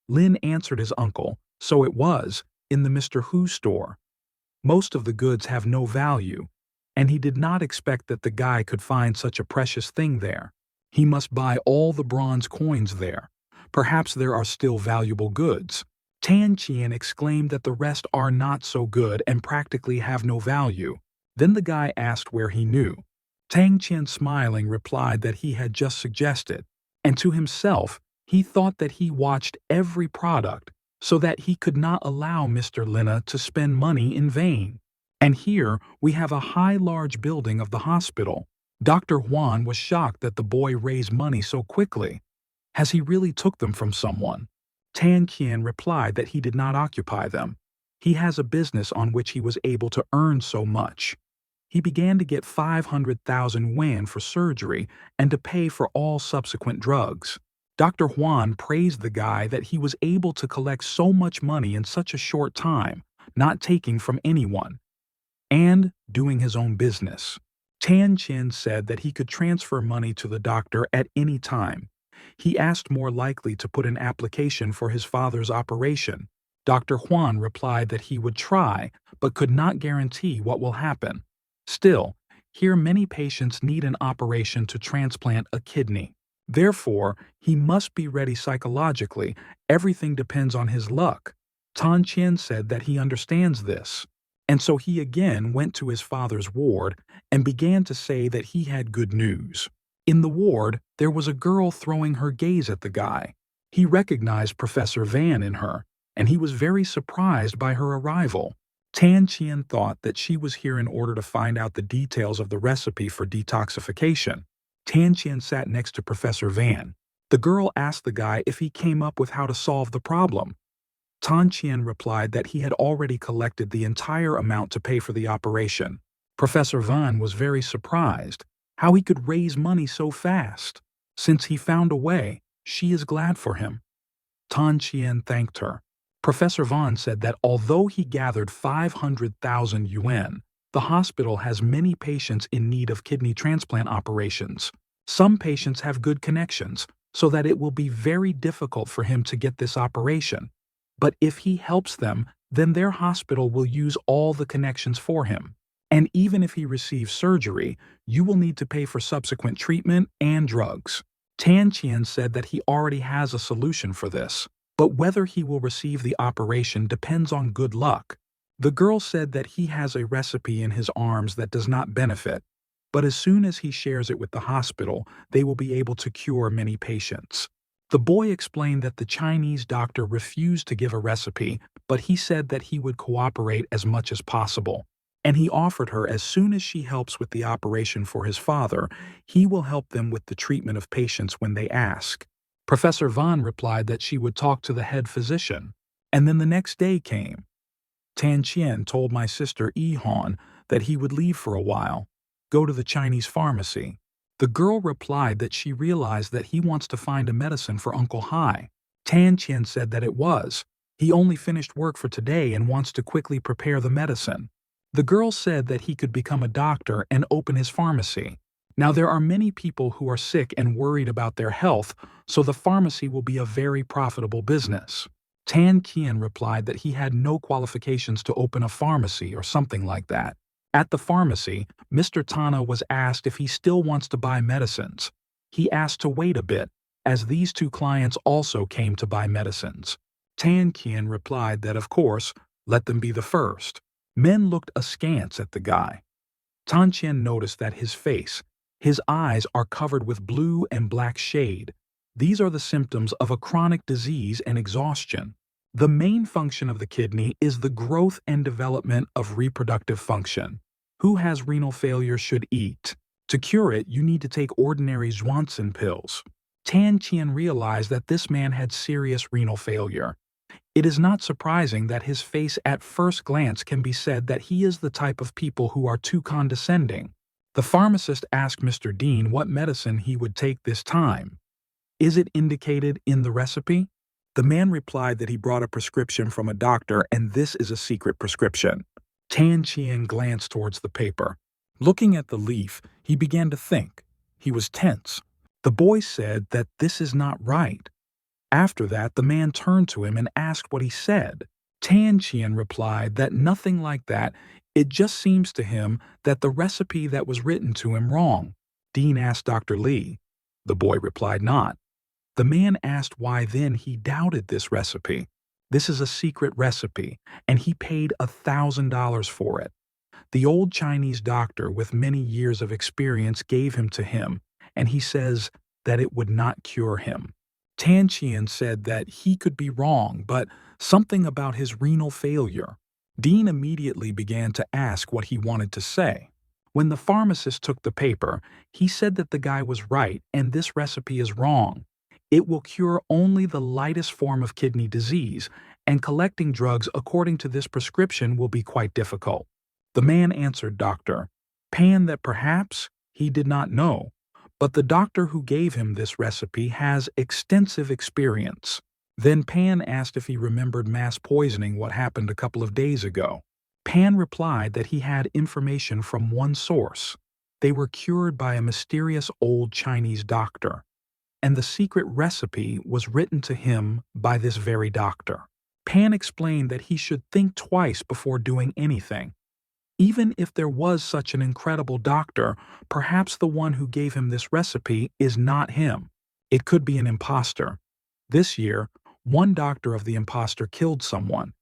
Lin answered his uncle, so it was, in the Mr. Hu store. Most of the goods have no value, and he did not expect that the guy could find such a precious thing there. He must buy all the bronze coins there. Perhaps there are still valuable goods. Tan Qian exclaimed that the rest are not so good and practically have no value. Then the guy asked where he knew. Tan Qian, smiling, replied that he had just suggested, and to himself, he thought that he watched every product so that he could not allow Mr. Lina to spend money in vain. And here we have a large building of the hospital. Dr. Huan was shocked that the boy raised money so quickly. Has he really took them from someone? Tan Qian replied that he did not occupy them. He has a business on which he was able to earn so much. He began to get 500,000 yuan for surgery and to pay for all subsequent drugs. Dr. Huan praised the guy that he was able to collect so much money in such a short time, not taking from anyone, and doing his own business. Tan Qian said that he could transfer money to the doctor at any time. He asked more likely to put an application for his father's operation. Dr. Huan replied that he would try, but could not guarantee what will happen. Still, here many patients need an operation to transplant a kidney. Therefore, he must be ready psychologically. Everything depends on his luck. Tan Qian said that he understands this. And so he again went to his father's ward and began to say that he had good news. In the ward, there was a girl throwing her gaze at the guy. He recognized Professor Van in her, and he was very surprised by her arrival. Tan Qian thought that she was here in order to find out the details of the recipe for detoxification. Tan Qian sat next to Professor Van. The girl asked the guy if he came up with how to solve the problem. Tan Qian replied that he had already collected the entire amount to pay for the operation. Professor Van was very surprised how he could raise money so fast. Since he found a way, she is glad for him. Tan Qian thanked her. Professor Van said that although he gathered 500,000 yuan, the hospital has many patients in need of kidney transplant operations. Some patients have good connections, so that it will be very difficult for him to get this operation. But if he helps them, then their hospital will use all the connections for him. And even if he receives surgery, you will need to pay for subsequent treatment and drugs. Tan Qian said that he already has a solution for this, but whether he will receive the operation depends on good luck. The girl said that he has a recipe in his arms that does not benefit, but as soon as he shares it with the hospital, they will be able to cure many patients. The boy explained that the Chinese doctor refused to give a recipe, but he said that he would cooperate as much as possible. And he offered her as soon as she helps with the operation for his father, he will help them with the treatment of patients when they ask. Professor Van replied that she would talk to the head physician, and then the next day came. Tan Qian told my sister Yi-Han that he would leave for a while, go to the Chinese pharmacy. The girl replied that she realized that he wants to find a medicine for Uncle Hai. Tan Qian said that it was. He only finished work for today and wants to quickly prepare the medicine. The girl said that he could become a doctor and open his pharmacy. Now there are many people who are sick and worried about their health, so the pharmacy will be a very profitable business. Tan Qian replied that he had no qualifications to open a pharmacy or something like that. At the pharmacy, Mr. Tana was asked if he still wants to buy medicines. He asked to wait a bit, as these two clients also came to buy medicines. Tan Qian replied that of course, let them be the first. Men looked askance at the guy. Tan Qian noticed that his eyes are covered with blue and black shade. These are the symptoms of a chronic disease and exhaustion. The main function of the kidney is the growth and development of reproductive function. Who has renal failure should eat. To cure it, you need to take ordinary Zhuanzhen pills. Tan Qian realized that this man had serious renal failure. It is not surprising that his face at first glance can be said that he is the type of people who are too condescending. The pharmacist asked Mr. Dean what medicine he would take this time. Is it indicated in the recipe? The man replied that he brought a prescription from a doctor and this is a secret prescription. Tan Chien glanced towards the paper. Looking at the leaf, he began to think. He was tense. The boy said that this is not right. After that, the man turned to him and asked what he said. Tan Chien replied that nothing like that, it just seems to him that the recipe that was written to him wrong. Dean asked Dr. Lee. The boy replied not. The man asked why then he doubted this recipe. This is a secret recipe, and he paid $1,000 for it. The old Chinese doctor with many years of experience gave him to him, and he says that it would not cure him. Tan Chien said that he could be wrong, but something about his renal failure. Dean immediately began to ask what he wanted to say. When the pharmacist took the paper, he said that the guy was right and this recipe is wrong. It will cure only the lightest form of kidney disease, and collecting drugs according to this prescription will be quite difficult. The man answered Dr. Pan that perhaps he did not know, but the doctor who gave him this recipe has extensive experience. Then Pan asked if he remembered mass poisoning what happened a couple of days ago. Pan replied that he had information from one source. They were cured by a mysterious old Chinese doctor, and the secret recipe was written to him by this very doctor. Pan explained that he should think twice before doing anything. Even if there was such an incredible doctor, perhaps the one who gave him this recipe is not him. It could be an imposter. This year, one doctor of the imposter killed someone.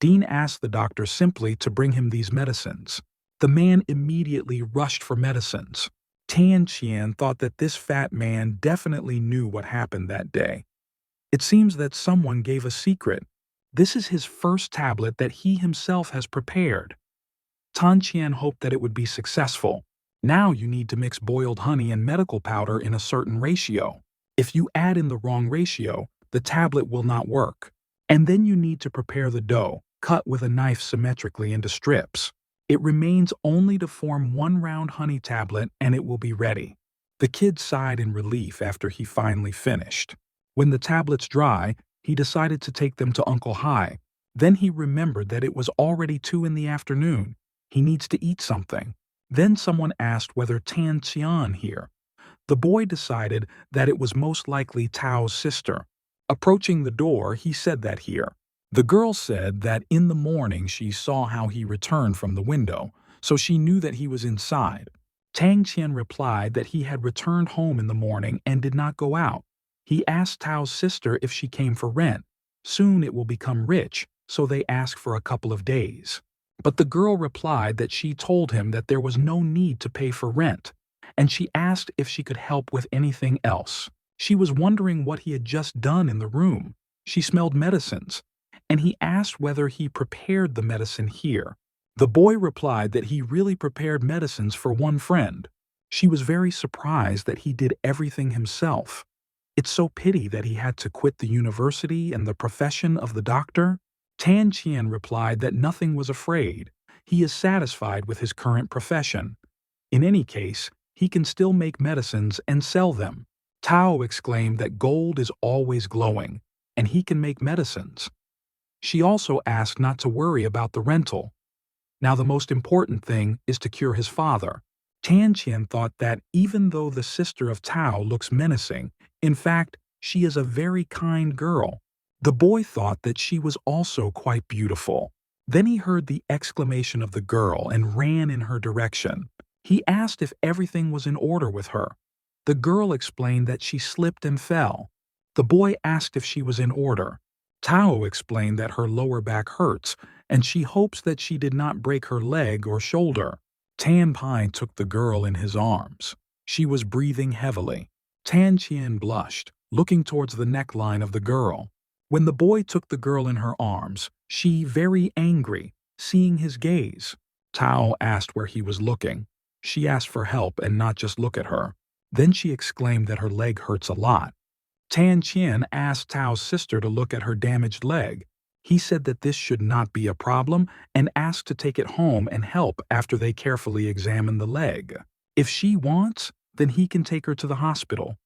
Dean asked the doctor simply to bring him these medicines. The man immediately rushed for medicines. Tan Chien thought that this fat man definitely knew what happened that day. It seems that someone gave a secret. This is his first tablet that he himself has prepared. Tan Chien hoped that it would be successful. Now you need to mix boiled honey and medical powder in a certain ratio. If you add in the wrong ratio, the tablet will not work. And then you need to prepare the dough, cut with a knife symmetrically into strips. It remains only to form one round honey tablet and it will be ready. The kid sighed in relief after he finally finished. When the tablets dry, he decided to take them to Uncle Hai. Then he remembered that it was already 2 in the afternoon. He needs to eat something. Then someone asked whether Tan Chien here. The boy decided that it was most likely Tao's sister. Approaching the door, he said that here. The girl said that in the morning she saw how he returned from the window, so she knew that he was inside. Tang Chien replied that he had returned home in the morning and did not go out. He asked Tao's sister if she came for rent. Soon it will become rich, so they asked for a couple of days. But the girl replied that she told him that there was no need to pay for rent, and she asked if she could help with anything else. She was wondering what he had just done in the room. She smelled medicines, and he asked whether he prepared the medicine here. The boy replied that he really prepared medicines for one friend. She was very surprised that he did everything himself. It's so pity that he had to quit the university and the profession of the doctor. Tan Chien replied that nothing was afraid. He is satisfied with his current profession. In any case, he can still make medicines and sell them. Tao exclaimed that gold is always glowing, and he can make medicines. She also asked not to worry about the rental. Now the most important thing is to cure his father. Tan Chien thought that even though the sister of Tao looks menacing, in fact, she is a very kind girl. The boy thought that she was also quite beautiful. Then he heard the exclamation of the girl and ran in her direction. He asked if everything was in order with her. The girl explained that she slipped and fell. The boy asked if she was in order. Tao explained that her lower back hurts, and she hopes that she did not break her leg or shoulder. Tan Pine took the girl in his arms. She was breathing heavily. Tan Chien blushed, looking towards the neckline of the girl. When the boy took the girl in her arms, she very angry, seeing his gaze. Tao asked where he was looking. She asked for help and not just look at her. Then she exclaimed that her leg hurts a lot. Tan Qian asked Tao's sister to look at her damaged leg. He said that this should not be a problem and asked to take it home and help after they carefully examine the leg. If she wants, then he can take her to the hospital.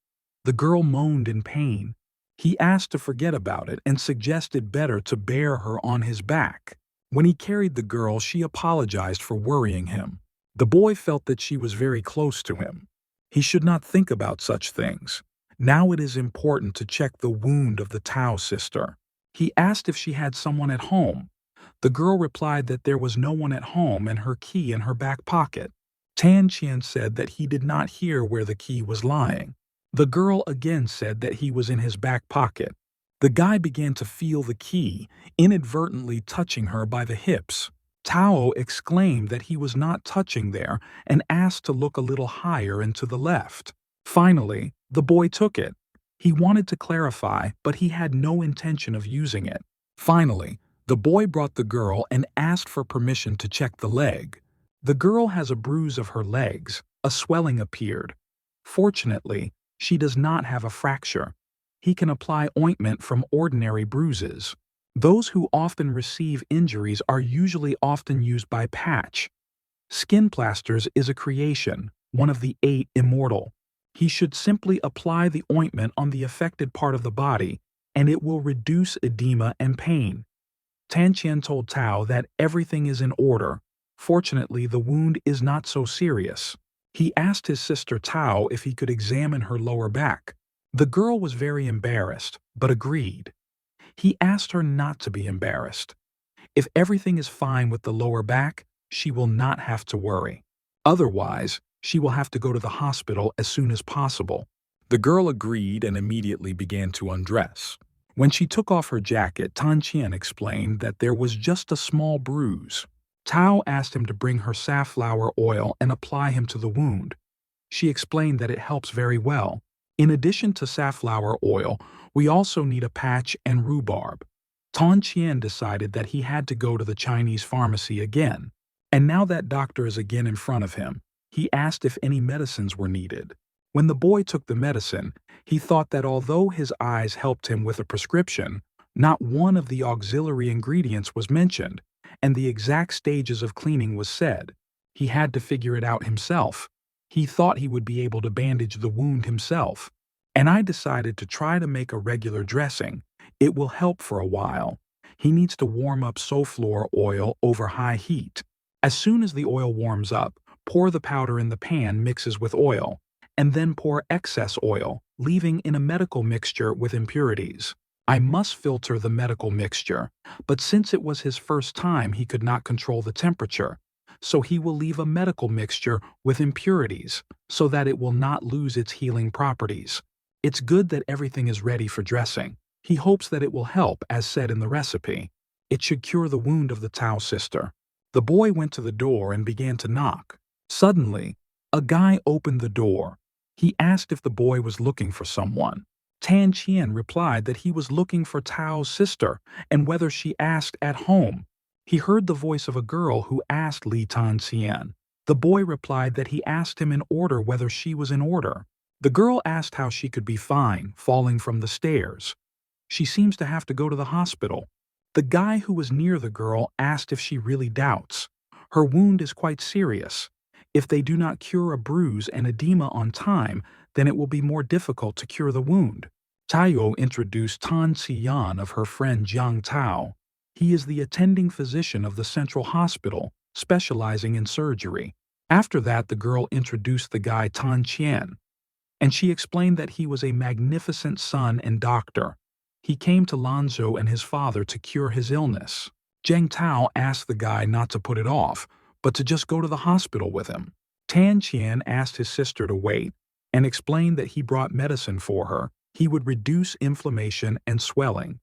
The girl moaned in pain. He asked to forget about it and suggested better to bear her on his back. When he carried the girl, she apologized for worrying him. The boy felt that she was very close to him. He should not think about such things. Now it is important to check the wound of the Tao sister. He asked if she had someone at home. The girl replied that there was no one at home and her key in her back pocket. Tan Qian said that he did not hear where the key was lying. The girl again said that he was in his back pocket. The guy began to feel the key, inadvertently touching her by the hips. Tao exclaimed that he was not touching there and asked to look a little higher and to the left. Finally, the boy took it. He wanted to clarify, but he had no intention of using it. Finally, the boy brought the girl and asked for permission to check the leg. The girl has a bruise of her legs. A swelling appeared. Fortunately, she does not have a fracture. He can apply ointment from ordinary bruises. Those who often receive injuries are usually often used by patch. Skin plasters is a creation, one of the 8 immortal. He should simply apply the ointment on the affected part of the body, and it will reduce edema and pain. Tan Qian told Tao that everything is in order. Fortunately, the wound is not so serious. He asked his sister Tao if he could examine her lower back. The girl was very embarrassed, but agreed. He asked her not to be embarrassed. If everything is fine with the lower back, she will not have to worry. Otherwise, she will have to go to the hospital as soon as possible. The girl agreed and immediately began to undress. When she took off her jacket, Tan Qian explained that there was just a small bruise. Tao asked him to bring her safflower oil and apply him to the wound. She explained that it helps very well. In addition to safflower oil, we also need a patch and rhubarb. Tan Qian decided that he had to go to the Chinese pharmacy again. And now that doctor is again in front of him, he asked if any medicines were needed. When the boy took the medicine, he thought that although his eyes helped him with a prescription, not one of the auxiliary ingredients was mentioned, and the exact stages of cleaning was said. He had to figure it out himself. He thought he would be able to bandage the wound himself. And I decided to try to make a regular dressing. It will help for a while. He needs to warm up Soflor oil over high heat. As soon as the oil warms up, pour the powder in the pan mixes with oil, and then pour excess oil, leaving in a medical mixture with impurities. I must filter the medical mixture, but since it was his first time, he could not control the temperature, so he will leave a medical mixture with impurities so that it will not lose its healing properties. It's good that everything is ready for dressing. He hopes that it will help, as said in the recipe. It should cure the wound of the Tao sister. The boy went to the door and began to knock. Suddenly, a guy opened the door. He asked if the boy was looking for someone. Tan Qian replied that he was looking for Tao's sister and whether she asked at home. He heard the voice of a girl who asked Li Tan Qian. The boy replied that he asked him in order whether she was in order. The girl asked how she could be fine, falling from the stairs. She seems to have to go to the hospital. The guy who was near the girl asked if she really doubts. Her wound is quite serious. If they do not cure a bruise and edema on time, then it will be more difficult to cure the wound. Tayo introduced Tan Xiyan of her friend Jiang Tao. He is the attending physician of the central hospital, specializing in surgery. After that, the girl introduced the guy Tan Qian, and she explained that he was a magnificent son and doctor. He came to Lanzhou and his father to cure his illness. Jiang Tao asked the guy not to put it off, but to just go to the hospital with him. Tan Qian asked his sister to wait and explained that he brought medicine for her. He would reduce inflammation and swelling.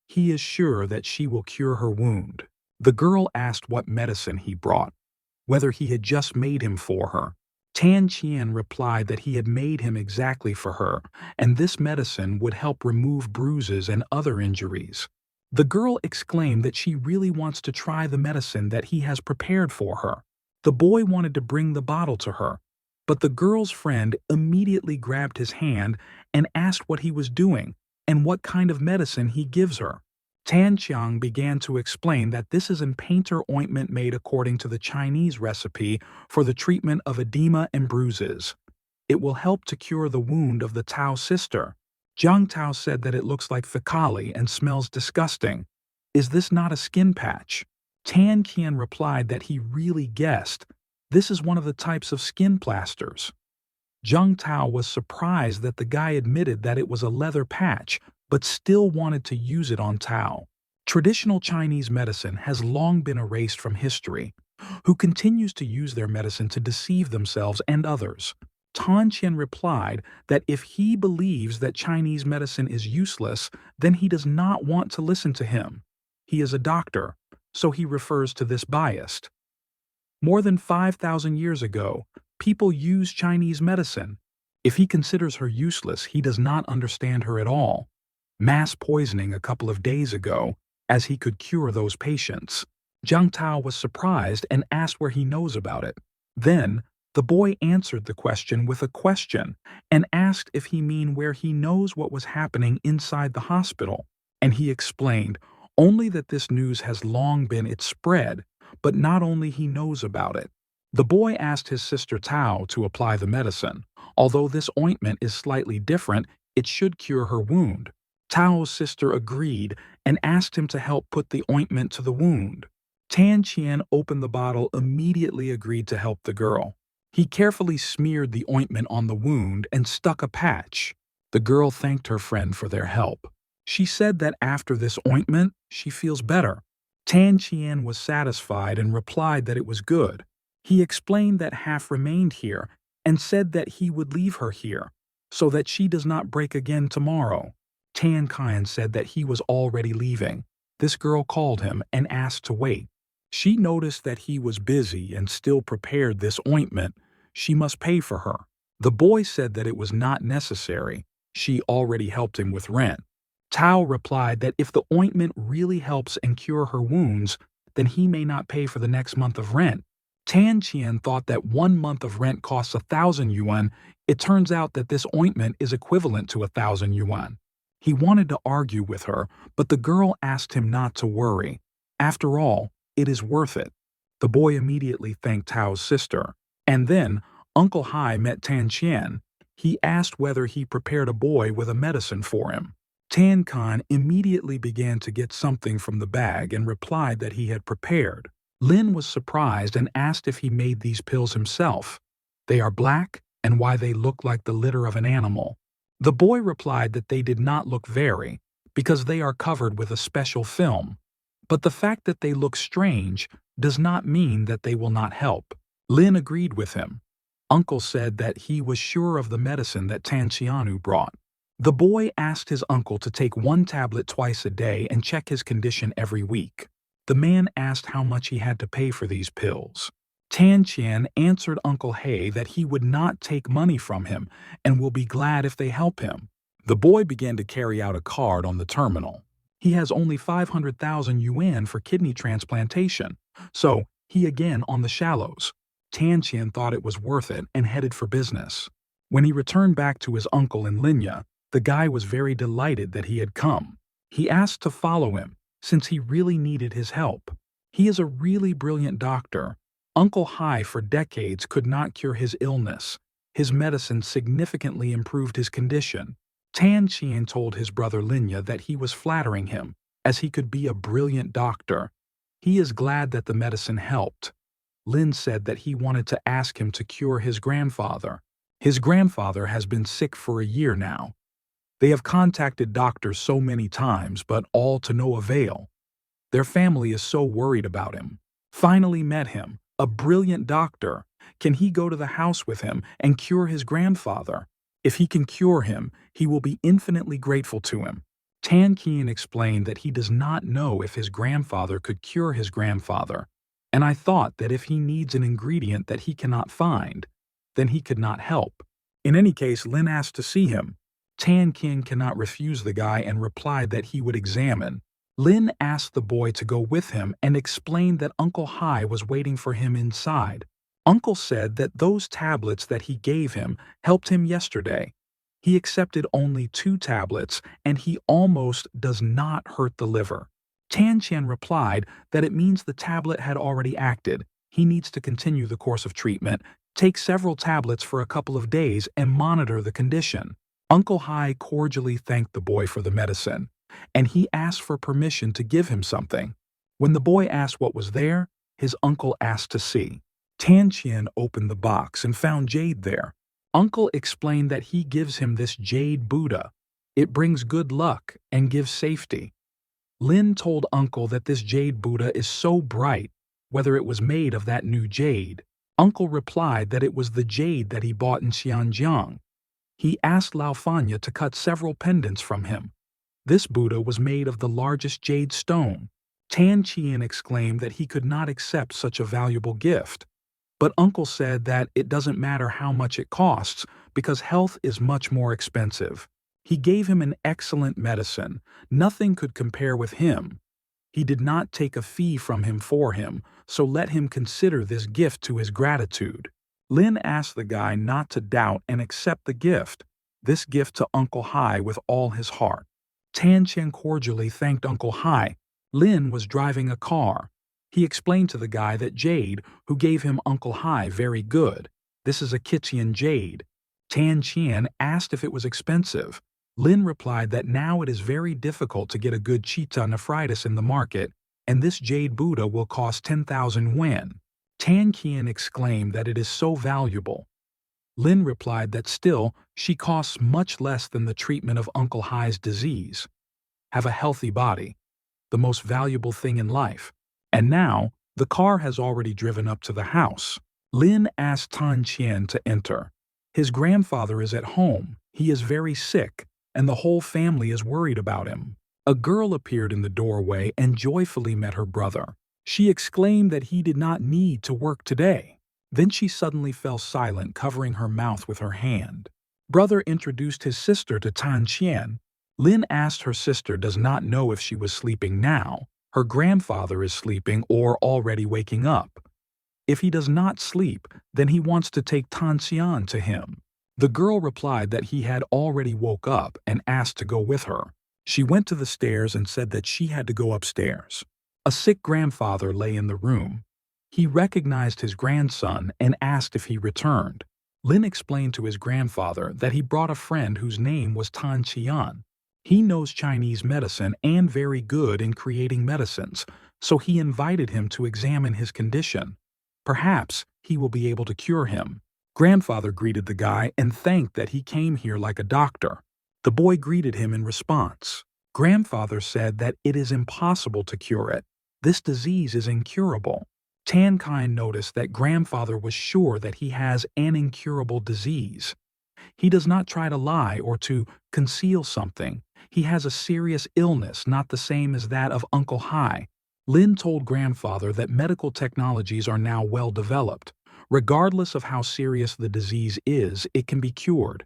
He is sure that she will cure her wound. The girl asked what medicine he brought, whether he had just made him for her. Tan Qian replied that he had made him exactly for her, and this medicine would help remove bruises and other injuries. The girl exclaimed that she really wants to try the medicine that he has prepared for her. The boy wanted to bring the bottle to her, but the girl's friend immediately grabbed his hand and asked what he was doing and what kind of medicine he gives her. Tan Qiang began to explain that this is a painter ointment made according to the Chinese recipe for the treatment of edema and bruises. It will help to cure the wound of the Tao sister. Jiang Tao said that it looks like fecali and smells disgusting. Is this not a skin patch? Tan Qian replied that he really guessed. This is one of the types of skin plasters. Jiang Tao was surprised that the guy admitted that it was a leather patch, but still wanted to use it on Tao. Traditional Chinese medicine has long been erased from history. Who continues to use their medicine to deceive themselves and others? Tan Qian replied that if he believes that Chinese medicine is useless, then he does not want to listen to him. He is a doctor, so he refers to this biased. More than 5,000 years ago, people used Chinese medicine. If he considers her useless, he does not understand her at all. Mass poisoning a couple of days ago, as he could cure those patients. Jiang Tao was surprised and asked where he knows about it. Then, the boy answered the question with a question and asked if he mean where he knows what was happening inside the hospital. And he explained only that this news has long been its spread, but not only he knows about it. The boy asked his sister Tao to apply the medicine. Although this ointment is slightly different, it should cure her wound. Tao's sister agreed and asked him to help put the ointment to the wound. Tan Qian opened the bottle, immediately agreed to help the girl. He carefully smeared the ointment on the wound and stuck a patch. The girl thanked her friend for their help. She said that after this ointment, she feels better. Tan Qian was satisfied and replied that it was good. He explained that half remained here and said that he would leave her here, so that she does not break again tomorrow. Tan Qian said that he was already leaving. This girl called him and asked to wait. She noticed that he was busy and still prepared this ointment. She must pay for her. The boy said that it was not necessary. She already helped him with rent. Tao replied that if the ointment really helps and cure her wounds, then he may not pay for the next month of rent. Tan Qian thought that 1 month of rent costs 1,000 yuan. It turns out that this ointment is equivalent to 1,000 yuan. He wanted to argue with her, but the girl asked him not to worry. After all, it is worth it. The boy immediately thanked Tao's sister. And then, Uncle Hai met Tan Qian. He asked whether he prepared a boy with a medicine for him. Tan Qian immediately began to get something from the bag and replied that he had prepared. Lin was surprised and asked if he made these pills himself. They are black, and why they look like the litter of an animal. The boy replied that they did not look very, because they are covered with a special film. But the fact that they look strange does not mean that they will not help. Lin agreed with him. Uncle said that he was sure of the medicine that Tan Qianu brought. The boy asked his uncle to take 1 tablet twice a day and check his condition every week. The man asked how much he had to pay for these pills. Tan Qian answered Uncle He that he would not take money from him and will be glad if they help him. The boy began to carry out a card on the terminal. He has only 500,000 yuan for kidney transplantation, so he again on the shallows. Tan Qian thought it was worth it and headed for business. When he returned back to his uncle in Linya, the guy was very delighted that he had come. He asked to follow him, since he really needed his help. He is a really brilliant doctor. Uncle Hai for decades could not cure his illness. His medicine significantly improved his condition. Tan Qian told his brother Linya that he was flattering him, as he could be a brilliant doctor. He is glad that the medicine helped. Lin said that he wanted to ask him to cure his grandfather. His grandfather has been sick for a year now. They have contacted doctors so many times, but all to no avail. Their family is so worried about him. Finally met him. A brilliant doctor. Can he go to the house with him and cure his grandfather? If he can cure him, he will be infinitely grateful to him. Tan Qian explained that he does not know if his grandfather could cure his grandfather, and I thought that if he needs an ingredient that he cannot find, then he could not help. In any case, Lin asked to see him. Tan Qian cannot refuse the guy and replied that he would examine. Lin asked the boy to go with him and explained that Uncle Hai was waiting for him inside. Uncle said that those tablets that he gave him helped him yesterday. He accepted only 2 tablets, and he almost does not hurt the liver. Tan Qian replied that it means the tablet had already acted. He needs to continue the course of treatment, take several tablets for a couple of days, and monitor the condition. Uncle Hai cordially thanked the boy for the medicine, and he asked for permission to give him something. When the boy asked what was there, his uncle asked to see. Tan Qian opened the box and found jade there. Uncle explained that he gives him this jade Buddha. It brings good luck and gives safety. Lin told Uncle that this jade Buddha is so bright, whether it was made of that new jade. Uncle replied that it was the jade that he bought in Xianjiang. He asked Lao Fanya to cut several pendants from him. This Buddha was made of the largest jade stone. Tan Qian exclaimed that he could not accept such a valuable gift. But Uncle said that it doesn't matter how much it costs because health is much more expensive. He gave him an excellent medicine. Nothing could compare with him. He did not take a fee from him for him, so let him consider this gift to his gratitude. Lin asked the guy not to doubt and accept the gift, this gift to Uncle Hai with all his heart. Tan Qian cordially thanked Uncle Hai. Lin was driving a car. He explained to the guy that jade, who gave him Uncle Hai, very good. This is a Kitian jade. Tan Qian asked if it was expensive. Lin replied that now it is very difficult to get a good Chitta nephritis in the market, and this jade Buddha will cost 10,000 yuan. Tan Qian exclaimed that it is so valuable. Lin replied that still, she costs much less than the treatment of Uncle Hai's disease. Have a healthy body, the most valuable thing in life. And now, the car has already driven up to the house. Lin asked Tan Qian to enter. His grandfather is at home. He is very sick, and the whole family is worried about him. A girl appeared in the doorway and joyfully met her brother. She exclaimed that he did not need to work today. Then she suddenly fell silent, covering her mouth with her hand. Brother introduced his sister to Tan Qian. Lin asked her sister does not know if she was sleeping now. Her grandfather is sleeping or already waking up. If he does not sleep, then he wants to take Tan Qian to him. The girl replied that he had already woke up and asked to go with her. She went to the stairs and said that she had to go upstairs. A sick grandfather lay in the room. He recognized his grandson and asked if he returned. Lin explained to his grandfather that he brought a friend whose name was Tan Qian. He knows Chinese medicine and very good in creating medicines, so he invited him to examine his condition. Perhaps he will be able to cure him. Grandfather greeted the guy and thanked that he came here like a doctor. The boy greeted him in response. Grandfather said that it is impossible to cure it. This disease is incurable. Tan Qian noticed that grandfather was sure that he has an incurable disease. He does not try to lie or to conceal something. He has a serious illness not the same as that of Uncle Hai. Lin told grandfather that medical technologies are now well developed. Regardless of how serious the disease is, it can be cured.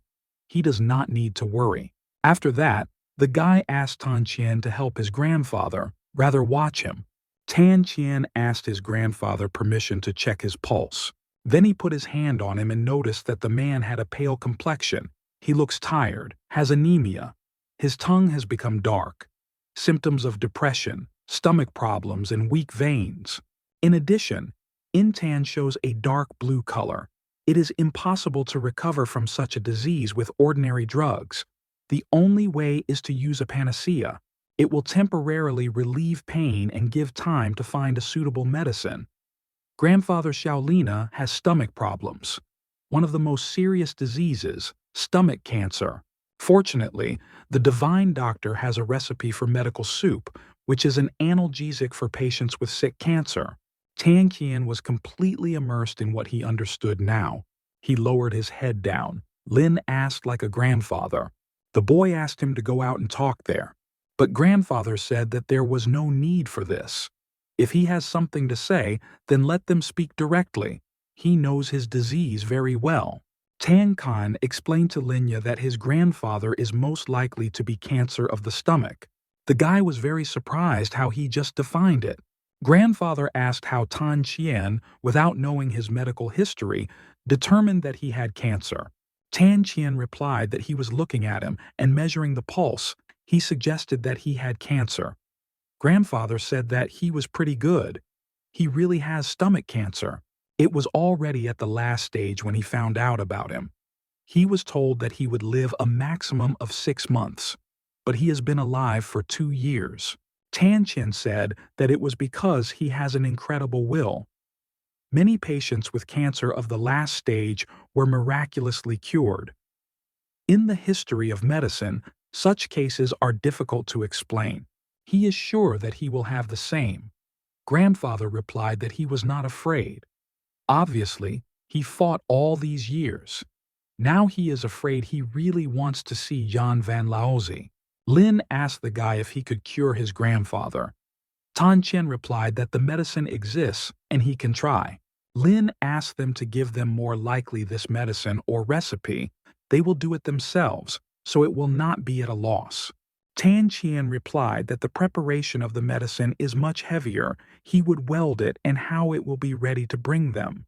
He does not need to worry. After that, the guy asked Tan Qian to help his grandfather, rather watch him. Tan Qian asked his grandfather permission to check his pulse. Then he put his hand on him and noticed that the man had a pale complexion. He looks tired, has anemia. His tongue has become dark. Symptoms of depression, stomach problems, and weak veins. In addition, Intan shows a dark blue color. It is impossible to recover from such a disease with ordinary drugs. The only way is to use a panacea. It will temporarily relieve pain and give time to find a suitable medicine. Grandfather Shaolina has stomach problems. One of the most serious diseases, stomach cancer. Fortunately, the divine doctor has a recipe for medical soup, which is an analgesic for patients with sick cancer. Tan Qian was completely immersed in what he understood now. He lowered his head down. Lin asked like a grandfather. The boy asked him to go out and talk there. But grandfather said that there was no need for this. If he has something to say, then let them speak directly. He knows his disease very well. Tan Qian explained to Linya that his grandfather is most likely to be cancer of the stomach. The guy was very surprised how he just defined it. Grandfather asked how Tan Qian, without knowing his medical history, determined that he had cancer. Tan Qian replied that he was looking at him and measuring the pulse. He suggested that he had cancer. Grandfather said that he was pretty good. He really has stomach cancer. It was already at the last stage when he found out about him. He was told that he would live a maximum of 6 months, but he has been alive for 2 years. Tan Qian said that it was because he has an incredible will. Many patients with cancer of the last stage were miraculously cured. In the history of medicine, such cases are difficult to explain. He is sure that he will have the same. Grandfather replied that he was not afraid. Obviously, he fought all these years. Now he is afraid he really wants to see Jan van Laozi. Lin asked the guy if he could cure his grandfather. Tan Qian replied that the medicine exists and he can try. Lin asked them to give them more likely this medicine or recipe. They will do it themselves, so it will not be at a loss. Tan Qian replied that the preparation of the medicine is much heavier. He would weld it and how it will be ready to bring them.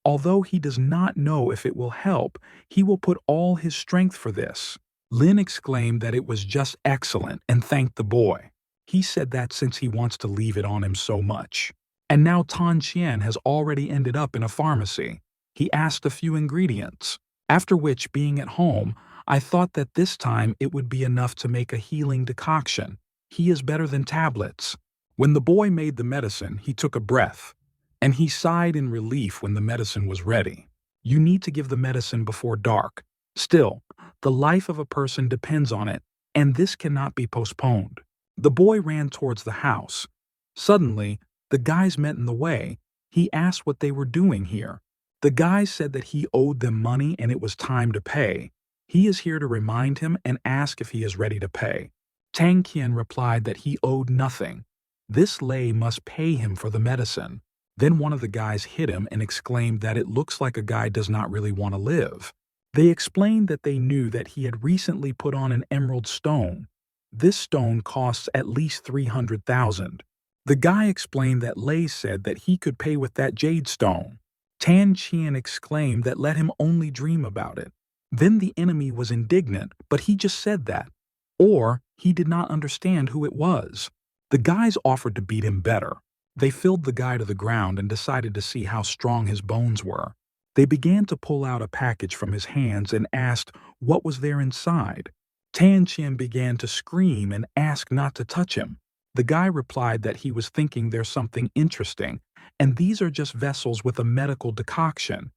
Although he does not know if it will help, he will put all his strength for this. Lin exclaimed that it was just excellent and thanked the boy. He said that since he wants to leave it on him so much. And now Tan Qian has already ended up in a pharmacy. He asked a few ingredients, after which, being at home, I thought that this time it would be enough to make a healing decoction. He is better than tablets. When the boy made the medicine, he took a breath, and he sighed in relief when the medicine was ready. You need to give the medicine before dark. Still, the life of a person depends on it, and this cannot be postponed. The boy ran towards the house. Suddenly, the guys met in the way. He asked what they were doing here. The guys said that he owed them money and it was time to pay. He is here to remind him and ask if he is ready to pay. Tang Qian replied that he owed nothing. This lay must pay him for the medicine. Then one of the guys hit him and exclaimed that it looks like a guy does not really want to live. They explained that they knew that he had recently put on an emerald stone. This stone costs at least 300,000. The guy explained that Lei said that he could pay with that jade stone. Tan Qian exclaimed that let him only dream about it. Then the enemy was indignant, but he just said that. Or he did not understand who it was. The guys offered to beat him better. They filled the guy to the ground and decided to see how strong his bones were. They began to pull out a package from his hands and asked what was there inside. Tan Qian began to scream and ask not to touch him. The guy replied that he was thinking there's something interesting, and these are just vessels with a medical decoction.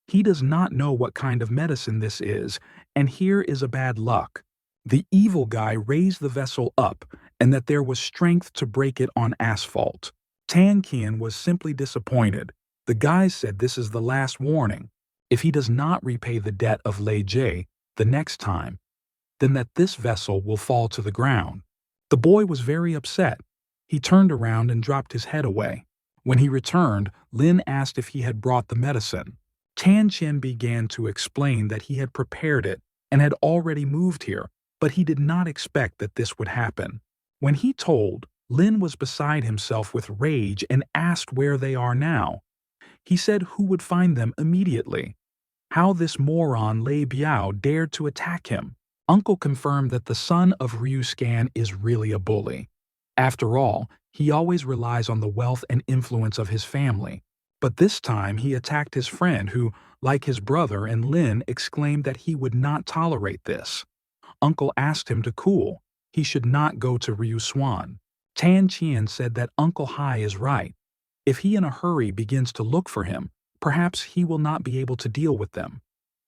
He does not know what kind of medicine this is, and here is a bad luck. The evil guy raised the vessel up, and that there was strength to break it on asphalt. Tan Qian was simply disappointed. The guys said this is the last warning. If he does not repay the debt of Lei Jie the next time, then that this vessel will fall to the ground. The boy was very upset. He turned around and dropped his head away. When he returned, Lin asked if he had brought the medicine. Tan Qian began to explain that he had prepared it and had already moved here, but he did not expect that this would happen. When he told, Lin was beside himself with rage and asked where they are now. He said who would find them immediately. How this moron Lei Biao dared to attack him. Uncle confirmed that the son of Ryu Scan is really a bully. After all, he always relies on the wealth and influence of his family. But this time he attacked his friend who, like his brother and Lin, exclaimed that he would not tolerate this. Uncle asked him to cool. He should not go to Ryu Swan. Tan Qian said that Uncle Hai is right. If he in a hurry begins to look for him, perhaps he will not be able to deal with them.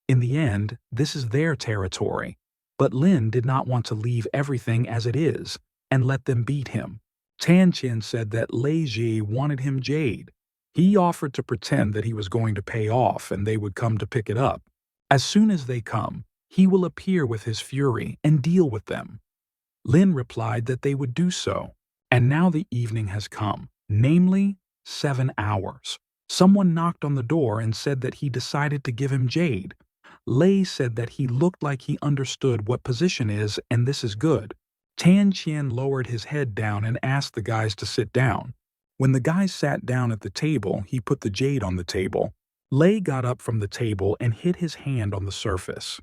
In the end, this is their territory. But Lin did not want to leave everything as it is and let them beat him. Tan Qian said that Lei Ji wanted him jade. He offered to pretend that he was going to pay off and they would come to pick it up. As soon as they come, he will appear with his fury and deal with them. Lin replied that they would do so. And now the evening has come, namely 7 hours. Someone knocked on the door and said that he decided to give him jade. Lei said that he looked like he understood what position is and this is good. Tan Qian lowered his head down and asked the guys to sit down. When the guys sat down at the table, he put the jade on the table. Lei got up from the table and hit his hand on the surface.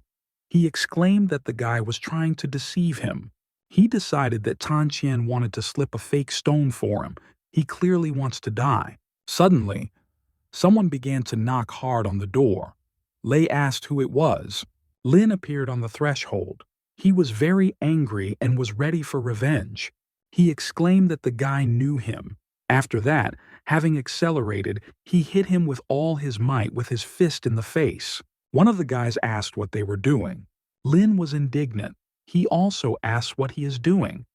He exclaimed that the guy was trying to deceive him. He decided that Tan Qian wanted to slip a fake stone for him. He clearly wants to die. Suddenly, someone began to knock hard on the door. Lei asked who it was. Lin appeared on the threshold. He was very angry and was ready for revenge. He exclaimed that the guy knew him. After that, having accelerated, he hit him with all his might with his fist in the face. One of the guys asked what they were doing. Lin was indignant. He also asked what he is doing.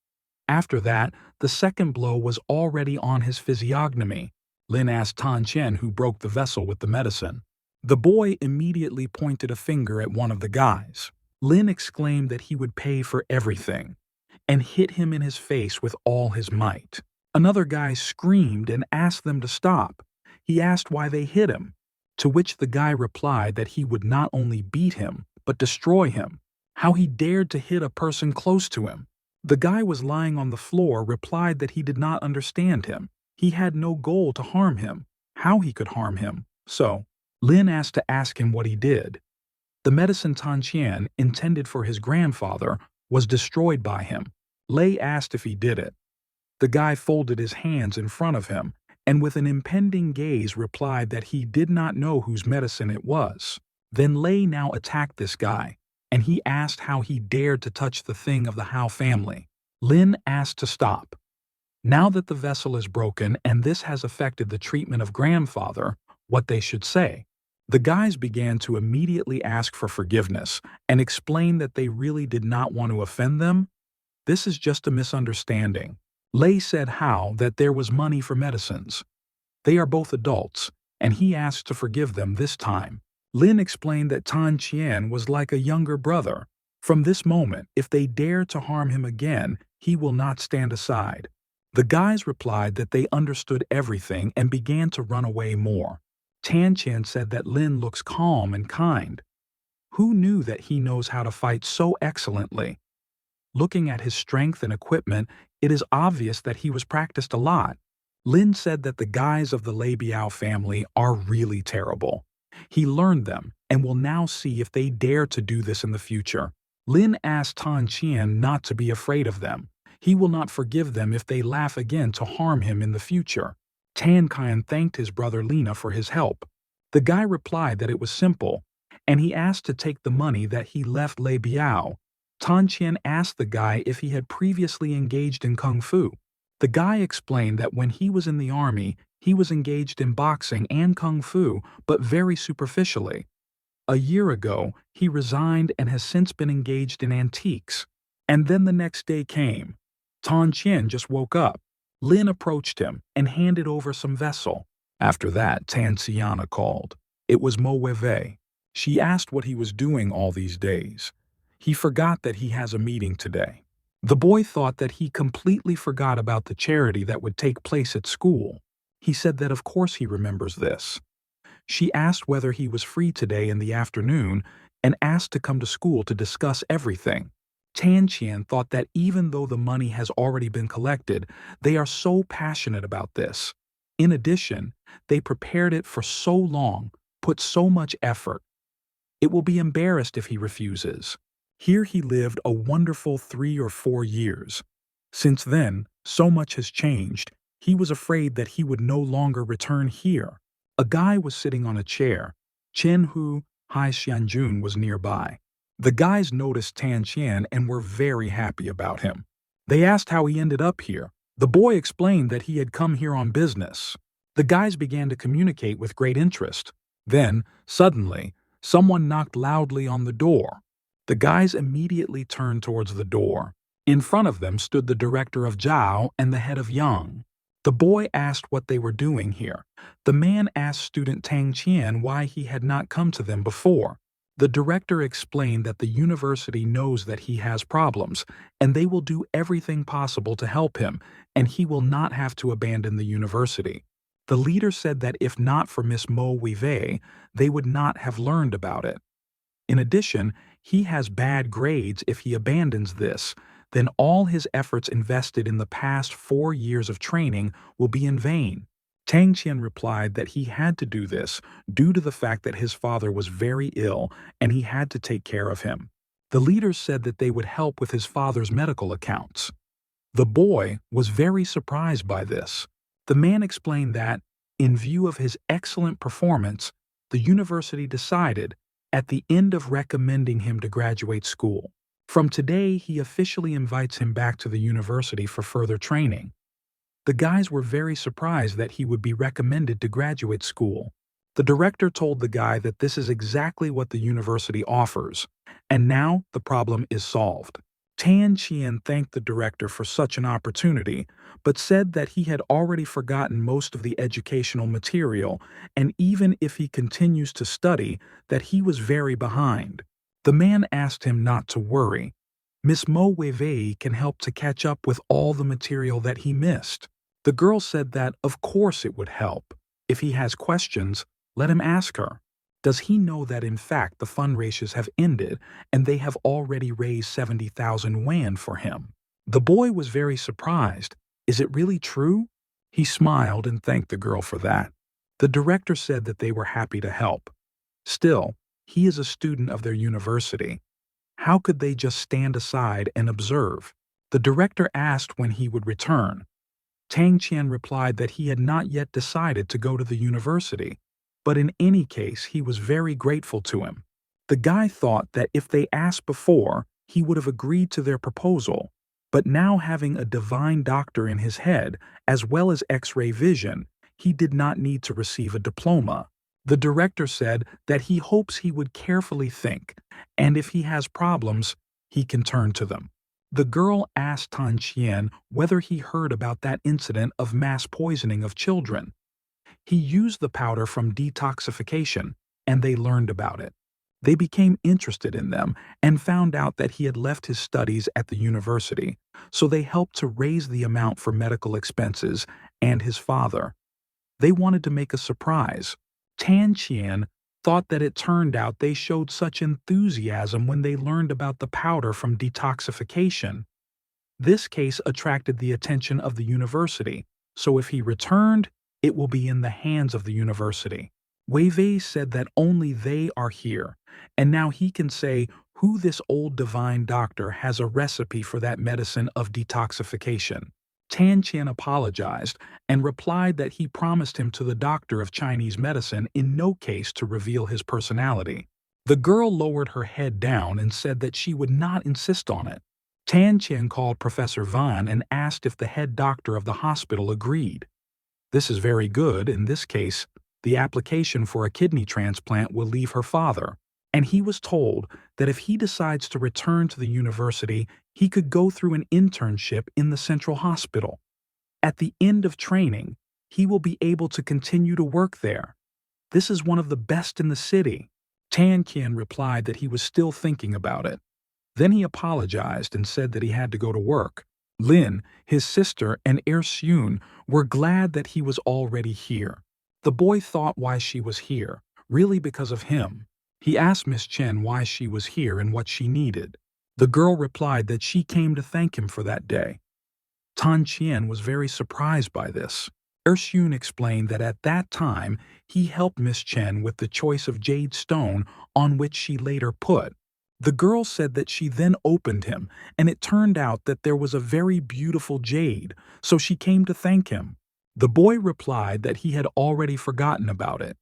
After that, the second blow was already on his physiognomy. Lin asked Tan Chen who broke the vessel with the medicine. The boy immediately pointed a finger at one of the guys. Lin exclaimed that he would pay for everything, and hit him in his face with all his might. Another guy screamed and asked them to stop. He asked why they hit him, to which the guy replied that he would not only beat him, but destroy him. How he dared to hit a person close to him. The guy was lying on the floor replied that he did not understand him. He had no goal to harm him. How he could harm him. So, Lin asked to ask him what he did. The medicine Tan Qian, intended for his grandfather, was destroyed by him. Lei asked if he did it. The guy folded his hands in front of him, and with an impending gaze replied that he did not know whose medicine it was. Then Lei now attacked this guy, and he asked how he dared to touch the thing of the Hao family. Lin asked to stop. Now that the vessel is broken and this has affected the treatment of grandfather, what they should say. The guys began to immediately ask for forgiveness and explain that they really did not want to offend them. This is just a misunderstanding. Lei said how that there was money for medicines. They are both adults, and he asked to forgive them this time. Lin explained that Tan Qian was like a younger brother. From this moment, if they dare to harm him again, he will not stand aside. The guys replied that they understood everything and began to run away more. Tan Qian said that Lin looks calm and kind. Who knew that he knows how to fight so excellently? Looking at his strength and equipment, it is obvious that he was practiced a lot. Lin said that the guys of the Lei Biao family are really terrible. He learned them and will now see if they dare to do this in the future. Lin asked Tan Qian not to be afraid of them. He will not forgive them if they laugh again to harm him in the future. Tan Qian thanked his brother Lina for his help. The guy replied that it was simple, and he asked to take the money that he left Lei Biao. Tan Qian asked the guy if he had previously engaged in kung fu. The guy explained that when he was in the army, he was engaged in boxing and kung fu, but very superficially. A year ago, he resigned and has since been engaged in antiques. And then the next day came. Tan Qian just woke up. Lin approached him and handed over some vessel. After that, Tan Xiana called. It was Mo Wei. She asked what he was doing all these days. He forgot that he has a meeting today. The boy thought that he completely forgot about the charity that would take place at school. He said that of course he remembers this. She asked whether he was free today in the afternoon and asked to come to school to discuss everything. Tan Qian thought that even though the money has already been collected, they are so passionate about this. In addition, they prepared it for so long, put so much effort. It will be embarrassed if he refuses. Here he lived a wonderful 3 or 4 years. Since then, so much has changed. He was afraid that he would no longer return here. A guy was sitting on a chair. Chen Hu Hai Xianjun was nearby. The guys noticed Tan Qian and were very happy about him. They asked how he ended up here. The boy explained that he had come here on business. The guys began to communicate with great interest. Then, suddenly, someone knocked loudly on the door. The guys immediately turned towards the door. In front of them stood the director of Zhao and the head of Yang. The boy asked what they were doing here. The man asked student Tang Qian why he had not come to them before. The director explained that the university knows that he has problems, and they will do everything possible to help him, and he will not have to abandon the university. The leader said that if not for Miss Mo Wei, they would not have learned about it. In addition, he has bad grades if he abandons this, then all his efforts invested in the past 4 years of training will be in vain. Tang Qian replied that he had to do this due to the fact that his father was very ill and he had to take care of him. The leaders said that they would help with his father's medical accounts. The boy was very surprised by this. The man explained that, in view of his excellent performance, the university decided, at the end of recommending him to graduate school. From today, he officially invites him back to the university for further training. The guys were very surprised that he would be recommended to graduate school. The director told the guy that this is exactly what the university offers, and now the problem is solved. Tan Qian thanked the director for such an opportunity, but said that he had already forgotten most of the educational material, and even if he continues to study, that he was very behind. The man asked him not to worry. Miss Mo Wei can help to catch up with all the material that he missed. The girl said that of course it would help. If he has questions, let him ask her. Does he know that in fact the fundraisers have ended and they have already raised 70,000 yuan for him? The boy was very surprised. Is it really true? He smiled and thanked the girl for that. The director said that they were happy to help. Still, he is a student of their university. How could they just stand aside and observe? The director asked when he would return. Tang Qian replied that he had not yet decided to go to the university, but in any case he was very grateful to him. The guy thought that if they asked before, he would have agreed to their proposal, but now having a divine doctor in his head, as well as X-ray vision, he did not need to receive a diploma. The director said that he hopes he would carefully think, and if he has problems, he can turn to them. The girl asked Tan Qian whether he heard about that incident of mass poisoning of children. He used the powder from detoxification, and they learned about it. They became interested in them and found out that he had left his studies at the university, so they helped to raise the amount for medical expenses and his father. They wanted to make a surprise. Tan Qian thought that it turned out they showed such enthusiasm when they learned about the powder from detoxification. This case attracted the attention of the university, so if he returned, it will be in the hands of the university. Wei Wei said that only they are here, and now he can say who this old divine doctor has a recipe for that medicine of detoxification. Tan Qian apologized and replied that he promised him to the doctor of Chinese medicine in no case to reveal his personality. The girl lowered her head down and said that she would not insist on it. Tan Qian called Professor Van and asked if the head doctor of the hospital agreed. This is very good. In this case, the application for a kidney transplant will leave her father, and he was told that if he decides to return to the university, he could go through an internship in the central hospital. At the end of training, he will be able to continue to work there. This is one of the best in the city. Tan Qian replied that he was still thinking about it. Then he apologized and said that he had to go to work. Lin, his sister, and Ersyun were glad that he was already here. The boy thought why she was here, really because of him. He asked Miss Chen why she was here and what she needed. The girl replied that she came to thank him for that day. Tan Qian was very surprised by this. Ersyun explained that at that time he helped Miss Chen with the choice of jade stone on which she later put. The girl said that she then opened him, and it turned out that there was a very beautiful jade, so she came to thank him. The boy replied that he had already forgotten about it.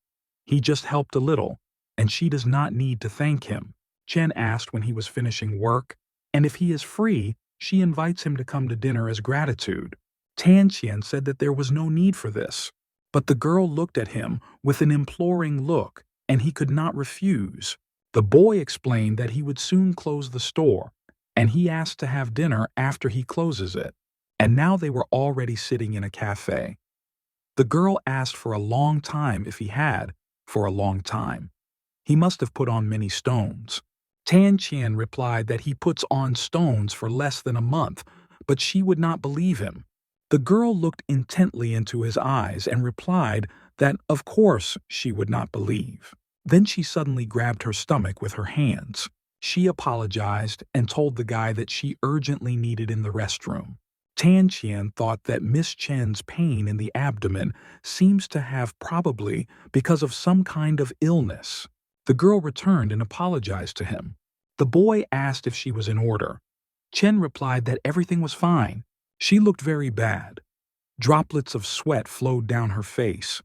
He just helped a little, and she does not need to thank him. Chen asked when he was finishing work, and if he is free, she invites him to come to dinner as gratitude. Tan Qian said that there was no need for this, but the girl looked at him with an imploring look, and he could not refuse. The boy explained that he would soon close the store, and he asked to have dinner after he closes it. And now they were already sitting in a cafe. The girl asked for a long time if he had, for a long time. He must have put on many stones. Tan Qian replied that he puts on stones for less than a month, but she would not believe him. The girl looked intently into his eyes and replied that, of course, she would not believe. Then she suddenly grabbed her stomach with her hands. She apologized and told the guy that she urgently needed in the restroom. Tan Qian thought that Miss Chen's pain in the abdomen seems to have probably because of some kind of illness. The girl returned and apologized to him. The boy asked if she was in order. Chen replied that everything was fine. She looked very bad. Droplets of sweat flowed down her face.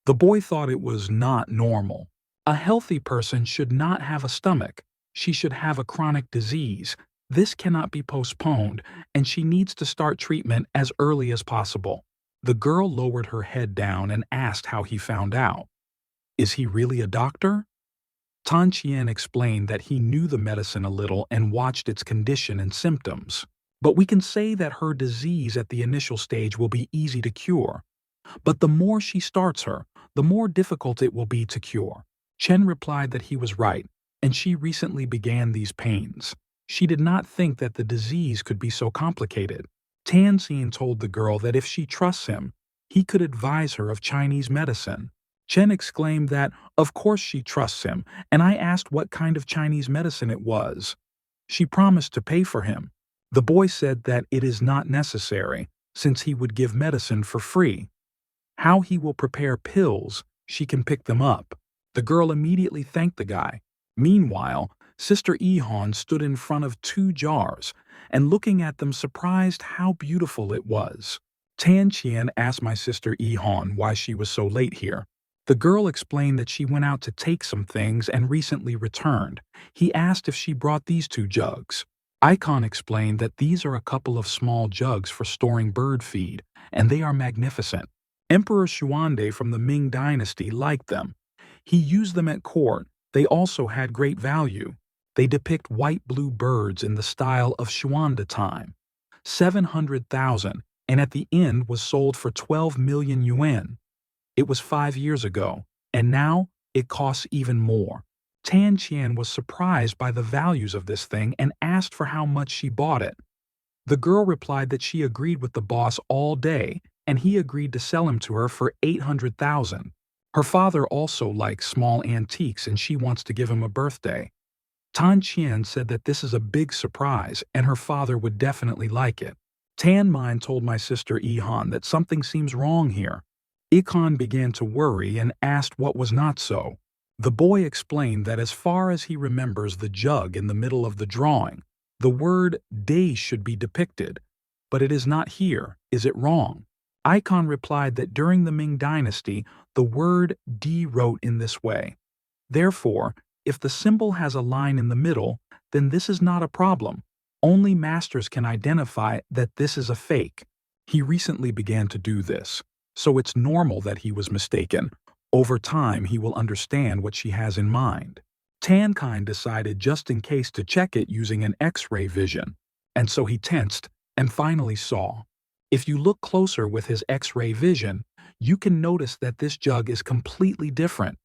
The boy thought it was not normal. A healthy person should not have a stomach. She should have a chronic disease. This cannot be postponed, and she needs to start treatment as early as possible. The girl lowered her head down and asked how he found out. Is he really a doctor? Tan Qian explained that he knew the medicine a little and watched its condition and symptoms. But we can say that her disease at the initial stage will be easy to cure. But the more she starts her, the more difficult it will be to cure. Chen replied that he was right, and she recently began these pains. She did not think that the disease could be so complicated. Tan Qian told the girl that if she trusts him, he could advise her of Chinese medicine. Chen exclaimed that, of course she trusts him, and I asked what kind of Chinese medicine it was. She promised to pay for him. The boy said that it is not necessary, since he would give medicine for free. How he will prepare pills, she can pick them up. The girl immediately thanked the guy. Meanwhile, Sister Yihan stood in front of 2 jars, and looking at them surprised how beautiful it was. Tan Qian asked my sister Yihan why she was so late here. The girl explained that she went out to take some things and recently returned. He asked if she brought these 2 jugs. Icon explained that these are a couple of small jugs for storing bird feed, and they are magnificent. Emperor Xuande from the Ming dynasty liked them. He used them at court. They also had great value. They depict white-blue birds in the style of Xuande time. 700,000, and at the end was sold for 12 million yuan. It was 5 years ago, and now it costs even more. Tan Qian was surprised by the values of this thing and asked for how much she bought it. The girl replied that she agreed with the boss all day, and he agreed to sell him to her for 800,000. Her father also likes small antiques and she wants to give him a birthday. Tan Qian said that this is a big surprise and her father would definitely like it. Tan Min told my sister Yihan that something seems wrong here. Ikon began to worry and asked what was not so. The boy explained that as far as he remembers the jug in the middle of the drawing, the word day should be depicted, but it is not here. Is it wrong? Icon replied that during the Ming dynasty, the word D wrote in this way. Therefore, if the symbol has a line in the middle, then this is not a problem. Only masters can identify that this is a fake. He recently began to do this, so it's normal that he was mistaken. Over time, he will understand what she has in mind. Tankind decided just in case to check it using an X-ray vision, and so he tensed and finally saw. If you look closer with his X-ray vision, you can notice that this jug is completely different.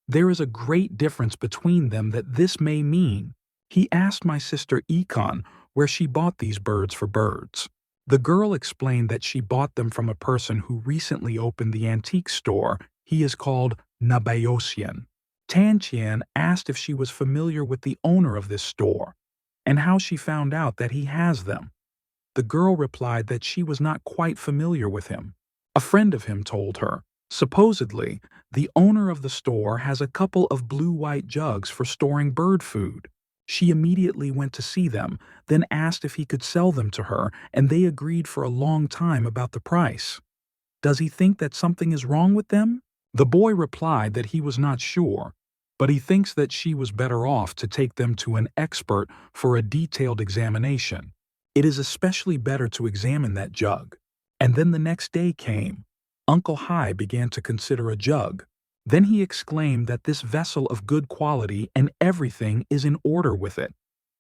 There is a great difference between them that this may mean. He asked my sister Ikon where she bought these birds for birds. The girl explained that she bought them from a person who recently opened the antique store. He is called Nabayosian. Tan Qian asked if she was familiar with the owner of this store and how she found out that he has them. The girl replied that she was not quite familiar with him. A friend of him told her. Supposedly, the owner of the store has a couple of blue-white jugs for storing bird food. She immediately went to see them, then asked if he could sell them to her, and they agreed for a long time about the price. Does he think that something is wrong with them? The boy replied that he was not sure, but he thinks that she was better off to take them to an expert for a detailed examination. It is especially better to examine that jug. And then the next day came. Uncle Hai began to consider a jug. Then he exclaimed that this vessel of good quality and everything is in order with it.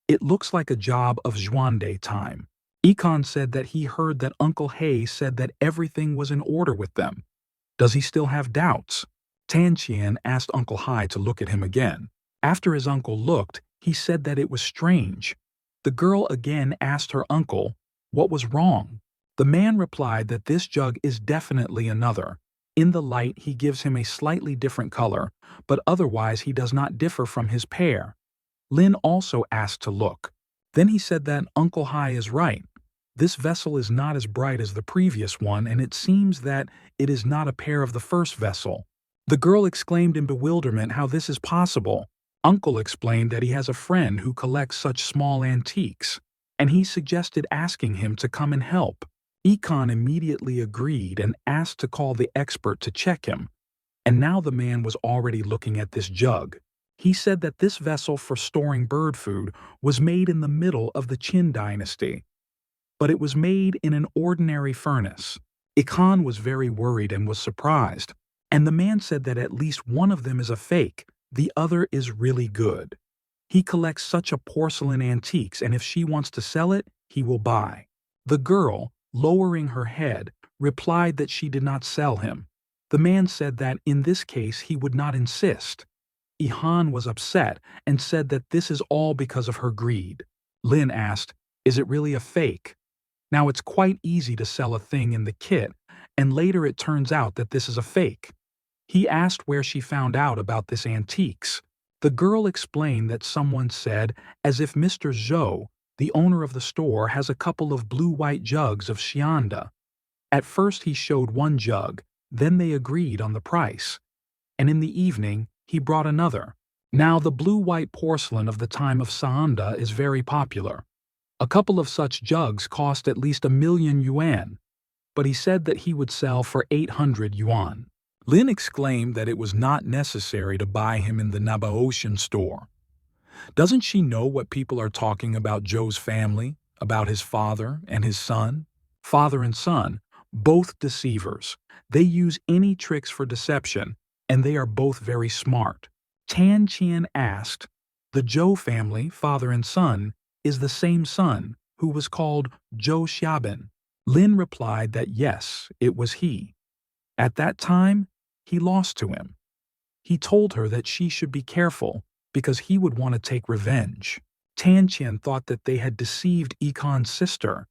It looks like a job of Xuande time. Ikon said that he heard that Uncle Hai said that everything was in order with them. Does he still have doubts? Tan Qian asked Uncle Hai to look at him again. After his uncle looked, he said that it was strange. The girl again asked her uncle what was wrong. The man replied that this jug is definitely another. In the light, he gives him a slightly different color, but otherwise he does not differ from his pair. Lin also asked to look. Then he said that Uncle Hai is right. This vessel is not as bright as the previous one, and it seems that it is not a pair of the first vessel." The girl exclaimed in bewilderment how this is possible. Uncle explained that he has a friend who collects such small antiques, and he suggested asking him to come and help. Ikon immediately agreed and asked to call the expert to check him. And now the man was already looking at this jug. He said that this vessel for storing bird food was made in the middle of the Qin dynasty, but it was made in an ordinary furnace. Ikon was very worried and was surprised, and the man said that at least one of them is a fake, the other is really good. He collects such a porcelain antiques, and if she wants to sell it, he will buy. The girl, lowering her head, replied that she did not sell him. The man said that in this case he would not insist. Ihan was upset and said that this is all because of her greed. Lin asked, "Is it really a fake?" Now it's quite easy to sell a thing in the kit, and later it turns out that this is a fake. He asked where she found out about this antiques. The girl explained that someone said, as if Mr. Zhou, the owner of the store, has a couple of blue-white jugs of Xianda. At first he showed one jug, then they agreed on the price. And in the evening, he brought another. Now the blue-white porcelain of the time of Xianda is very popular. A couple of such jugs cost at least 1,000,000 yuan, but he said that he would sell for 800 yuan. Lin exclaimed that it was not necessary to buy him in the Nabaotian store. Doesn't she know what people are talking about Zhou's family, about his father and his son? Father and son, both deceivers. They use any tricks for deception, and they are both very smart. Tan Qian asked, "The Zhou family, father and son, is the same son, who was called Zhou Xiaobin?" Lin replied that yes, it was he. At that time, he lost to him. He told her that she should be careful because he would want to take revenge. Tan Qian thought that they had deceived Ikon's sister.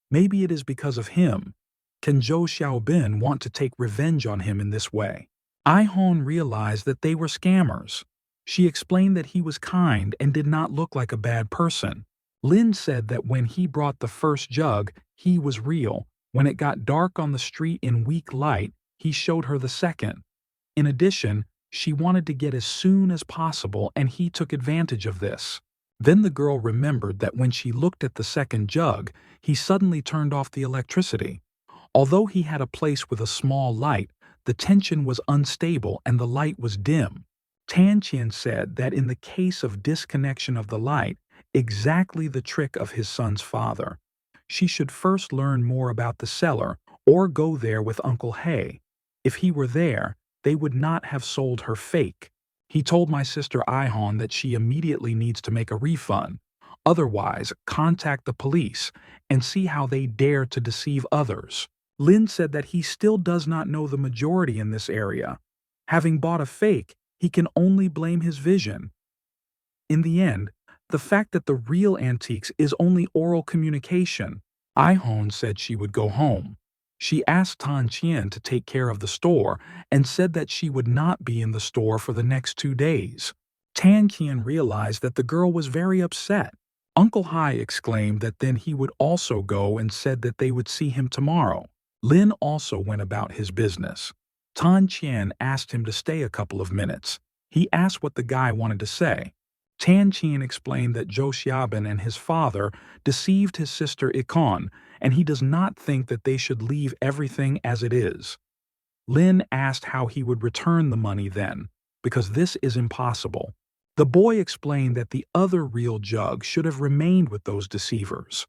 Maybe it is because of him. Can Zhou Xiaobin want to take revenge on him in this way? Ihon realized that they were scammers. She explained that he was kind and did not look like a bad person. Lin said that when he brought the first jug, he was real. When it got dark on the street in weak light, he showed her the second. In addition, she wanted to get as soon as possible, and he took advantage of this. Then the girl remembered that when she looked at the second jug, he suddenly turned off the electricity. Although he had a place with a small light, the tension was unstable and the light was dim. Tan Qian said that in the case of disconnection of the light, exactly the trick of his son's father. She should first learn more about the cellar or go there with Uncle He. If he were there, they would not have sold her fake. He told my sister Ihon that she immediately needs to make a refund. Otherwise, contact the police and see how they dare to deceive others. Lin said that he still does not know the majority in this area. Having bought a fake, he can only blame his vision. In the end, the fact that the real antiques is only oral communication. Ihon said she would go home. She asked Tan Qian to take care of the store and said that she would not be in the store for the next 2 days. Tan Qian realized that the girl was very upset. Uncle Hai exclaimed that then he would also go and said that they would see him tomorrow. Lin also went about his business. Tan Qian asked him to stay a couple of minutes. He asked what the guy wanted to say. Tan Qian explained that Zhou Xiaobin and his father deceived his sister Ikon, and he does not think that they should leave everything as it is. Lin asked how he would return the money then, because this is impossible. The boy explained that the other real jug should have remained with those deceivers.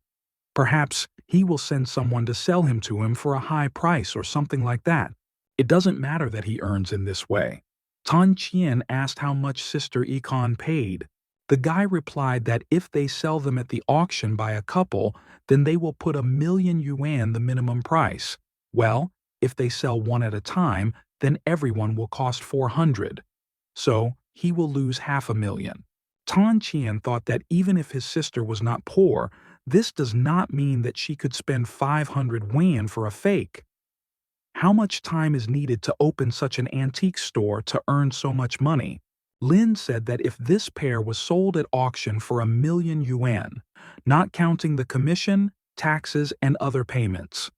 Perhaps he will send someone to sell him to him for a high price or something like that. It doesn't matter that he earns in this way. Tan Qian asked how much Sister Ikon paid. The guy replied that if they sell them at the auction by a couple, then they will put 1,000,000 yuan the minimum price. Well, if they sell one at a time, then everyone will cost 400. So, he will lose 500,000. Tan Qian thought that even if his sister was not poor, this does not mean that she could spend 500 yuan for a fake. How much time is needed to open such an antique store to earn so much money? Lin said that if this pair was sold at auction for 1,000,000 yuan, not counting the commission, taxes, and other payments.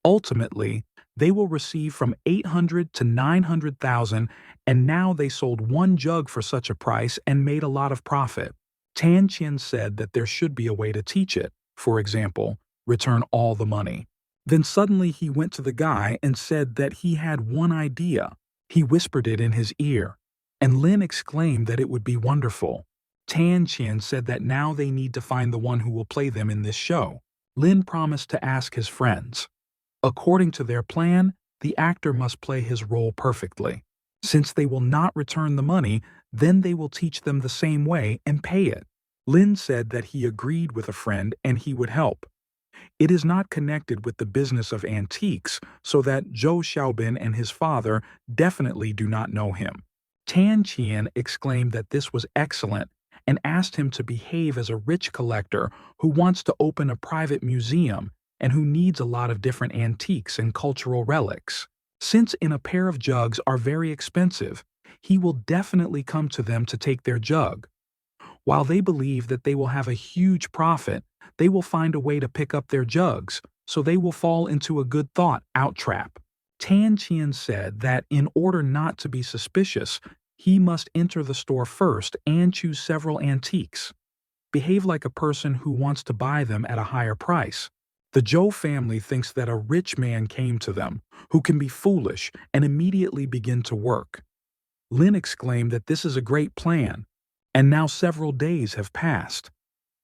Ultimately, they will receive from 800 to 900,000, and now they sold one jug for such a price and made a lot of profit. Tan Qian said that there should be a way to teach it, for example, return all the money. Then suddenly he went to the guy and said that he had one idea. He whispered it in his ear, and Lin exclaimed that it would be wonderful. Tan Qian said that now they need to find the one who will play them in this show. Lin promised to ask his friends. According to their plan, the actor must play his role perfectly. Since they will not return the money, then they will teach them the same way and pay it. Lin said that he agreed with a friend and he would help. It is not connected with the business of antiques, so that Zhou Xiaobin and his father definitely do not know him. Tan Qian exclaimed that this was excellent and asked him to behave as a rich collector who wants to open a private museum and who needs a lot of different antiques and cultural relics. Since a pair of jugs are very expensive, he will definitely come to them to take their jug. While they believe that they will have a huge profit, they will find a way to pick up their jugs, so they will fall into a good thought out trap. Tan Qian said that in order not to be suspicious, he must enter the store first and choose several antiques. Behave like a person who wants to buy them at a higher price. The Zhou family thinks that a rich man came to them, who can be foolish, and immediately begin to work. Lin exclaimed that this is a great plan, and now several days have passed.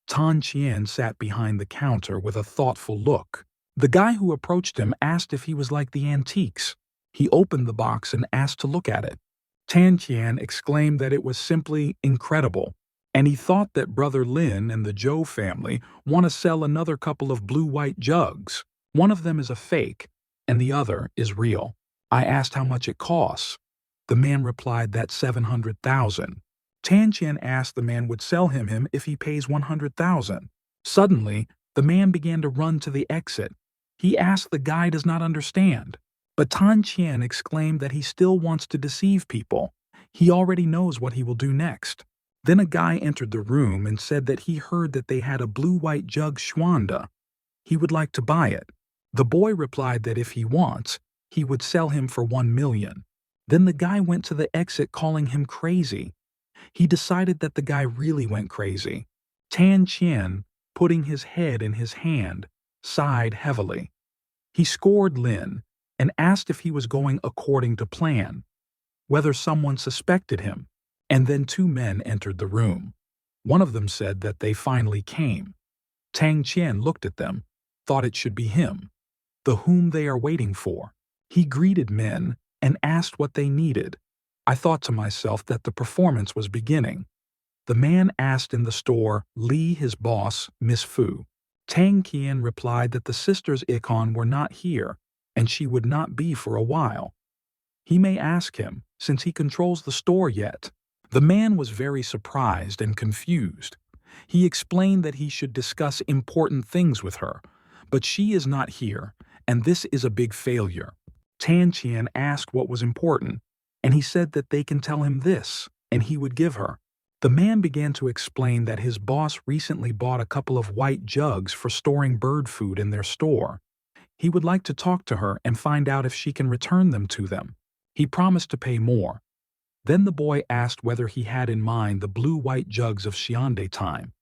Tan Qian sat behind the counter with a thoughtful look. The guy who approached him asked if he was like the antiques. He opened the box and asked to look at it. Tan Qian exclaimed that it was simply incredible, and he thought that Brother Lin and the Zhou family want to sell another couple of blue-white jugs. One of them is a fake, and the other is real. I asked how much it costs. The man replied that 700,000. Tan Qian asked the man would sell him if he pays 100,000. Suddenly, the man began to run to the exit. He asked the guy does not understand. But Tan Qian exclaimed that he still wants to deceive people. He already knows what he will do next. Then a guy entered the room and said that he heard that they had a blue-white jug Schwanda. He would like to buy it. The boy replied that if he wants, he would sell him for 1 million. Then the guy went to the exit calling him crazy. He decided that the guy really went crazy. Tan Qian, putting his head in his hand, sighed heavily. He scored Lin and asked if he was going according to plan, whether someone suspected him, and then 2 men entered the room. One of them said that they finally came. Tang Qian looked at them, thought it should be him, the whom they are waiting for. He greeted men and asked what they needed. I thought to myself that the performance was beginning. The man asked in the store Li his boss, Miss Fu. Tang Qian replied that the sisters Ikon were not here, and she would not be for a while. He may ask him, since he controls the store yet. The man was very surprised and confused. He explained that he should discuss important things with her, but she is not here, and this is a big failure. Tan Qian asked what was important, and he said that they can tell him this, and he would give her. The man began to explain that his boss recently bought a couple of white jugs for storing bird food in their store. He would like to talk to her and find out if she can return them to them. He promised to pay more. Then the boy asked whether he had in mind the blue-white jugs of Xiande time.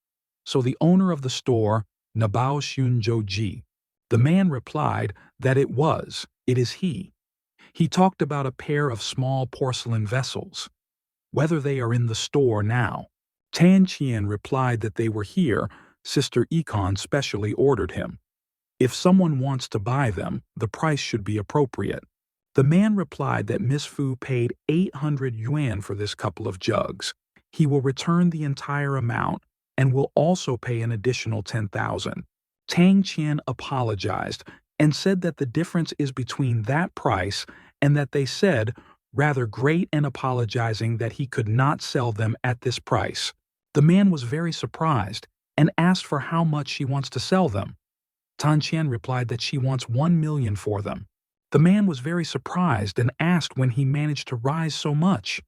So the owner of the store, Nabao Xunzhouji, the man replied that it is he. He talked about a pair of small porcelain vessels. Whether they are in the store now. Tan Qian replied that they were here. Sister Ikon specially ordered him. If someone wants to buy them, the price should be appropriate. The man replied that Miss Fu paid 800 yuan for this couple of jugs. He will return the entire amount and will also pay an additional 10,000. Tang Qian apologized and said that the difference is between that price and that they said, rather great, and apologizing that he could not sell them at this price. The man was very surprised and asked for how much she wants to sell them. Tan Qian replied that she wants 1 million for them. The man was very surprised and asked when he managed to rise so much.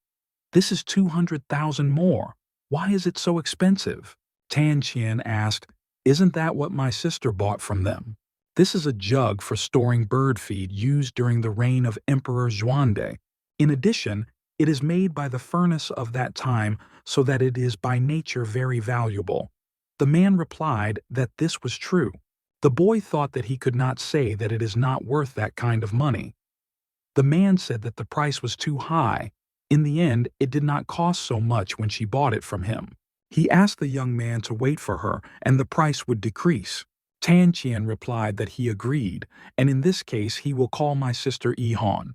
This is 200,000 more. Why is it so expensive? Tan Qian asked, Isn't that what my sister bought from them? This is a jug for storing bird feed used during the reign of Emperor Zhuande. In addition, it is made by the furnace of that time so that it is by nature very valuable. The man replied that this was true. The boy thought that he could not say that it is not worth that kind of money. The man said that the price was too high. In the end, it did not cost so much when she bought it from him. He asked the young man to wait for her and the price would decrease. Tan Qian replied that he agreed, and in this case he will call my sister Ihon.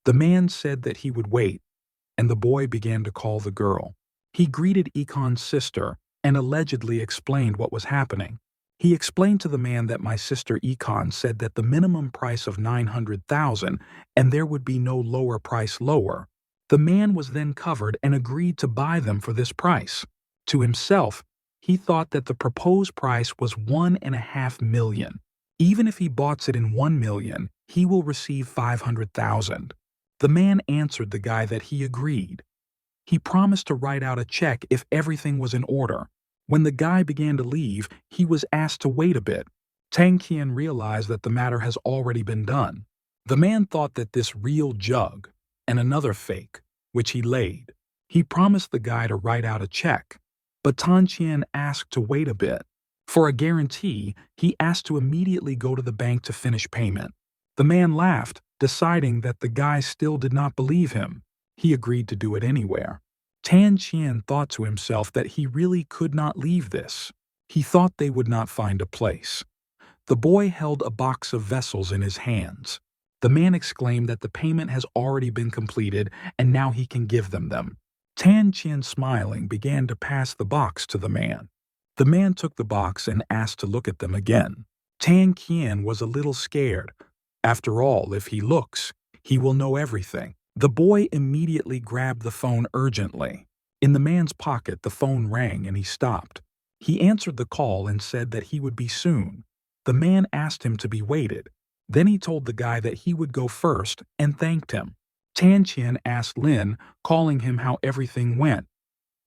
The man said that he would wait, and the boy began to call the girl. He greeted Ihon's sister and allegedly explained what was happening. He explained to the man that my sister Ihon said that the minimum price of 900,000 and there would be no lower price lower. The man was then covered and agreed to buy them for this price. To himself, he thought that the proposed price was 1.5 million. Even if he bought it in 1 million, he will receive 500,000. The man answered the guy that he agreed. He promised to write out a check if everything was in order. When the guy began to leave, he was asked to wait a bit. Tang Qian realized that the matter has already been done. The man thought that this real jug and another fake, which he laid. He promised the guy to write out a check, but Tan Qian asked to wait a bit. For a guarantee, he asked to immediately go to the bank to finish payment. The man laughed, deciding that the guy still did not believe him. He agreed to do it anywhere. Tan Qian thought to himself that he really could not leave this. He thought they would not find a place. The boy held a box of vessels in his hands. The man exclaimed that the payment has already been completed and now he can give them. Tan Qian, smiling, began to pass the box to the man. The man took the box and asked to look at them again. Tan Qian was a little scared. After all, if he looks, he will know everything. The boy immediately grabbed the phone urgently. In the man's pocket, the phone rang and he stopped. He answered the call and said that he would be soon. The man asked him to be waited. Then he told the guy that he would go first and thanked him. Tan Qian asked Lin, calling him, how everything went.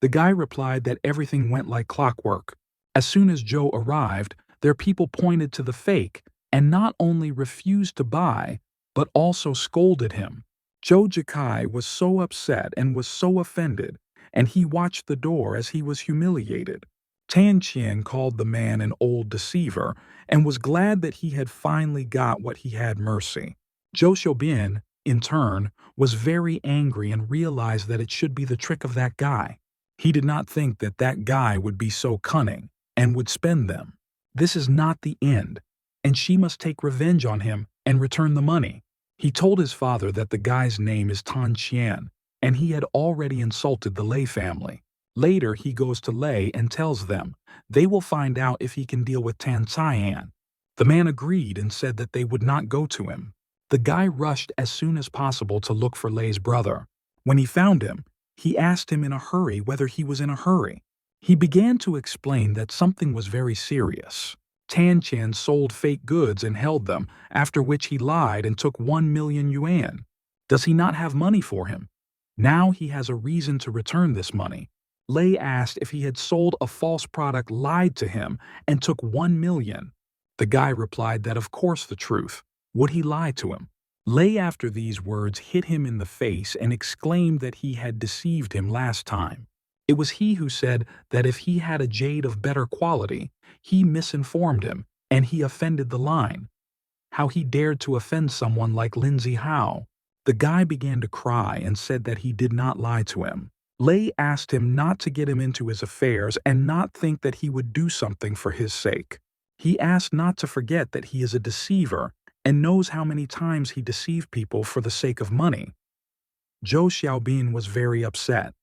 The guy replied that everything went like clockwork. As soon as Zhou arrived, their people pointed to the fake and not only refused to buy, but also scolded him. Zhou Jikai was so upset and was so offended, and he watched the door as he was humiliated. Tan Qian called the man an old deceiver and was glad that he had finally got what he had, mercy. Zhou Xiaobian, in turn, was very angry and realized that it should be the trick of that guy. He did not think that that guy would be so cunning and would spend them. This is not the end, and she must take revenge on him and return the money. He told his father that the guy's name is Tan Qian, and he had already insulted the Lei family. Later, he goes to Lei and tells them they will find out if he can deal with Tan Caian. The man agreed and said that they would not go to him. The guy rushed as soon as possible to look for Lei's brother. When he found him, he asked him in a hurry whether he was in a hurry. He began to explain that something was very serious. Tan Qian sold fake goods and held them, after which he lied and took 1 million yuan. Does he not have money for him? Now he has a reason to return this money. Lei asked if he had sold a false product, lied to him, and took 1 million. The guy replied that of course the truth. Would he lie to him? Lei, after these words, hit him in the face and exclaimed that he had deceived him last time. It was he who said that if he had a jade of better quality, he misinformed him, and he offended the line. How he dared to offend someone like Lindsay Howe. The guy began to cry and said that he did not lie to him. Lei asked him not to get him into his affairs and not think that he would do something for his sake. He asked not to forget that he is a deceiver and knows how many times he deceived people for the sake of money. Zhou Xiaobin was very upset,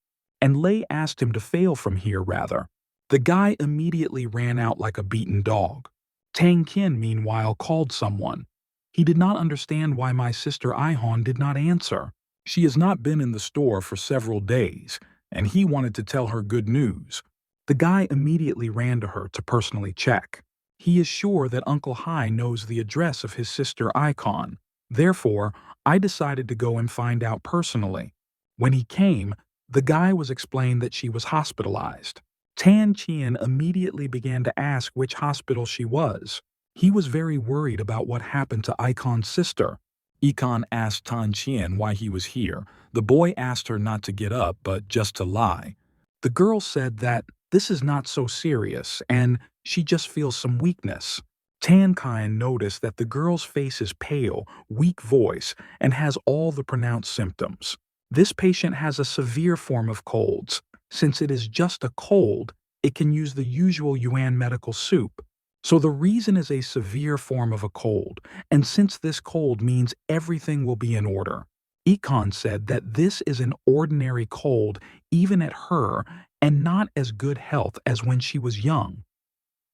and Lei asked him to fail from here rather. The guy immediately ran out like a beaten dog. Tang Qin, meanwhile, called someone. He did not understand why my sister Ihon did not answer. She has not been in the store for several days, and he wanted to tell her good news. The guy immediately ran to her to personally check. He is sure that Uncle Hai knows the address of his sister Icon. Therefore, I decided to go and find out personally. When he came, the guy was explained that she was hospitalized. Tan Chien immediately began to ask which hospital she was. He was very worried about what happened to Ikon's sister. Ikon asked Tan Chien why he was here. The boy asked her not to get up, but just to lie. The girl said that this is not so serious and she just feels some weakness. Tan Kien noticed that the girl's face is pale, weak voice, and has all the pronounced symptoms. This patient has a severe form of colds. Since it is just a cold, it can use the usual Yuan medical soup. So the reason is a severe form of a cold, and since this cold means everything will be in order. Econ said that this is an ordinary cold even at her and not as good health as when she was young.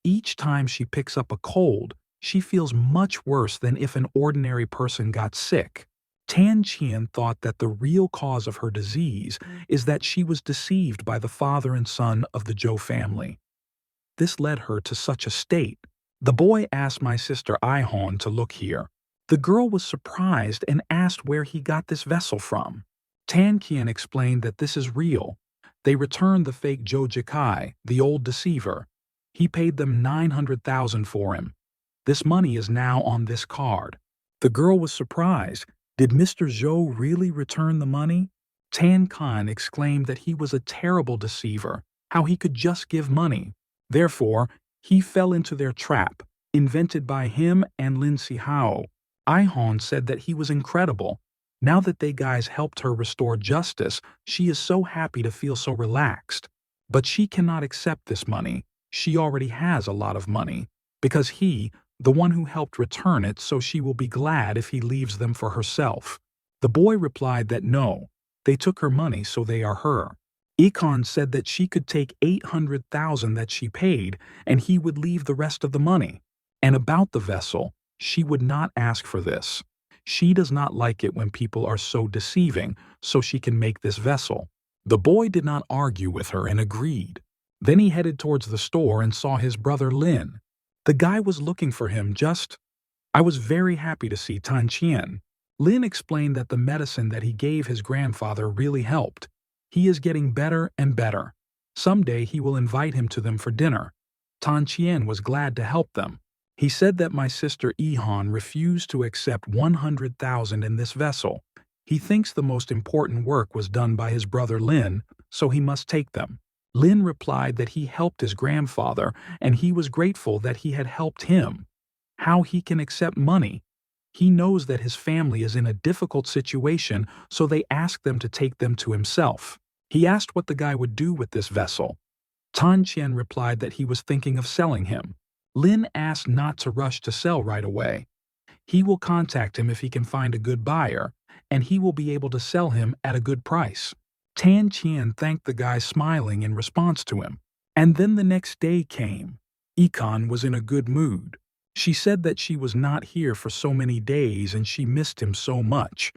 Each time she picks up a cold, she feels much worse than if an ordinary person got sick. Tan Chien thought that the real cause of her disease is that she was deceived by the father and son of the Zhou family. This led her to such a state. The boy asked my sister Ihon to look here. The girl was surprised and asked where he got this vessel from. Tan Chien explained that this is real. They returned the fake Zhou Jikai, the old deceiver. He paid them 900,000 for him. This money is now on this card. The girl was surprised. Did Mr. Zhou really return the money? Tan Khan exclaimed that he was a terrible deceiver, how he could just give money. Therefore, he fell into their trap, invented by him and Lin Sihao. Ihon said that he was incredible. Now that they guys helped her restore justice, she is so happy to feel so relaxed. But she cannot accept this money. She already has a lot of money, because he, the one who helped return it, so she will be glad if he leaves them for herself. The boy replied that no, they took her money so they are her. Econ said that she could take 800,000 that she paid and he would leave the rest of the money. And about the vessel, she would not ask for this. She does not like it when people are so deceiving, so she can make this vessel. The boy did not argue with her and agreed. Then he headed towards the store and saw his brother Lin. The guy was looking for him I was very happy to see Tan Chien. Lin explained that the medicine that he gave his grandfather really helped. He is getting better and better. Someday he will invite him to them for dinner. Tan Chien was glad to help them. He said that my sister Ihon refused to accept 100,000 in this vessel. He thinks the most important work was done by his brother Lin, so he must take them. Lin replied that he helped his grandfather and he was grateful that he had helped him. How he can accept money? He knows that his family is in a difficult situation, so they asked them to take them to himself. He asked what the guy would do with this vessel. Tan Chien replied that he was thinking of selling him. Lin asked not to rush to sell right away. He will contact him if he can find a good buyer, and he will be able to sell him at a good price. Tan Chien thanked the guy smiling in response to him. And then the next day came. Econ was in a good mood. She said that she was not here for so many days and she missed him so much.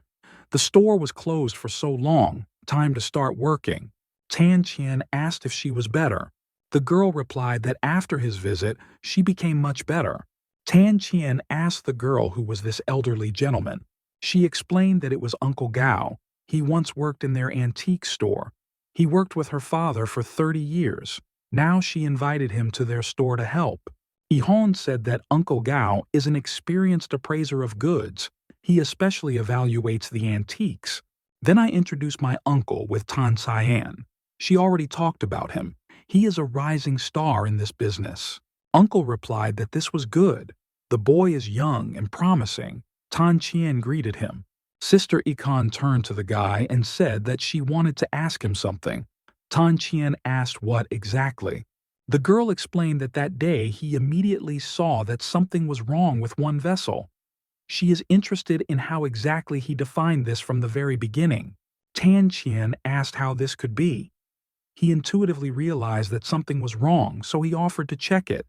The store was closed for so long, time to start working. Tan Chien asked if she was better. The girl replied that after his visit, she became much better. Tan Chien asked the girl who was this elderly gentleman. She explained that it was Uncle Gao. He once worked in their antique store. He worked with her father for 30 years. Now she invited him to their store to help. Ihon said that Uncle Gao is an experienced appraiser of goods. He especially evaluates the antiques. Then I introduced my uncle with Tan Cyan. She already talked about him. He is a rising star in this business. Uncle replied that this was good. The boy is young and promising. Tan Chien greeted him. Sister Ikan turned to the guy and said that she wanted to ask him something. Tan Chien asked what exactly. The girl explained that that day he immediately saw that something was wrong with one vessel. She is interested in how exactly he defined this from the very beginning. Tan Chien asked how this could be. He intuitively realized that something was wrong, so he offered to check it.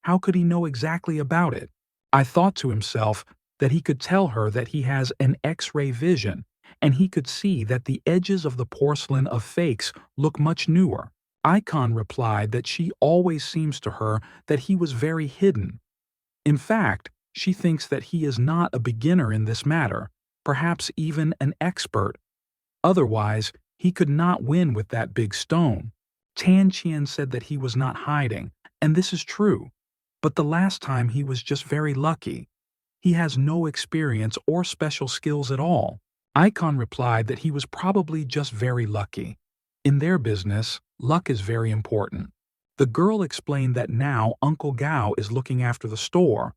How could he know exactly about it? I thought to himself that he could tell her that he has an X-ray vision, and he could see that the edges of the porcelain of fakes look much newer. Icon replied that she always seems to her that he was very hidden. In fact, she thinks that he is not a beginner in this matter, perhaps even an expert. Otherwise, he could not win with that big stone. Tan Qian said that he was not hiding, and this is true. But the last time he was just very lucky. He has no experience or special skills at all. Icon replied that he was probably just very lucky. In their business, luck is very important. The girl explained that now Uncle Gao is looking after the store,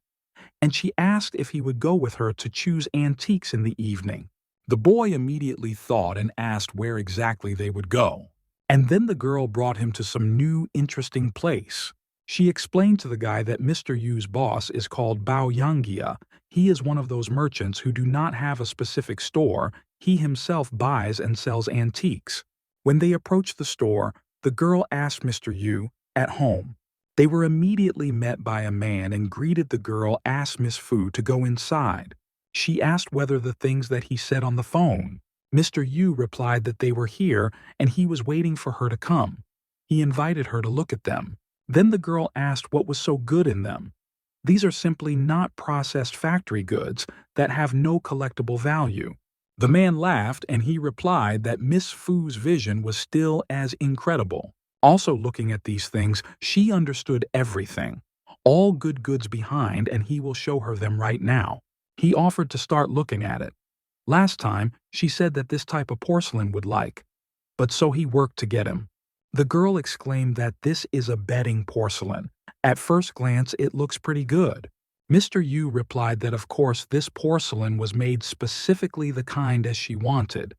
and she asked if he would go with her to choose antiques in the evening. The boy immediately thought and asked where exactly they would go. And then the girl brought him to some new, interesting place. She explained to the guy that Mr. Yu's boss is called Bao Yangia. He is one of those merchants who do not have a specific store. He himself buys and sells antiques. When they approached the store, the girl asked Mr. Yu, at home. They were immediately met by a man and greeted the girl asked Miss Fu to go inside. She asked whether the things that he said on the phone. Mr. Yu replied that they were here and he was waiting for her to come. He invited her to look at them. Then the girl asked what was so good in them. These are simply not processed factory goods that have no collectible value. The man laughed and he replied that Miss Fu's vision was still as incredible. Also looking at these things, she understood everything. All good goods behind, and he will show her them right now. He offered to start looking at it. Last time, she said that this type of porcelain would like, but so he worked to get him. The girl exclaimed that this is a bedding porcelain. At first glance, it looks pretty good. Mr. Yu replied that of course this porcelain was made specifically the kind as she wanted.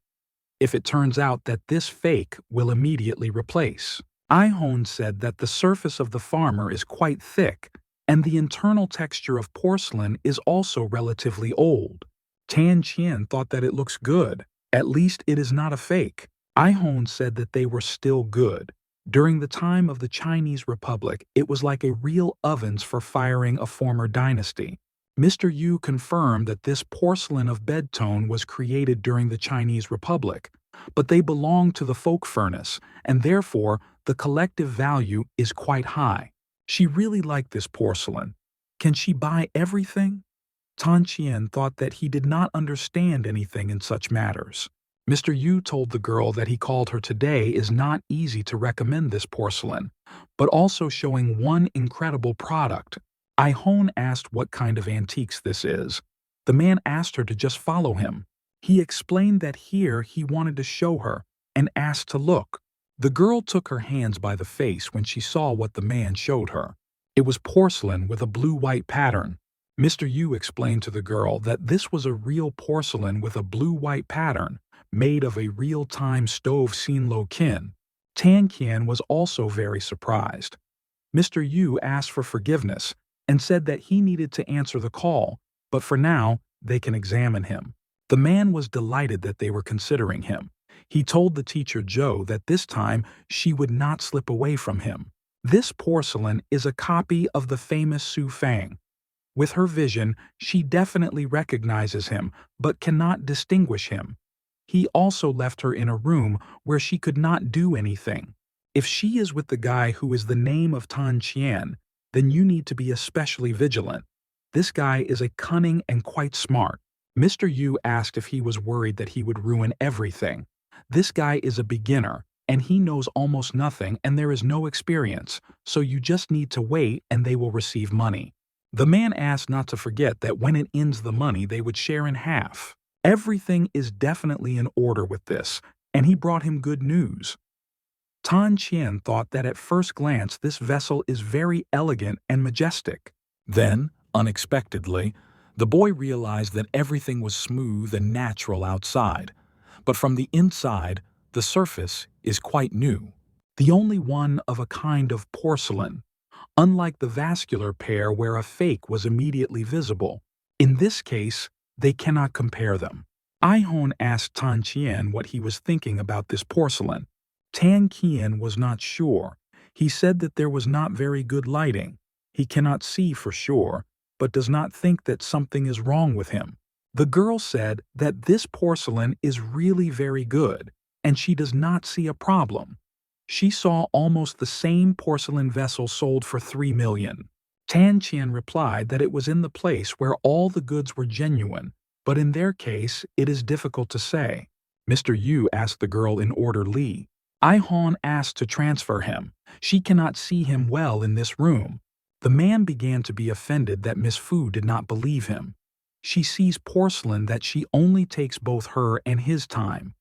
If it turns out that this fake will immediately replace. Ihon said that the surface of the farmer is quite thick, and the internal texture of porcelain is also relatively old. Tan Qian thought that it looks good. At least it is not a fake. Ihon said that they were still good. During the time of the Chinese Republic, it was like a real ovens for firing a former dynasty. Mr. Yu confirmed that this porcelain of bed tone was created during the Chinese Republic, but they belong to the folk furnace, and therefore the collective value is quite high. She really liked this porcelain. Can she buy everything? Tan Qian thought that he did not understand anything in such matters. Mr. Yu told the girl that he called her today is not easy to recommend this porcelain, but also showing one incredible product. Ihon asked what kind of antiques this is. The man asked her to just follow him. He explained that here he wanted to show her and asked to look. The girl took her hands by the face when she saw what the man showed her. It was porcelain with a blue-white pattern. Mr. Yu explained to the girl that this was a real porcelain with a blue-white pattern, made of a real-time stove Shinlo kin. Tan Qian was also very surprised. Mr. Yu asked for forgiveness and said that he needed to answer the call, but for now, they can examine him. The man was delighted that they were considering him. He told the teacher Zhou that this time she would not slip away from him. This porcelain is a copy of the famous Su Fang. With her vision, she definitely recognizes him, but cannot distinguish him. He also left her in a room where she could not do anything. If she is with the guy who is the name of Tan Qian, then you need to be especially vigilant. This guy is a cunning and quite smart. Mr. Yu asked if he was worried that he would ruin everything. This guy is a beginner, and he knows almost nothing and there is no experience, so you just need to wait and they will receive money. The man asked not to forget that when it ends the money they would share in half. Everything is definitely in order with this, and he brought him good news. Tan Qian thought that at first glance this vessel is very elegant and majestic. Then, unexpectedly, the boy realized that everything was smooth and natural outside, but from the inside, the surface is quite new. The only one of a kind of porcelain, unlike the vascular pair where a fake was immediately visible. In this case, they cannot compare them. Ihon asked Tan Qian what he was thinking about this porcelain. Tan Qian was not sure. He said that there was not very good lighting. He cannot see for sure, but does not think that something is wrong with him. The girl said that this porcelain is really very good, and she does not see a problem. She saw almost the same porcelain vessel sold for 3 million. Tan Qian replied that it was in the place where all the goods were genuine, but in their case, it is difficult to say. Mr. Yu asked the girl in order Li. Ihon asked to transfer him. She cannot see him well in this room. The man began to be offended that Miss Fu did not believe him. She sees porcelain that she only takes both her and his time.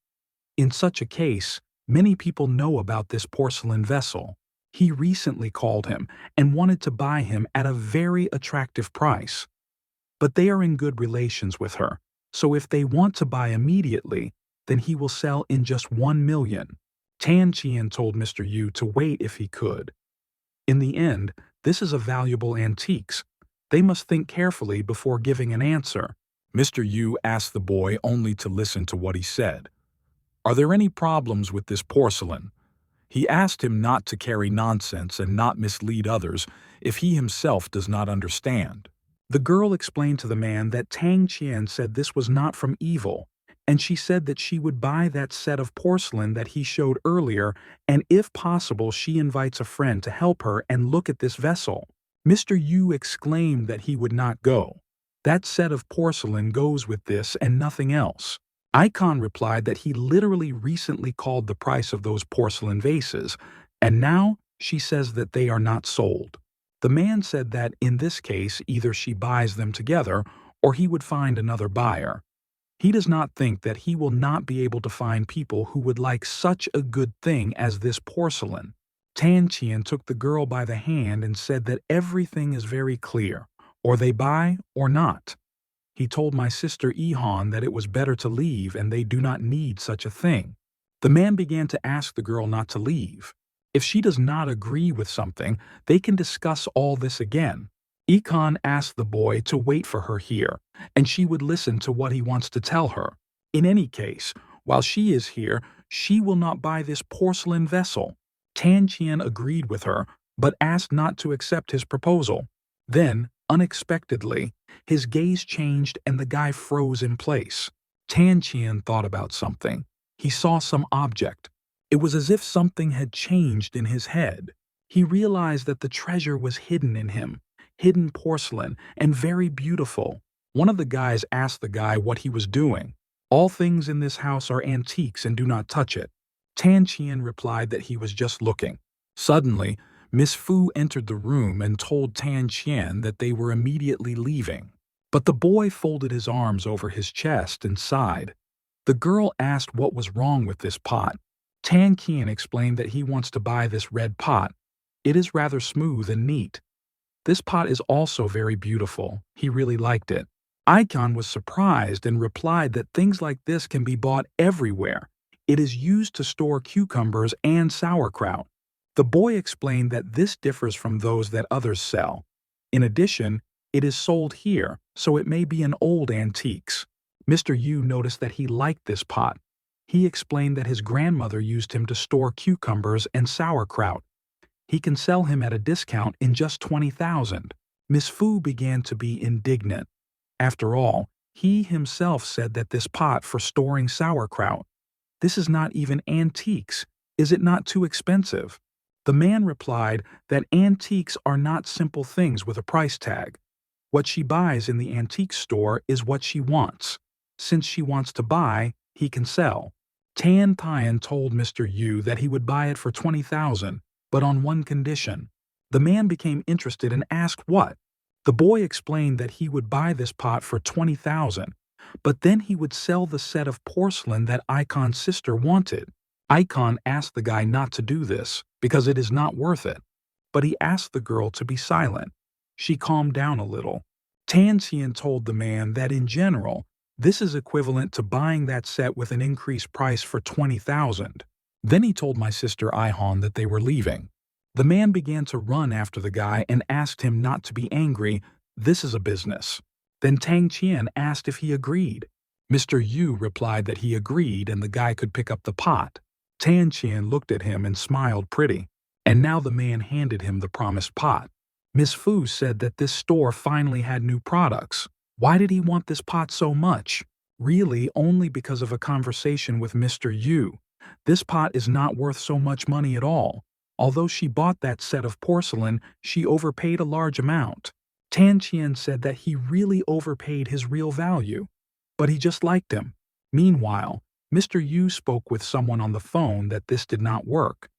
In such a case, many people know about this porcelain vessel. He recently called him and wanted to buy him at a very attractive price. But they are in good relations with her, so if they want to buy immediately, then he will sell in just 1 million. Tan Qian told Mr. Yu to wait if he could. In the end, this is a valuable antiques. They must think carefully before giving an answer. Mr. Yu asked the boy only to listen to what he said. Are there any problems with this porcelain? He asked him not to carry nonsense and not mislead others if he himself does not understand. The girl explained to the man that Tang Qian said this was not from evil, and she said that she would buy that set of porcelain that he showed earlier, and if possible she invites a friend to help her and look at this vessel. Mr. Yu exclaimed that he would not go. That set of porcelain goes with this and nothing else. Icon replied that he literally recently called the price of those porcelain vases, and now she says that they are not sold. The man said that in this case either she buys them together or he would find another buyer. He does not think that he will not be able to find people who would like such a good thing as this porcelain. Tan Qian took the girl by the hand and said that everything is very clear, or they buy or not. He told my sister Ihon that it was better to leave and they do not need such a thing. The man began to ask the girl not to leave. If she does not agree with something, they can discuss all this again. Ikon asked the boy to wait for her here, and she would listen to what he wants to tell her. In any case, while she is here, she will not buy this porcelain vessel. Tan Qian agreed with her, but asked not to accept his proposal. Then, unexpectedly, his gaze changed and the guy froze in place. Tan Qian thought about something. He saw some object. It was as if something had changed in his head. He realized that the treasure was hidden in him. Hidden porcelain, and very beautiful. One of the guys asked the guy what he was doing. All things in this house are antiques and do not touch it. Tan Qian replied that he was just looking. Suddenly, Miss Fu entered the room and told Tan Qian that they were immediately leaving. But the boy folded his arms over his chest and sighed. The girl asked what was wrong with this pot. Tan Qian explained that he wants to buy this red pot. It is rather smooth and neat. This pot is also very beautiful. He really liked it. Icon was surprised and replied that things like this can be bought everywhere. It is used to store cucumbers and sauerkraut. The boy explained that this differs from those that others sell. In addition, it is sold here, so it may be an old antiques. Mr. Yu noticed that he liked this pot. He explained that his grandmother used him to store cucumbers and sauerkraut. He can sell him at a discount in just 20,000. Miss Fu began to be indignant. After all, he himself said that this pot for storing sauerkraut. This is not even antiques. Is it not too expensive? The man replied that antiques are not simple things with a price tag. What she buys in the antique store is what she wants. Since she wants to buy, he can sell. Tan Tian told Mr. Yu that he would buy it for 20,000, but on one condition. The man became interested and asked what. The boy explained that he would buy this pot for 20,000, but then he would sell the set of porcelain that Icon's sister wanted. Icon asked the guy not to do this because it is not worth it, but he asked the girl to be silent. She calmed down a little. Tan Qian told the man that in general, this is equivalent to buying that set with an increased price for 20,000. Then he told my sister Ihon that they were leaving. The man began to run after the guy and asked him not to be angry. This is a business. Then Tang Qian asked if he agreed. Mr. Yu replied that he agreed and the guy could pick up the pot. Tan Qian looked at him and smiled pretty. And now the man handed him the promised pot. Miss Fu said that this store finally had new products. Why did he want this pot so much? Really, only because of a conversation with Mr. Yu. This pot is not worth so much money at all. Although she bought that set of porcelain, she overpaid a large amount. Tan Qian said that he really overpaid his real value. But he just liked him. Meanwhile, Mr. Yu spoke with someone on the phone that this did not work.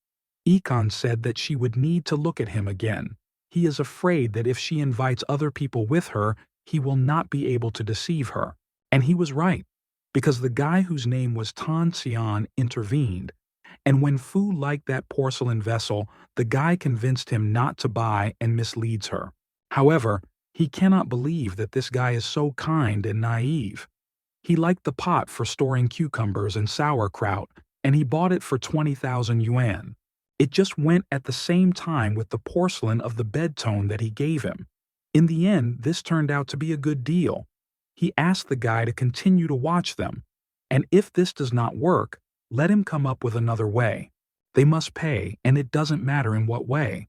Ikon said that she would need to look at him again. He is afraid that if she invites other people with her, he will not be able to deceive her. And he was right, because the guy whose name was Tan Xian intervened. And when Fu liked that porcelain vessel, the guy convinced him not to buy and misleads her. However, he cannot believe that this guy is so kind and naive. He liked the pot for storing cucumbers and sauerkraut, and he bought it for 20,000 yuan. It just went at the same time with the porcelain of the bedtone that he gave him. In the end, this turned out to be a good deal. He asked the guy to continue to watch them, and if this does not work, let him come up with another way. They must pay, and it doesn't matter in what way.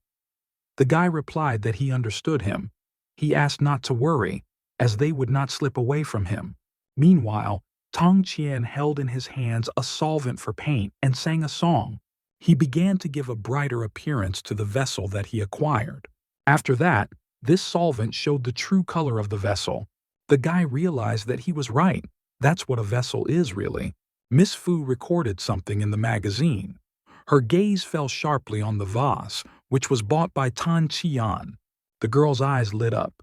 The guy replied that he understood him. He asked not to worry, as they would not slip away from him. Meanwhile, Tong Qian held in his hands a solvent for paint and sang a song. He began to give a brighter appearance to the vessel that he acquired. After that, this solvent showed the true color of the vessel. The guy realized that he was right. That's what a vessel is, really. Miss Fu recorded something in the magazine. Her gaze fell sharply on the vase, which was bought by Tan Qian. The girl's eyes lit up.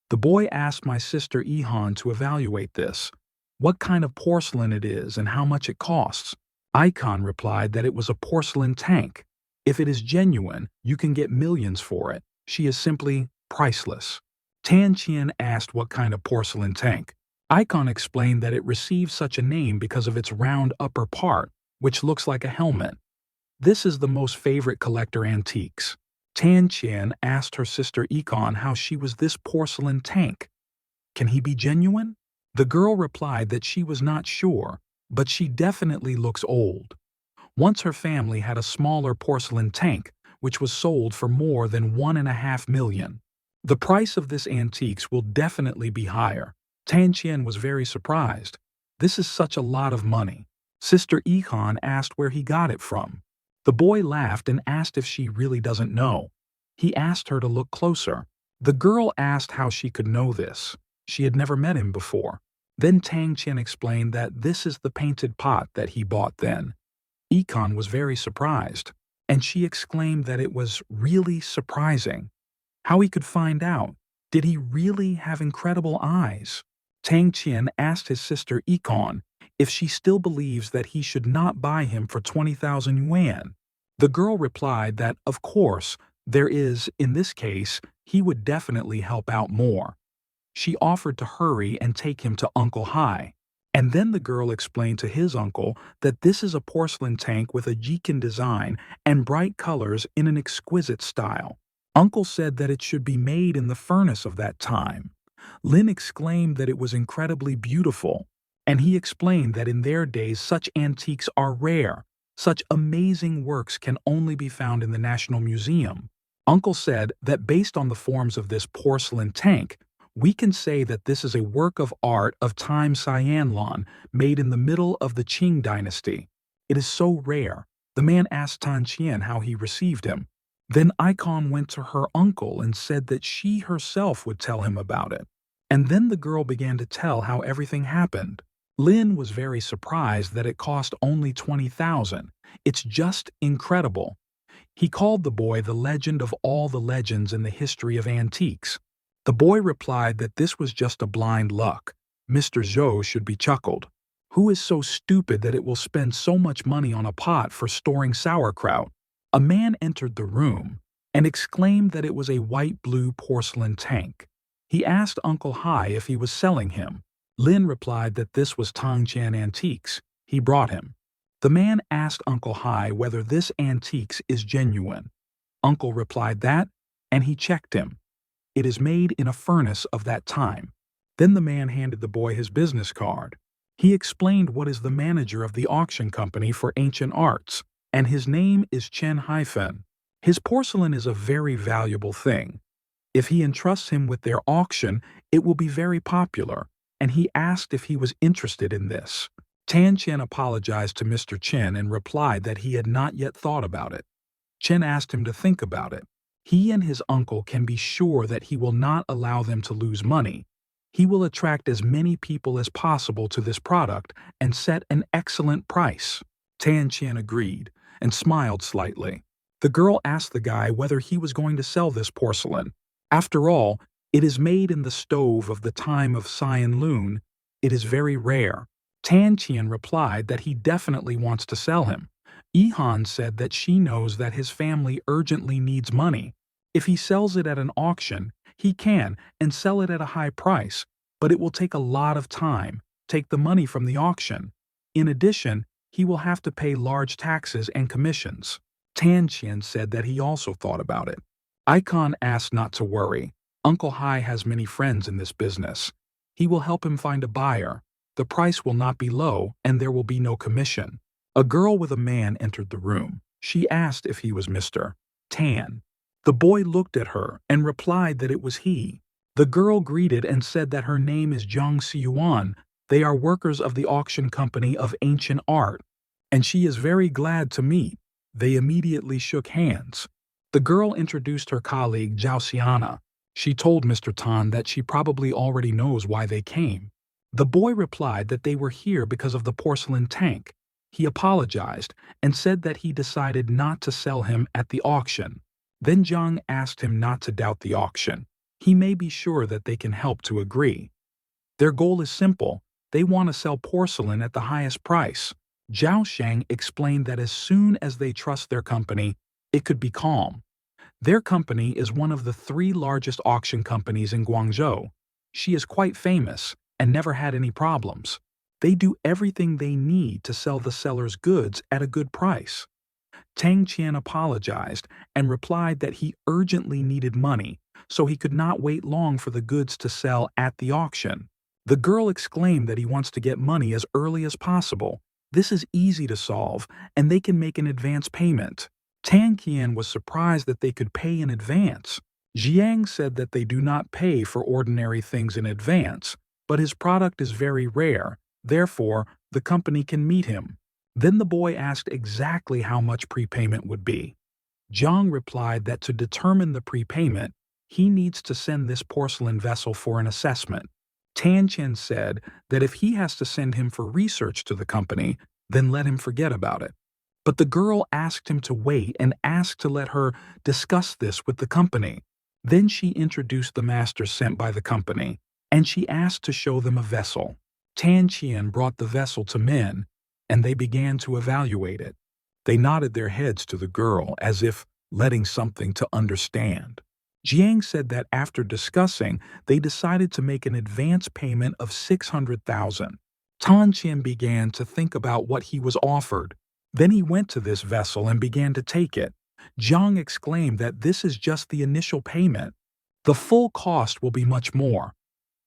The boy asked my sister Ihan to evaluate this, what kind of porcelain it is and how much it costs. Icon replied that it was a porcelain tank. If it is genuine, you can get millions for it. She is simply priceless. Tan Qian asked what kind of porcelain tank. Icon explained that it received such a name because of its round upper part, which looks like a helmet. This is the most favorite collector antiques. Tan Qian asked her sister Ikon how she was this porcelain tank. Can he be genuine? The girl replied that she was not sure, but she definitely looks old. Once her family had a smaller porcelain tank, which was sold for more than 1.5 million. The price of this antiques will definitely be higher. Tan Qian was very surprised. This is such a lot of money. Sister Ihan asked where he got it from. The boy laughed and asked if she really doesn't know. He asked her to look closer. The girl asked how she could know this. She had never met him before. Then Tang Qian explained that this is the painted pot that he bought then. Ikon was very surprised, and she exclaimed that it was really surprising. How he could find out. Did he really have incredible eyes? Tang Qian asked his sister Ikon if she still believes that he should not buy him for 20,000 yuan. The girl replied that, of course, there is, in this case, he would definitely help out more. She offered to hurry and take him to Uncle Hai. And then the girl explained to his uncle that this is a porcelain tank with a Jikin design and bright colors in an exquisite style. Uncle said that it should be made in the furnace of that time. Lin exclaimed that it was incredibly beautiful, and he explained that in their days such antiques are rare. Such amazing works can only be found in the National Museum. Uncle said that based on the forms of this porcelain tank, we can say that this is a work of art of time Xianlan made in the middle of the Qing dynasty. It is so rare. The man asked Tan Qian how he received him. Then Icon went to her uncle and said that she herself would tell him about it. And then the girl began to tell how everything happened. Lin was very surprised that it cost only 20,000. It's just incredible. He called the boy the legend of all the legends in the history of antiques. The boy replied that this was just a blind luck. Mr. Zhou should be chuckled. Who is so stupid that it will spend so much money on a pot for storing sauerkraut? A man entered the room and exclaimed that it was a white-blue porcelain tank. He asked Uncle Hai if he was selling him. Lin replied that this was Tang Qian Antiques. He brought him. The man asked Uncle Hai whether this antiques is genuine. Uncle replied that, and he checked him. It is made in a furnace of that time. Then the man handed the boy his business card. He explained what is the manager of the auction company for ancient arts, and his name is Chen Haifeng. His porcelain is a very valuable thing. If he entrusts him with their auction, it will be very popular, and he asked if he was interested in this. Tan Qian apologized to Mr. Chen and replied that he had not yet thought about it. Chen asked him to think about it. He and his uncle can be sure that he will not allow them to lose money. He will attract as many people as possible to this product and set an excellent price. Tan Qian agreed and smiled slightly. The girl asked the guy whether he was going to sell this porcelain. After all, it is made in the stove of the time of Cyan Lun. It is very rare. Tan Qian replied that he definitely wants to sell him. Ihan said that she knows that his family urgently needs money. If he sells it at an auction, he can and sell it at a high price, but it will take a lot of time, take the money from the auction. In addition, he will have to pay large taxes and commissions. Tan Qian said that he also thought about it. Icon asked not to worry. Uncle Hai has many friends in this business. He will help him find a buyer. The price will not be low and there will be no commission. A girl with a man entered the room. She asked if he was Mr. Tan. The boy looked at her and replied that it was he. The girl greeted and said that her name is Zhang Xiyuan. They are workers of the auction company of ancient art, and she is very glad to meet. They immediately shook hands. The girl introduced her colleague Zhao Xiana. She told Mr. Tan that she probably already knows why they came. The boy replied that they were here because of the porcelain tank. He apologized and said that he decided not to sell him at the auction. Then Zhang asked him not to doubt the auction. He may be sure that they can help to agree. Their goal is simple. They want to sell porcelain at the highest price. Zhao Sheng explained that as soon as they trust their company, it could be calm. Their company is one of the 3 largest auction companies in Guangzhou. She is quite famous and never had any problems. They do everything they need to sell the seller's goods at a good price. Tang Qian apologized and replied that he urgently needed money, so he could not wait long for the goods to sell at the auction. The girl exclaimed that he wants to get money as early as possible. This is easy to solve, and they can make an advance payment. Tang Qian was surprised that they could pay in advance. Jiang said that they do not pay for ordinary things in advance, but his product is very rare, therefore the company can meet him. Then the boy asked exactly how much prepayment would be. Zhang replied that to determine the prepayment, he needs to send this porcelain vessel for an assessment. Tan Qian said that if he has to send him for research to the company, then let him forget about it. But the girl asked him to wait and asked to let her discuss this with the company. Then she introduced the master sent by the company, and she asked to show them a vessel. Tan Qian brought the vessel to men, and they began to evaluate it. They nodded their heads to the girl as if letting something to understand. Jiang said that after discussing, they decided to make an advance payment of 600,000. Tan Qian began to think about what he was offered. Then he went to this vessel and began to take it. Zhang exclaimed that this is just the initial payment. The full cost will be much more.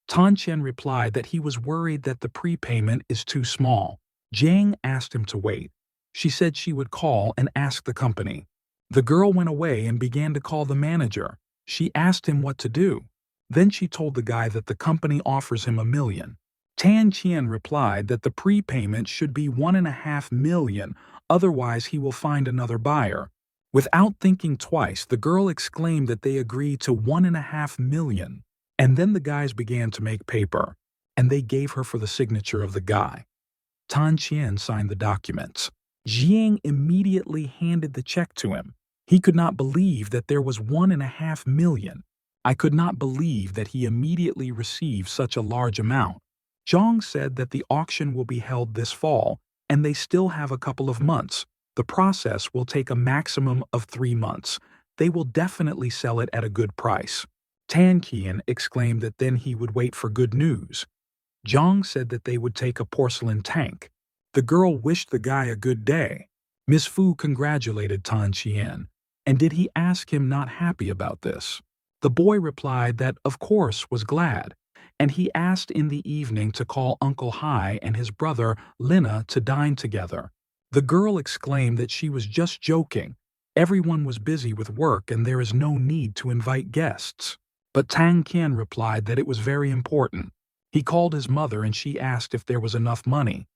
Tan Qian replied that he was worried that the prepayment is too small. Jiang asked him to wait. She said she would call and ask the company. The girl went away and began to call the manager. She asked him what to do. Then she told the guy that the company offers him $1 million. Tan Qian replied that the prepayment should be $1.5 million, otherwise he will find another buyer. Without thinking twice, the girl exclaimed that they agreed to $1.5 million. And then the guys began to make paper, and they gave her for the signature of the guy. Tan Qian signed the documents. Jiang immediately handed the check to him. He could not believe that there was $1.5 million. I could not believe that he immediately received such a large amount. Zhang said that the auction will be held this fall, and they still have a couple of months. The process will take a maximum of 3 months. They will definitely sell it at a good price. Tan Qian exclaimed that then he would wait for good news. Zhang said that they would take a porcelain tank. The girl wished the guy a good day. Miss Fu congratulated Tan Qian. And did he ask him not happy about this? The boy replied that, of course, was glad, and he asked in the evening to call Uncle Hai and his brother Lina to dine together. The girl exclaimed that she was just joking. Everyone was busy with work and there is no need to invite guests. But Tang Qian replied that it was very important. He called his mother and she asked if there was enough money.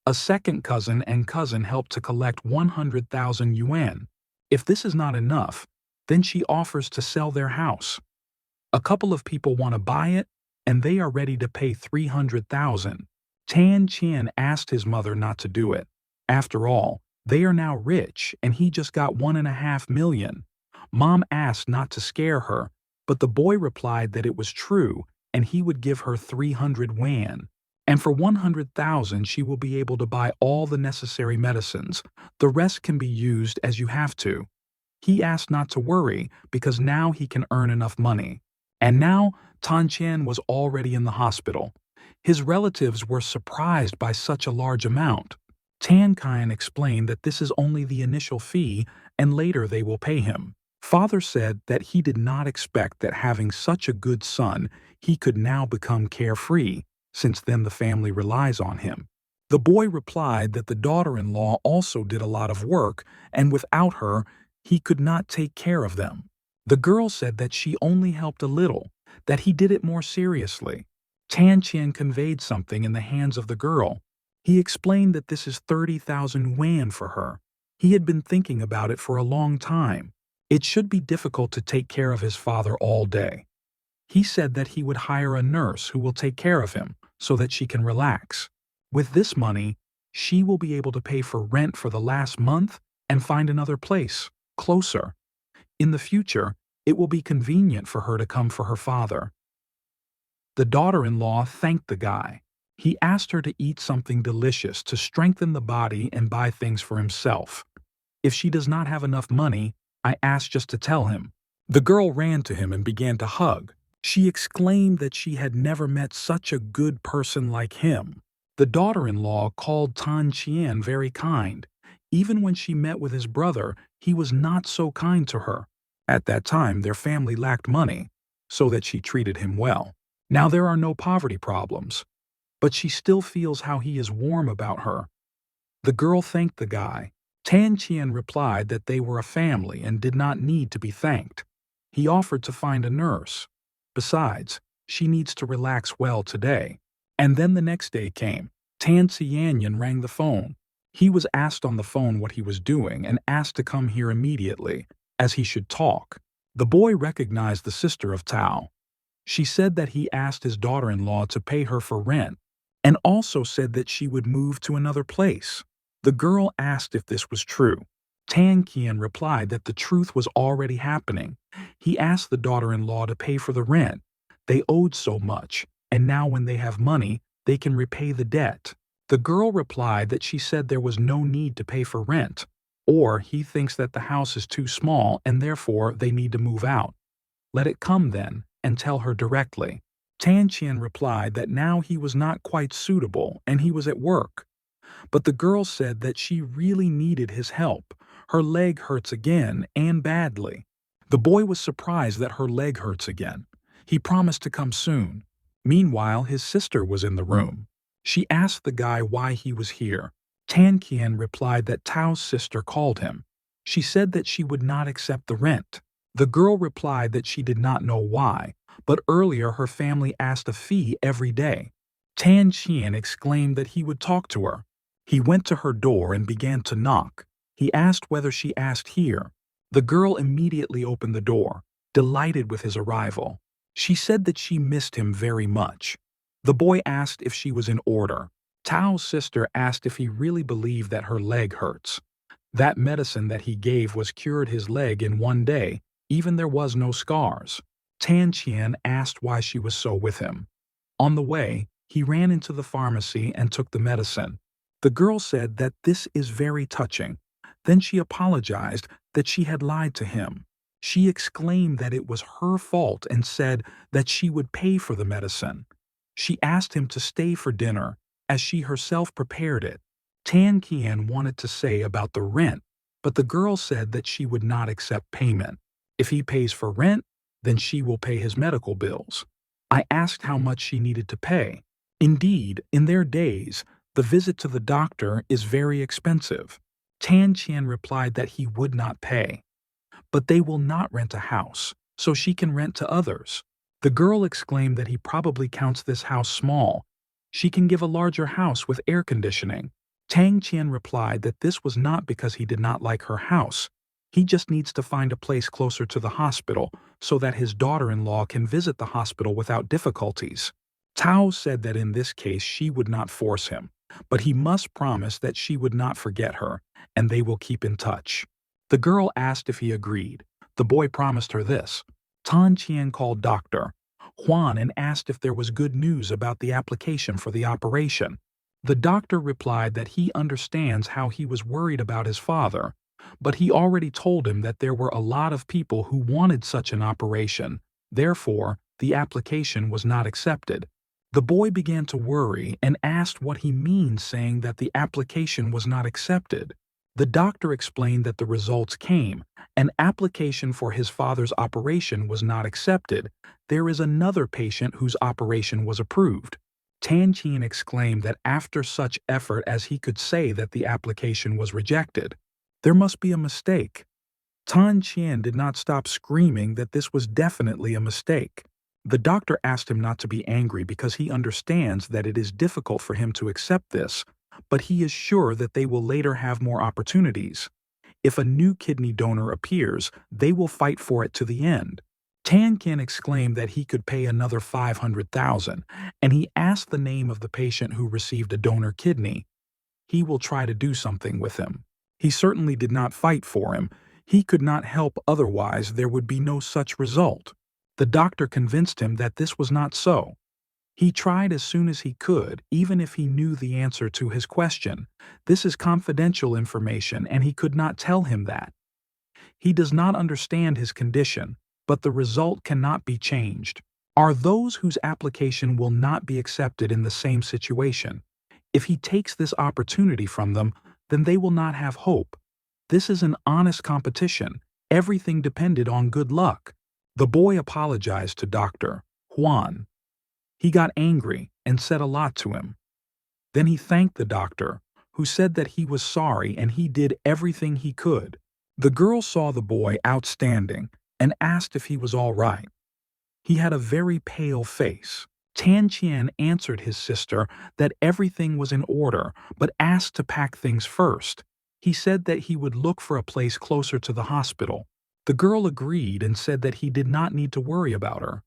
A second cousin and cousin helped to collect 100,000 yuan. If this is not enough, then she offers to sell their house. A couple of people want to buy it, and they are ready to pay 300,000. Tan Qian asked his mother not to do it. After all, they are now rich and he just got 1.5 million. Mom asked not to scare her, but the boy replied that it was true and he would give her 300 yuan. And for 100,000 she will be able to buy all the necessary medicines. The rest can be used as you have to. He asked not to worry because now he can earn enough money. And now Tan Qian was already in the hospital. His relatives were surprised by such a large amount. Tan Qian explained that this is only the initial fee and later they will pay him. Father said that he did not expect that having such a good son, he could now become carefree, since then the family relies on him. The boy replied that the daughter-in-law also did a lot of work, and without her, he could not take care of them. The girl said that she only helped a little, that he did it more seriously. Tan Qian conveyed something in the hands of the girl. He explained that this is 30,000 yuan for her. He had been thinking about it for a long time. It should be difficult to take care of his father all day. He said that he would hire a nurse who will take care of him so that she can relax. With this money, she will be able to pay for rent for the last month and find another place, closer. In the future, it will be convenient for her to come for her father. The daughter-in-law thanked the guy. He asked her to eat something delicious to strengthen the body and buy things for himself. If she does not have enough money, I asked just to tell him. The girl ran to him and began to hug. She exclaimed that she had never met such a good person like him. The daughter-in-law called Tan Qian very kind. Even when she met with his brother, he was not so kind to her. At that time, their family lacked money, so that she treated him well. Now there are no poverty problems, but she still feels how he is warm about her. The girl thanked the guy. Tan Qian replied that they were a family and did not need to be thanked. He offered to find a nurse. Besides, she needs to relax well today. And then the next day came. Tan Qian rang the phone. He was asked on the phone what he was doing and asked to come here immediately, as he should talk. The boy recognized the sister of Tao. She said that he asked his daughter-in-law to pay her for rent, and also said that she would move to another place. The girl asked if this was true. Tan Qian replied that the truth was already happening. He asked the daughter-in-law to pay for the rent. They owed so much, and now when they have money, they can repay the debt. The girl replied that she said there was no need to pay for rent, or he thinks that the house is too small and therefore they need to move out. Let it come then, and tell her directly. Tan Qian replied that now he was not quite suitable and he was at work. But the girl said that she really needed his help. Her leg hurts again, and badly. The boy was surprised that her leg hurts again. He promised to come soon. Meanwhile, his sister was in the room. She asked the guy why he was here. Tan Qian replied that Tao's sister called him. She said that she would not accept the rent. The girl replied that she did not know why, but earlier her family asked a fee every day. Tan Qian exclaimed that he would talk to her. He went to her door and began to knock. He asked whether she asked here. The girl immediately opened the door, delighted with his arrival. She said that she missed him very much. The boy asked if she was in order. Tao's sister asked if he really believed that her leg hurts. That medicine that he gave was cured his leg in one day, even there was no scars. Tan Qian asked why she was so with him. On the way, he ran into the pharmacy and took the medicine. The girl said that this is very touching. Then she apologized that she had lied to him. She exclaimed that it was her fault and said that she would pay for the medicine. She asked him to stay for dinner, as she herself prepared it. Tan Qian wanted to say about the rent, but the girl said that she would not accept payment. If he pays for rent, then she will pay his medical bills. I asked how much she needed to pay. Indeed, in their days, the visit to the doctor is very expensive. Tan Qian replied that he would not pay. But they will not rent a house, so she can rent to others. The girl exclaimed that he probably counts this house small. She can give a larger house with air conditioning. Tan Qian replied that this was not because he did not like her house. He just needs to find a place closer to the hospital so that his daughter-in-law can visit the hospital without difficulties. Tao said that in this case she would not force him, but he must promise that she would not forget her, and they will keep in touch. The girl asked if he agreed. The boy promised her this. Tan Qian called Dr. Juan and asked if there was good news about the application for the operation. The doctor replied that he understands how he was worried about his father, but he already told him that there were a lot of people who wanted such an operation. Therefore, the application was not accepted. The boy began to worry and asked what he means saying that the application was not accepted. The doctor explained that the results came. An application for his father's operation was not accepted. There is another patient whose operation was approved. Tan Qian exclaimed that after such effort as he could say that the application was rejected. There must be a mistake. Tan Qian did not stop screaming that this was definitely a mistake. The doctor asked him not to be angry because he understands that it is difficult for him to accept this, but he is sure that they will later have more opportunities. If a new kidney donor appears, they will fight for it to the end. Tan Qian exclaimed that he could pay another 500,000, and he asked the name of the patient who received a donor kidney. He will try to do something with him. He certainly did not fight for him. He could not help, otherwise there would be no such result. The doctor convinced him that this was not so. He tried as soon as he could, even if he knew the answer to his question. This is confidential information and he could not tell him that. He does not understand his condition, but the result cannot be changed. Are those whose application will not be accepted in the same situation? If he takes this opportunity from them, then they will not have hope. This is an honest competition. Everything depended on good luck. The boy apologized to Dr. Juan. He got angry and said a lot to him. Then he thanked the doctor, who said that he was sorry and he did everything he could. The girl saw the boy outstanding and asked if he was all right. He had a very pale face. Tan Qian answered his sister that everything was in order, but asked to pack things first. He said that he would look for a place closer to the hospital. The girl agreed and said that he did not need to worry about her.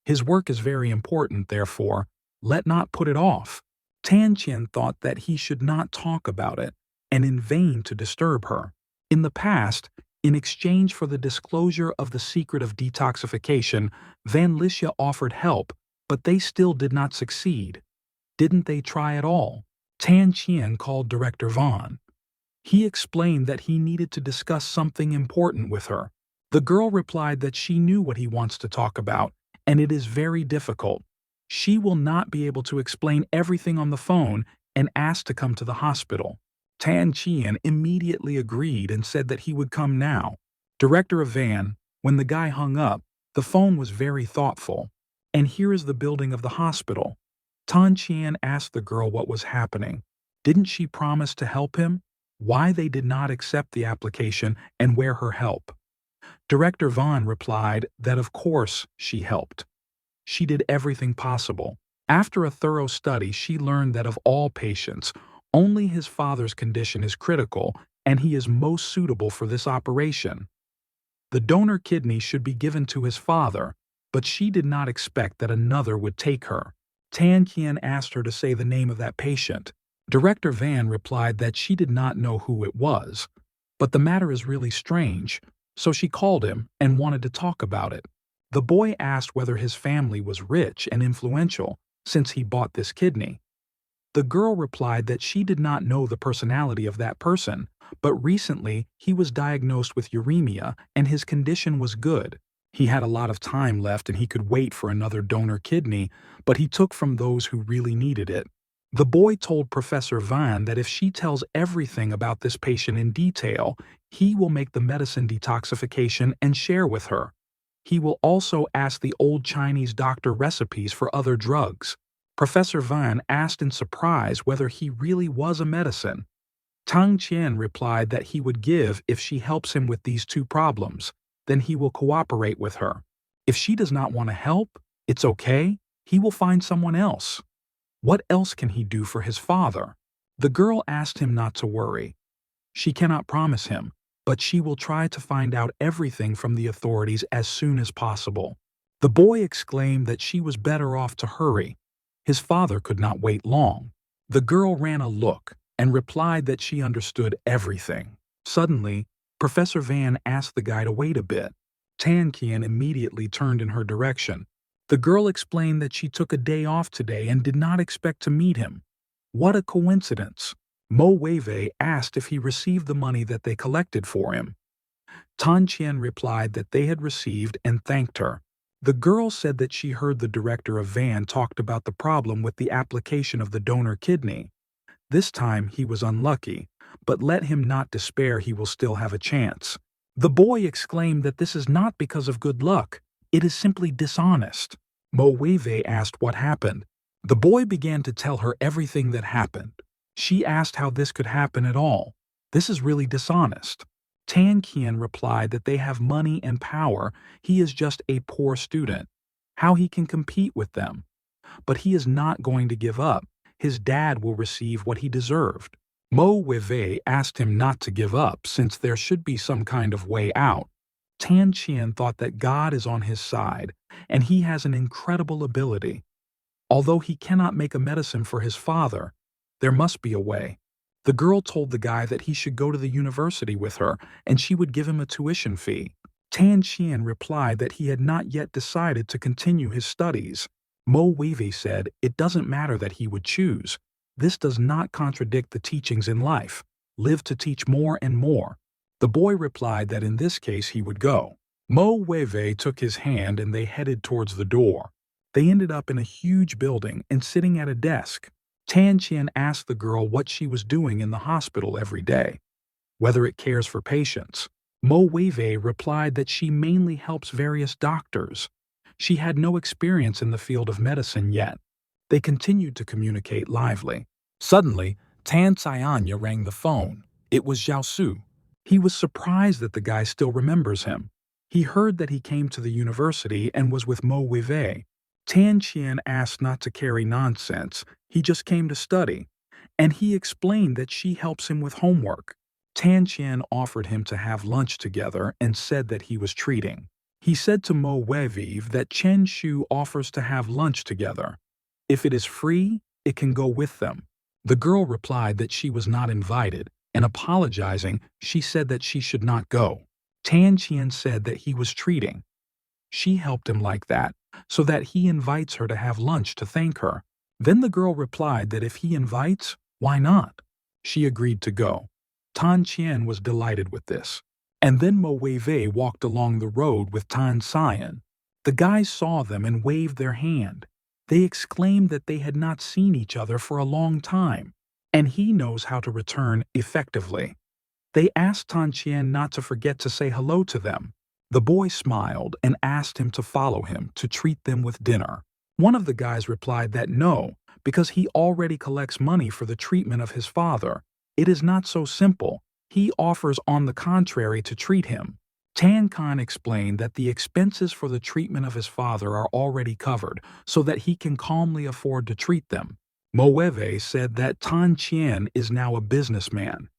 His work is very important, therefore, let not put it off. Tan Qian thought that he should not talk about it, and in vain to disturb her. In the past, in exchange for the disclosure of the secret of detoxification, Van Licia offered help, but they still did not succeed. Didn't they try at all? Tan Qian called Director Vaughn. He explained that he needed to discuss something important with her. The girl replied that she knew what he wants to talk about, and it is very difficult. She will not be able to explain everything on the phone and asked to come to the hospital. Tan Qian immediately agreed and said that he would come now. Director Van, when the guy hung up, the phone was very thoughtful. And here is the building of the hospital. Tan Qian asked the girl what was happening. Didn't she promise to help him? Why they did not accept the application and where her help? Director Vaughn replied that of course she helped. She did everything possible. After a thorough study, she learned that of all patients, only his father's condition is critical and he is most suitable for this operation. The donor kidney should be given to his father, but she did not expect that another would take her. Tan Qian asked her to say the name of that patient. Director Van replied that she did not know who it was, but the matter is really strange. So she called him and wanted to talk about it. The boy asked whether his family was rich and influential since he bought this kidney. The girl replied that she did not know the personality of that person, but recently he was diagnosed with uremia and his condition was good. He had a lot of time left and he could wait for another donor kidney, but he took from those who really needed it. The boy told Professor Van that if she tells everything about this patient in detail, he will make the medicine detoxification and share with her. He will also ask the old Chinese doctor recipes for other drugs. Professor Van asked in surprise whether he really was a medicine. Tang Qian replied that he would give if she helps him with these two problems. Then he will cooperate with her. If she does not want to help, it's okay. He will find someone else. What else can he do for his father? The girl asked him not to worry. She cannot promise him, but she will try to find out everything from the authorities as soon as possible. The boy exclaimed that she was better off to hurry. His father could not wait long. The girl ran a look and replied that she understood everything. Suddenly, Professor Van asked the guy to wait a bit. Tan Qian immediately turned in her direction. The girl explained that she took a day off today and did not expect to meet him. What a coincidence! Mo Wei asked if he received the money that they collected for him. Tan Qian replied that they had received and thanked her. The girl said that she heard the director of Van talked about the problem with the application of the donor kidney. This time he was unlucky, but let him not despair, he will still have a chance. The boy exclaimed that this is not because of good luck, it is simply dishonest. Mo Wei asked what happened. The boy began to tell her everything that happened. She asked how this could happen at all. This is really dishonest. Tan Qian replied that they have money and power, he is just a poor student. How he can compete with them? But he is not going to give up. His dad will receive what he deserved. Mo Wei asked him not to give up since there should be some kind of way out. Tan Qian thought that God is on his side, and he has an incredible ability. Although he cannot make a medicine for his father, there must be a way. The girl told the guy that he should go to the university with her and she would give him a tuition fee. Tan Qian replied that he had not yet decided to continue his studies. Mo Wei said it doesn't matter that he would choose. This does not contradict the teachings in life. Live to teach more and more. The boy replied that in this case he would go. Mo Wei took his hand and they headed towards the door. They ended up in a huge building and sitting at a desk. Tan Qian asked the girl what she was doing in the hospital every day, whether it cares for patients. Mo Wei replied that she mainly helps various doctors. She had no experience in the field of medicine yet. They continued to communicate lively. Suddenly, Tan Xianya rang the phone. It was Zhao Su. He was surprised that the guy still remembers him. He heard that he came to the university and was with Mo Wei. Tan Qian asked not to carry nonsense, he just came to study, and he explained that she helps him with homework. Tan Qian offered him to have lunch together and said that he was treating. He said to Mo Wei that Chen Shu offers to have lunch together. If it is free, it can go with them. The girl replied that she was not invited, and apologizing, she said that she should not go. Tan Qian said that he was treating. She helped him like that, so that he invites her to have lunch to thank her. Then the girl replied that if he invites, why not? She agreed to go. Tan Qian was delighted with this. And then Mo Wei walked along the road with Tan Xian. The guys saw them and waved their hand. They exclaimed that they had not seen each other for a long time, and he knows how to return effectively. They asked Tan Qian not to forget to say hello to them. The boy smiled and asked him to follow him to treat them with dinner. One of the guys replied that no, because he already collects money for the treatment of his father. It is not so simple. He offers on the contrary to treat him. Tan Khan explained that the expenses for the treatment of his father are already covered so that he can calmly afford to treat them. Mo Wei said that Tan Qian is now a businessman.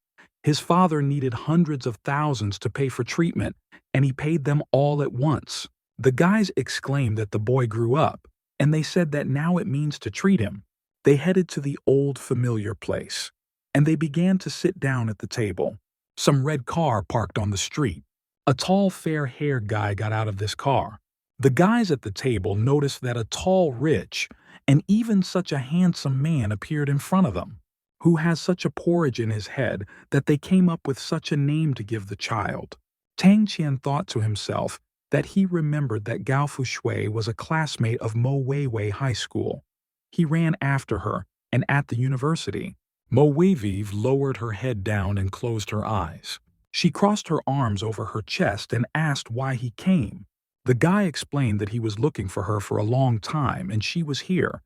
His father needed hundreds of thousands to pay for treatment, and he paid them all at once. The guys exclaimed that the boy grew up, and they said that now it means to treat him. They headed to the old familiar place, and they began to sit down at the table. Some red car parked on the street. A tall, fair-haired guy got out of this car. The guys at the table noticed that a tall, rich, and even such a handsome man appeared in front of them, who has such a porridge in his head that they came up with such a name to give the child. Tang Qian thought to himself that he remembered that Gao Fushui was a classmate of Mo Wei High School. He ran after her, and at the university, Mo Wei lowered her head down and closed her eyes. She crossed her arms over her chest and asked why he came. The guy explained that he was looking for her for a long time and she was here.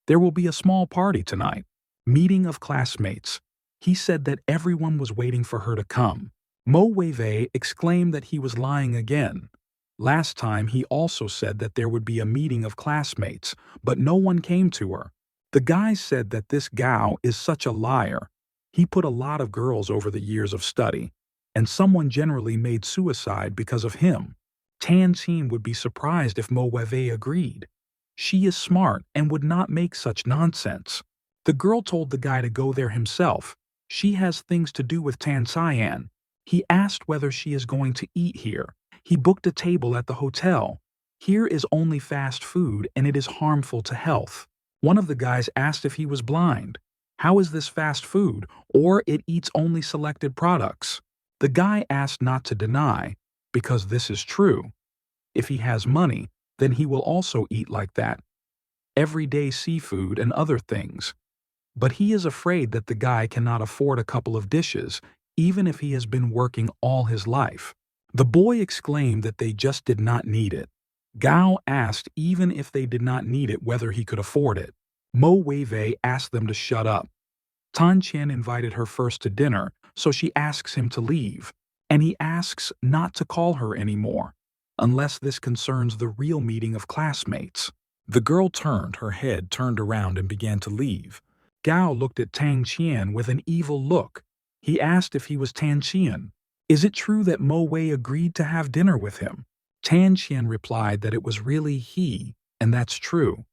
There will be a small party tonight. Meeting of classmates. He said that everyone was waiting for her to come. Mo Wei exclaimed that he was lying again. Last time he also said that there would be a meeting of classmates, but no one came to her. The guy said that this Gao is such a liar. He put a lot of girls over the years of study, and someone generally made suicide because of him. Tan Xin would be surprised if Mo Wei agreed. She is smart and would not make such nonsense. The girl told the guy to go there himself. She has things to do with Tan Cyan. He asked whether she is going to eat here. He booked a table at the hotel. Here is only fast food and it is harmful to health. One of the guys asked if he was blind. How is this fast food? Or it eats only selected products. The guy asked not to deny, because this is true. If he has money, then he will also eat like that. Everyday seafood and other things. But he is afraid that the guy cannot afford a couple of dishes, even if he has been working all his life. The boy exclaimed that they just did not need it. Gao asked even if they did not need it whether he could afford it. Mo Wei asked them to shut up. Tan Qian invited her first to dinner, so she asks him to leave, and he asks not to call her anymore, unless this concerns the real meeting of classmates. The girl her head turned around and began to leave. Gao looked at Tang Qian with an evil look. He asked if he was Tan Qian. Is it true that Mo Wei agreed to have dinner with him? Tan Qian replied that it was really he, and that's true.